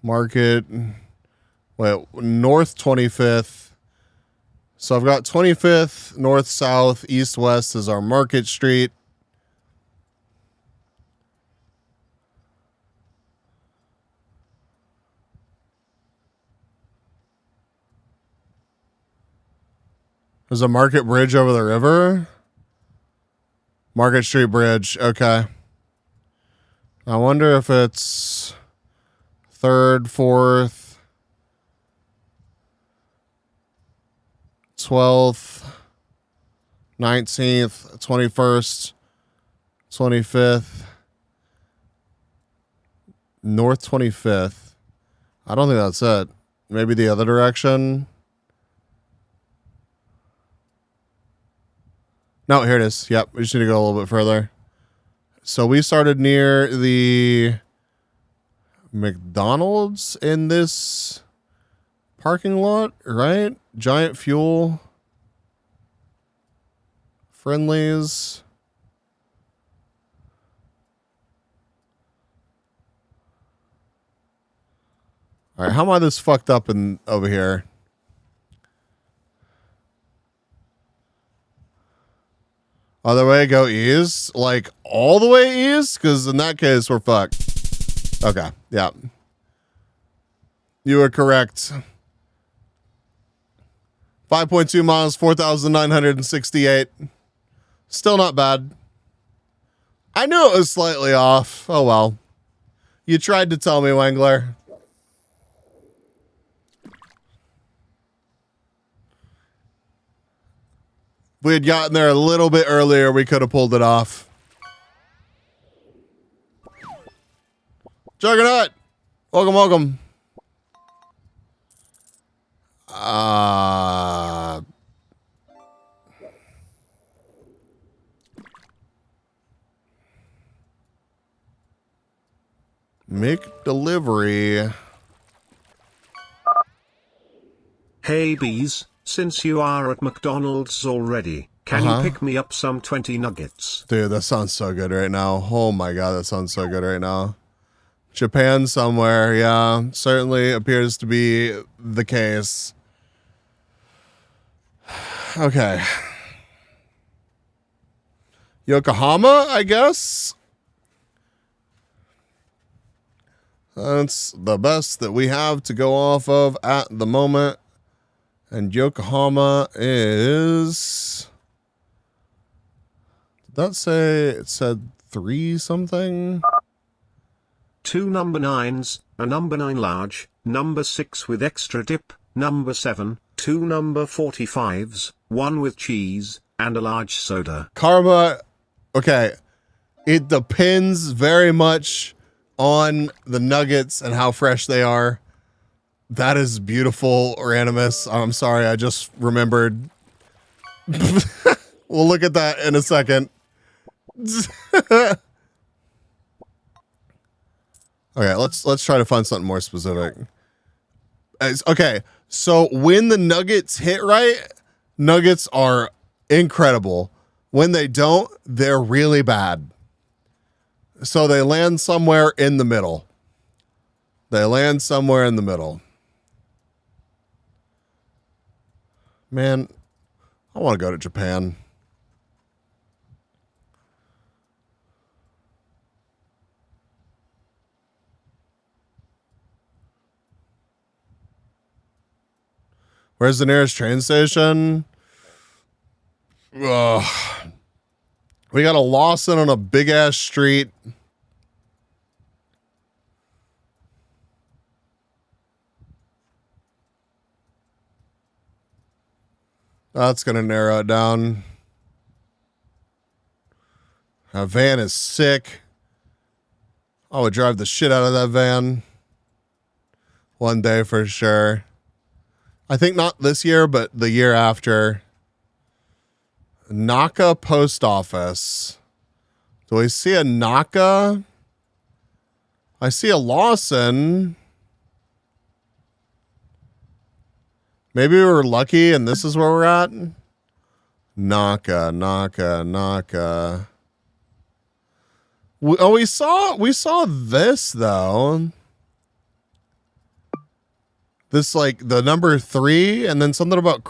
Market. Wait, North 25th. So I've got 25th, north, south, east, west is our Market Street. There's a Market Bridge over the river. Market Street Bridge. Okay. I wonder if it's 3rd, 4th, 12th, 19th, 21st, 25th, North 25th. I don't think that's it. Maybe the other direction. No, here it is. Yep, we just need to go a little bit further. So we started near the McDonald's in this parking lot, right? Giant Fuel. Friendlies. All right, how am I this fucked up in over here? Other way, go east? Like all the way east? Because in that case, we're fucked. Okay, yeah. You are correct. 5.2 miles, 4,968. Still not bad. I knew it was slightly off. Oh well. You tried to tell me, Wangler. If we had gotten there a little bit earlier, we could have pulled it off. Juggernaut! Welcome, welcome. Make delivery. Hey bees, since you are at McDonald's already, can you pick me up some 20 nuggets? Dude, that sounds so good right now. Oh my god, that sounds so good right now. Japan somewhere, yeah. Certainly appears to be the case. Okay. Yokohama, I guess? That's the best that we have to go off of at the moment. And Yokohama is... Did that say... It said 3 something? 2 number 9s, a number 9 large, number 6 with extra dip, number 7, 2 number 45s, 1 with cheese, and a large soda. Karma, okay. It depends very much on the nuggets and how fresh they are. That is beautiful, Ranimus. I'm sorry, I just remembered. We'll look at that in a second. Okay, let's try to find something more specific. Okay, so when the nuggets hit right, nuggets are incredible. When they don't, they're really bad. So they land somewhere in the middle. They land somewhere in the middle. Man, I want to go to Japan. Where's the nearest train station? Ugh. We got a Lawson on a big ass street. That's going to narrow it down. A van is sick. I would drive the shit out of that van. One day for sure. I think not this year, but the year after. Naka Post Office. Do I see a Naka? I see a Lawson. Maybe we were lucky and this is where we're at. Naka. We saw this though. This like the number 3 and then something about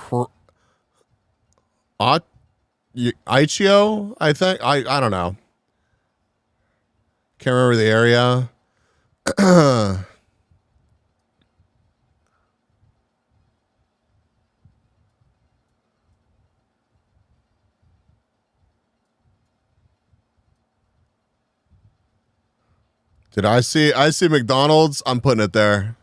Ichio, I think. I don't know. Can't remember the area. Did I see McDonald's? I'm putting it there.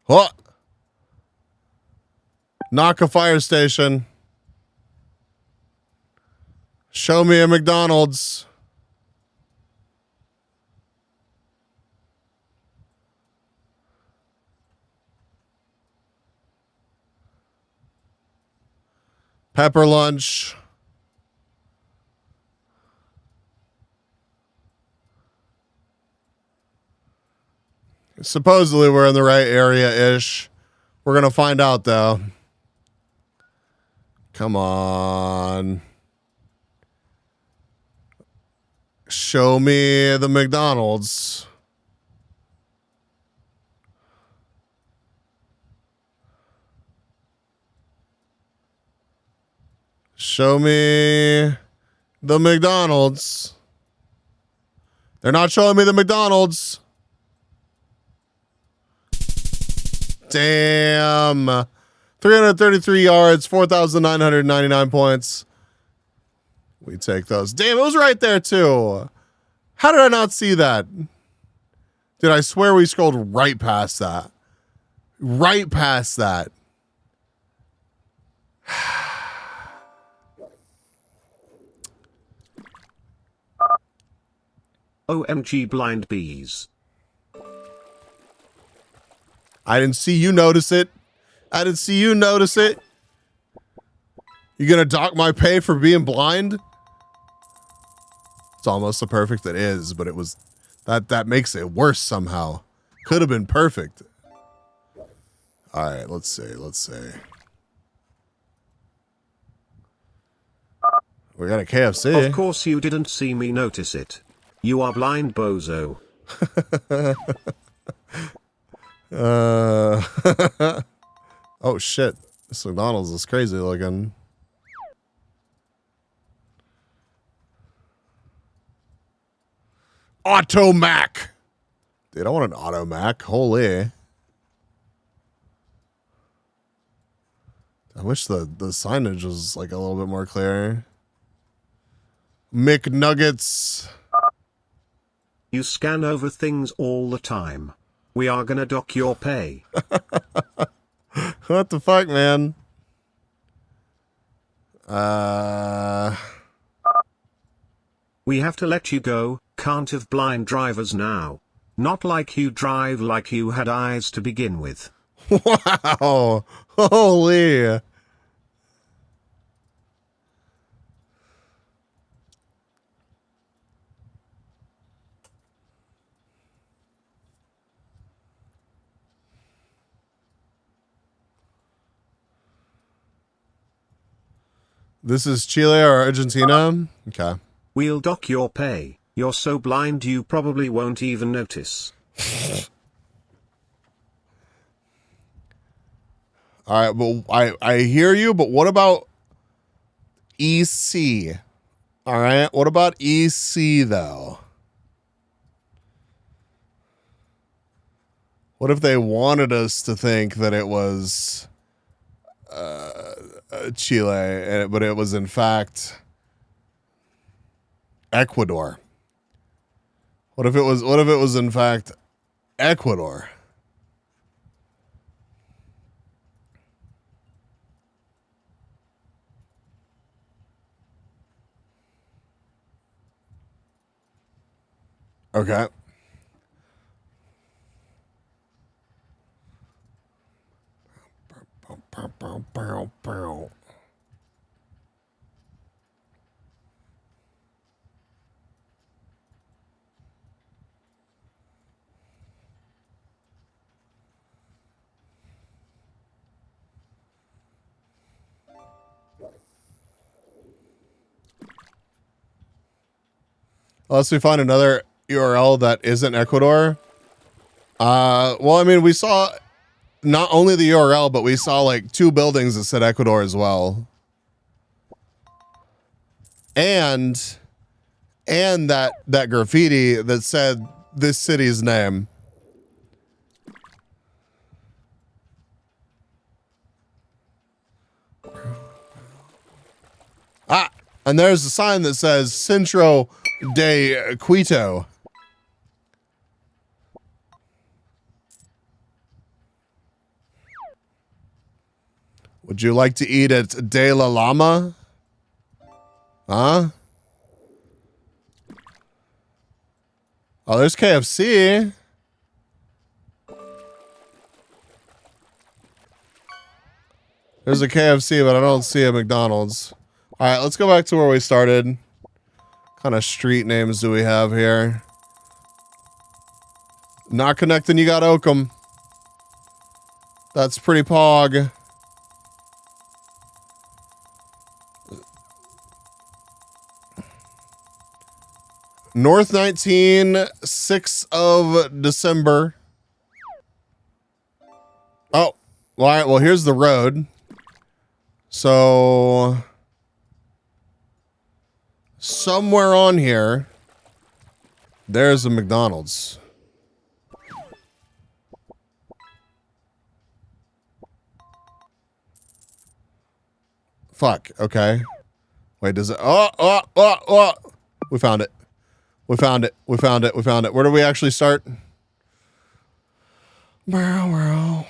What? Naka Fire Station. Show me a McDonald's. Pepper lunch. Supposedly we're in the right area-ish. We're going to find out, though. Come on. Show me the McDonald's. Show me the McDonald's. They're not showing me the McDonald's. Damn. 333 yards, 4,999 points. We take those. Damn, it was right there too. How did I not see that? Dude, I swear we scrolled right past that. Right past that. OMG blind bees. I didn't see you notice it. I didn't see you notice it. You gonna dock my pay for being blind? It's almost the perfect it is, but it was that makes it worse somehow. Could have been perfect. All right, let's see. We got a KFC. Of course you didn't see me notice it. You are blind, bozo. Oh shit. This McDonald's is crazy looking. Automac. Dude, I want an Automac. Holy. I wish the signage was like a little bit more clear. McNuggets. You scan over things all the time. We are gonna dock your pay. What the fuck, man? We have to let you go. Can't have blind drivers now. Not like you drive like you had eyes to begin with. Wow. Holy. This is Chile or Argentina? Okay. We'll dock your pay. You're so blind you probably won't even notice. All right, well, I hear you, but what about EC? All right, what about EC though? What if they wanted us to think that it was Chile, but it was in fact Ecuador? What if it was in fact Ecuador? Okay. Unless we find another URL that isn't Ecuador. Well, I mean, we saw not only the URL, but we saw like 2 buildings that said Ecuador as well. And that graffiti that said this city's name. Ah, and there's a sign that says Centro de Quito. Would you like to eat at De La Llama? Huh? Oh, there's KFC. There's a KFC, but I don't see a McDonald's. All right, let's go back to where we started. What kind of street names do we have here? Not connecting, you got Oakham. That's pretty pog. North 19, 6th of December. Oh, all right. Well, here's the road. So somewhere on here, there's a McDonald's. Fuck. Okay. Wait, does it? Oh. We found it. We found it. We found it. We found it. Where do we actually start? Bow.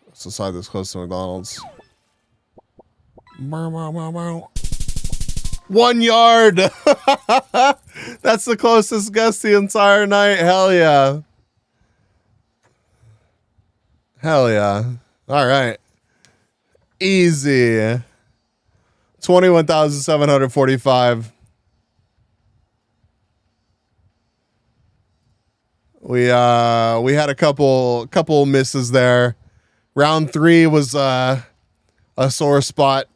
Let's decide this close to McDonald's. 1 yard. That's the closest guess the entire night. Hell yeah. Hell yeah. All right. Easy. 21,745. We had a couple misses there. Round 3 was a sore spot.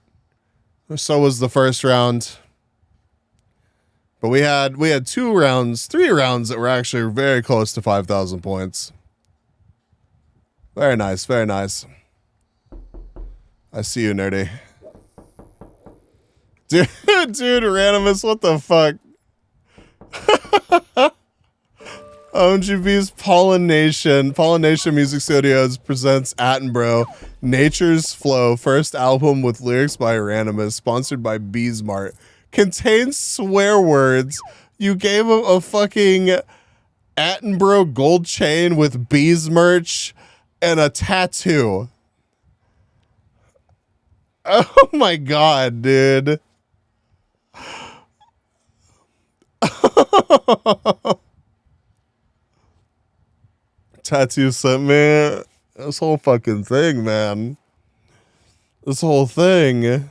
So was the first round. But we had 3 rounds that were actually very close to 5,000 points. Very nice, very nice. I see you, nerdy. Dude, Randomus, what the fuck? OMGB's Pollination Music Studios presents Attenborough, Nature's Flow, first album with lyrics by Randomus, sponsored by Beesmart. Contains swear words. You gave him a fucking Attenborough gold chain with Bees merch and a tattoo. Oh my god, dude. Tattoo sent me this whole fucking thing, man. This whole thing.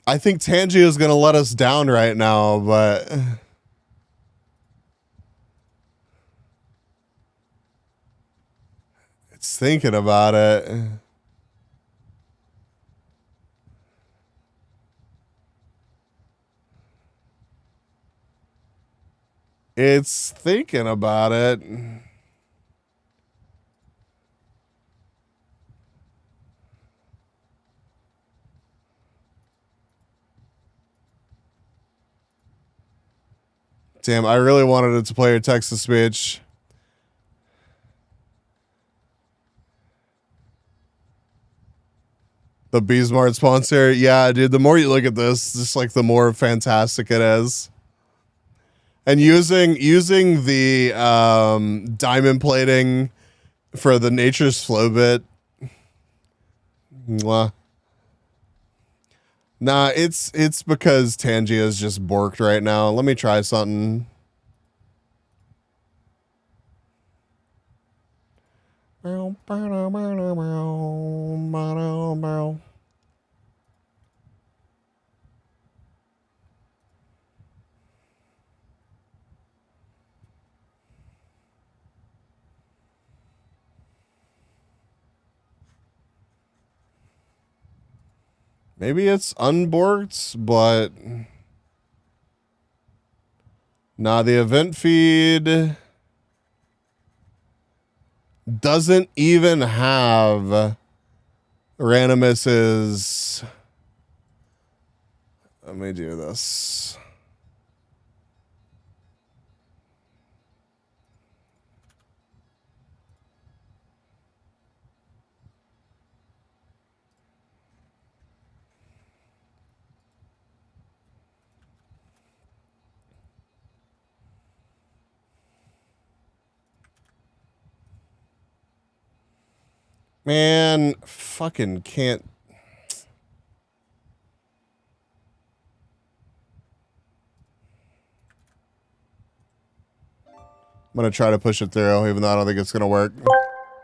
I think Tangia is going to let us down right now, but it's thinking about it. It's thinking about it. Damn, I really wanted it to play your text-to-speech. The Beesmart sponsor. Yeah, dude, the more you look at this, just like the more fantastic it is. And using the diamond plating for the Nature's Flow bit. Mwah. Nah, it's because Tangia's just borked right now. Let me try something. Maybe it's unborked, but nah, the event feed doesn't even have Randomus's. Let me do this. Man, fucking can't. I'm going to try to push it through, even though I don't think it's going to work.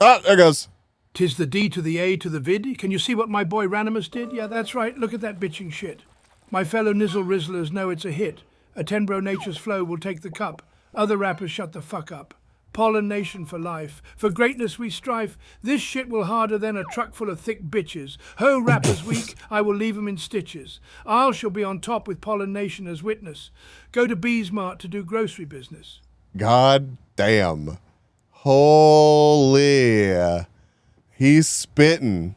Ah, there it goes. Tis the D to the A to the vid. Can you see what my boy Ranimus did? Yeah, that's right. Look at that bitching shit. My fellow Nizzle Rizzlers know it's a hit. A 10-bro Nature's Flow will take the cup. Other rappers shut the fuck up. Pollen Nation for life. For greatness we strive. This shit will harder than a truck full of thick bitches. Ho, rappers weak, I will leave 'em in stitches. I shall be on top with Pollen Nation as witness. Go to Beesmart to do grocery business. God damn. Holy. He's spitting.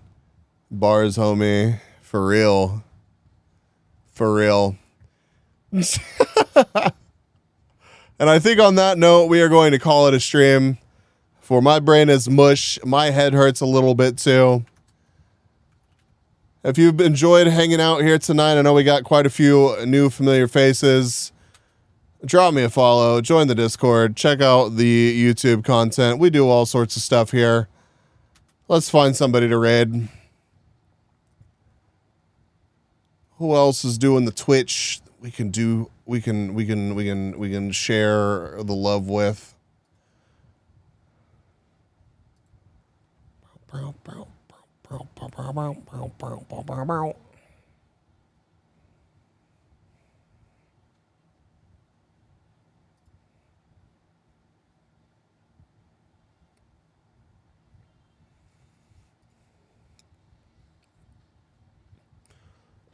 Bars, homie. For real. For real. And I think on that note, we are going to call it a stream. For my brain is mush. My head hurts a little bit too. If you've enjoyed hanging out here tonight, I know we got quite a few new familiar faces. Drop me a follow. Join the Discord. Check out the YouTube content. We do all sorts of stuff here. Let's find somebody to raid. Who else is doing the Twitch? We can share the love with.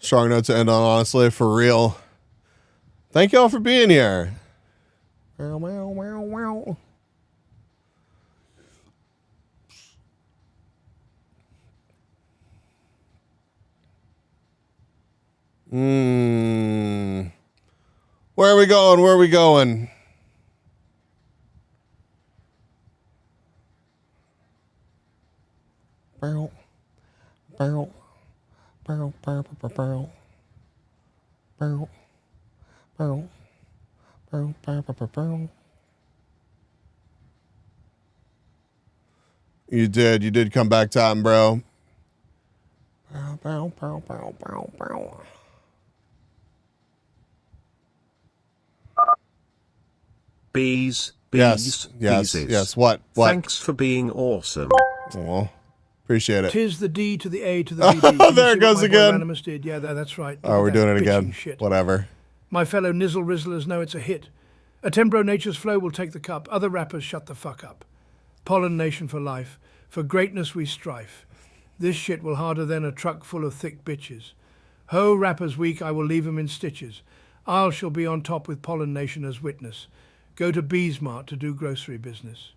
Strong note to end on, honestly, for real. Thank y'all for being here. Where are we going? Where are we going? Barrel. Barrel. Barrel. Barrel. Barrel. Barrel. Barrel. Barrel. Barrel. You did come back time, bro. Barrel. Barrel. Barrel. Barrel. Barrel. Bees, Yes. beeses. What? Thanks for being awesome. Oh, Appreciate it. Tis the D to the A to the BD. There it goes again. Animus did. Yeah, that's right. Oh, we're That doing it bitching again. Shit. Whatever. My fellow Nizzle Rizzlers know it's a hit. A Tembro Nature's Flow will take the cup. Other rappers shut the fuck up. Pollen Nation for life. For greatness we strive. This shit will harder than a truck full of thick bitches. Ho, rappers weak, I will leave 'em in stitches. I shall be on top with Pollen Nation as witness. Go to Beesmart to do grocery business.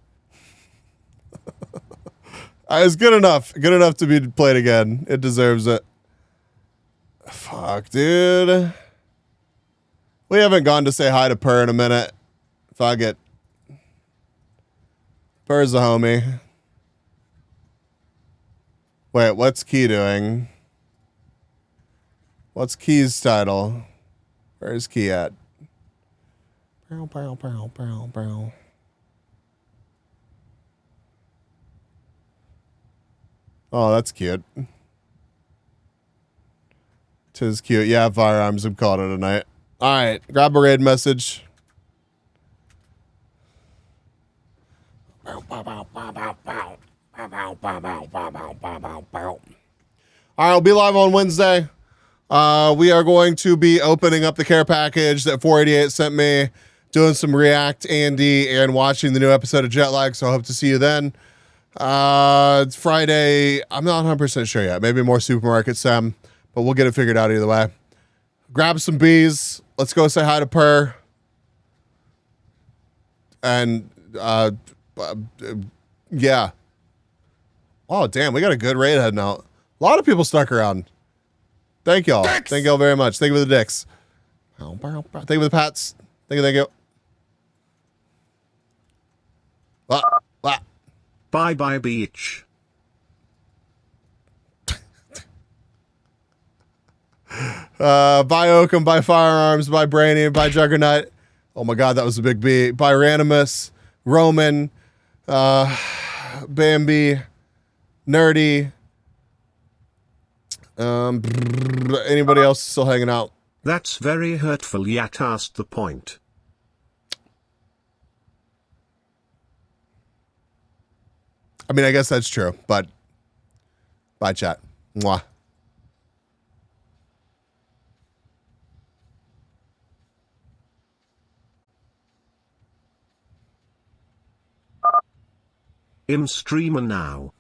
It's good enough. Good enough to be played again. It deserves it. Fuck, dude. We haven't gone to say hi to Purr in a minute. Fuck it. Purr's the homie. Wait, what's Key doing? What's Key's title? Where's Key at? Bow, bow, bow, bow, bow. Oh, that's cute. Tis cute. Yeah, firearms. I'm calling it a night. All right, grab a raid message. All right, I'll be live on Wednesday. We are going to be opening up the care package that 488 sent me, doing some React Andy, and watching the new episode of Jetlag. So I hope to see you then. It's Friday. I'm not 100% sure yet. Maybe more supermarket Sam, but we'll get it figured out either way. Grab some bees. Let's go say hi to Purr. And yeah. Oh damn, we got a good raid heading out. A lot of people stuck around. Thank y'all. Dicks. Thank y'all very much. Thank you for the dicks. Thank you for the pats. Thank you. Bye bye beach. By Oakham, by Firearms, by Brainy, by Juggernaut. Oh my god, that was a big B. By Ranimus, Roman, Bambi, Nerdy. Anybody else still hanging out? That's very hurtful. Yat asked the point. I mean, I guess that's true, but bye, chat. Mwah. Im streamer now.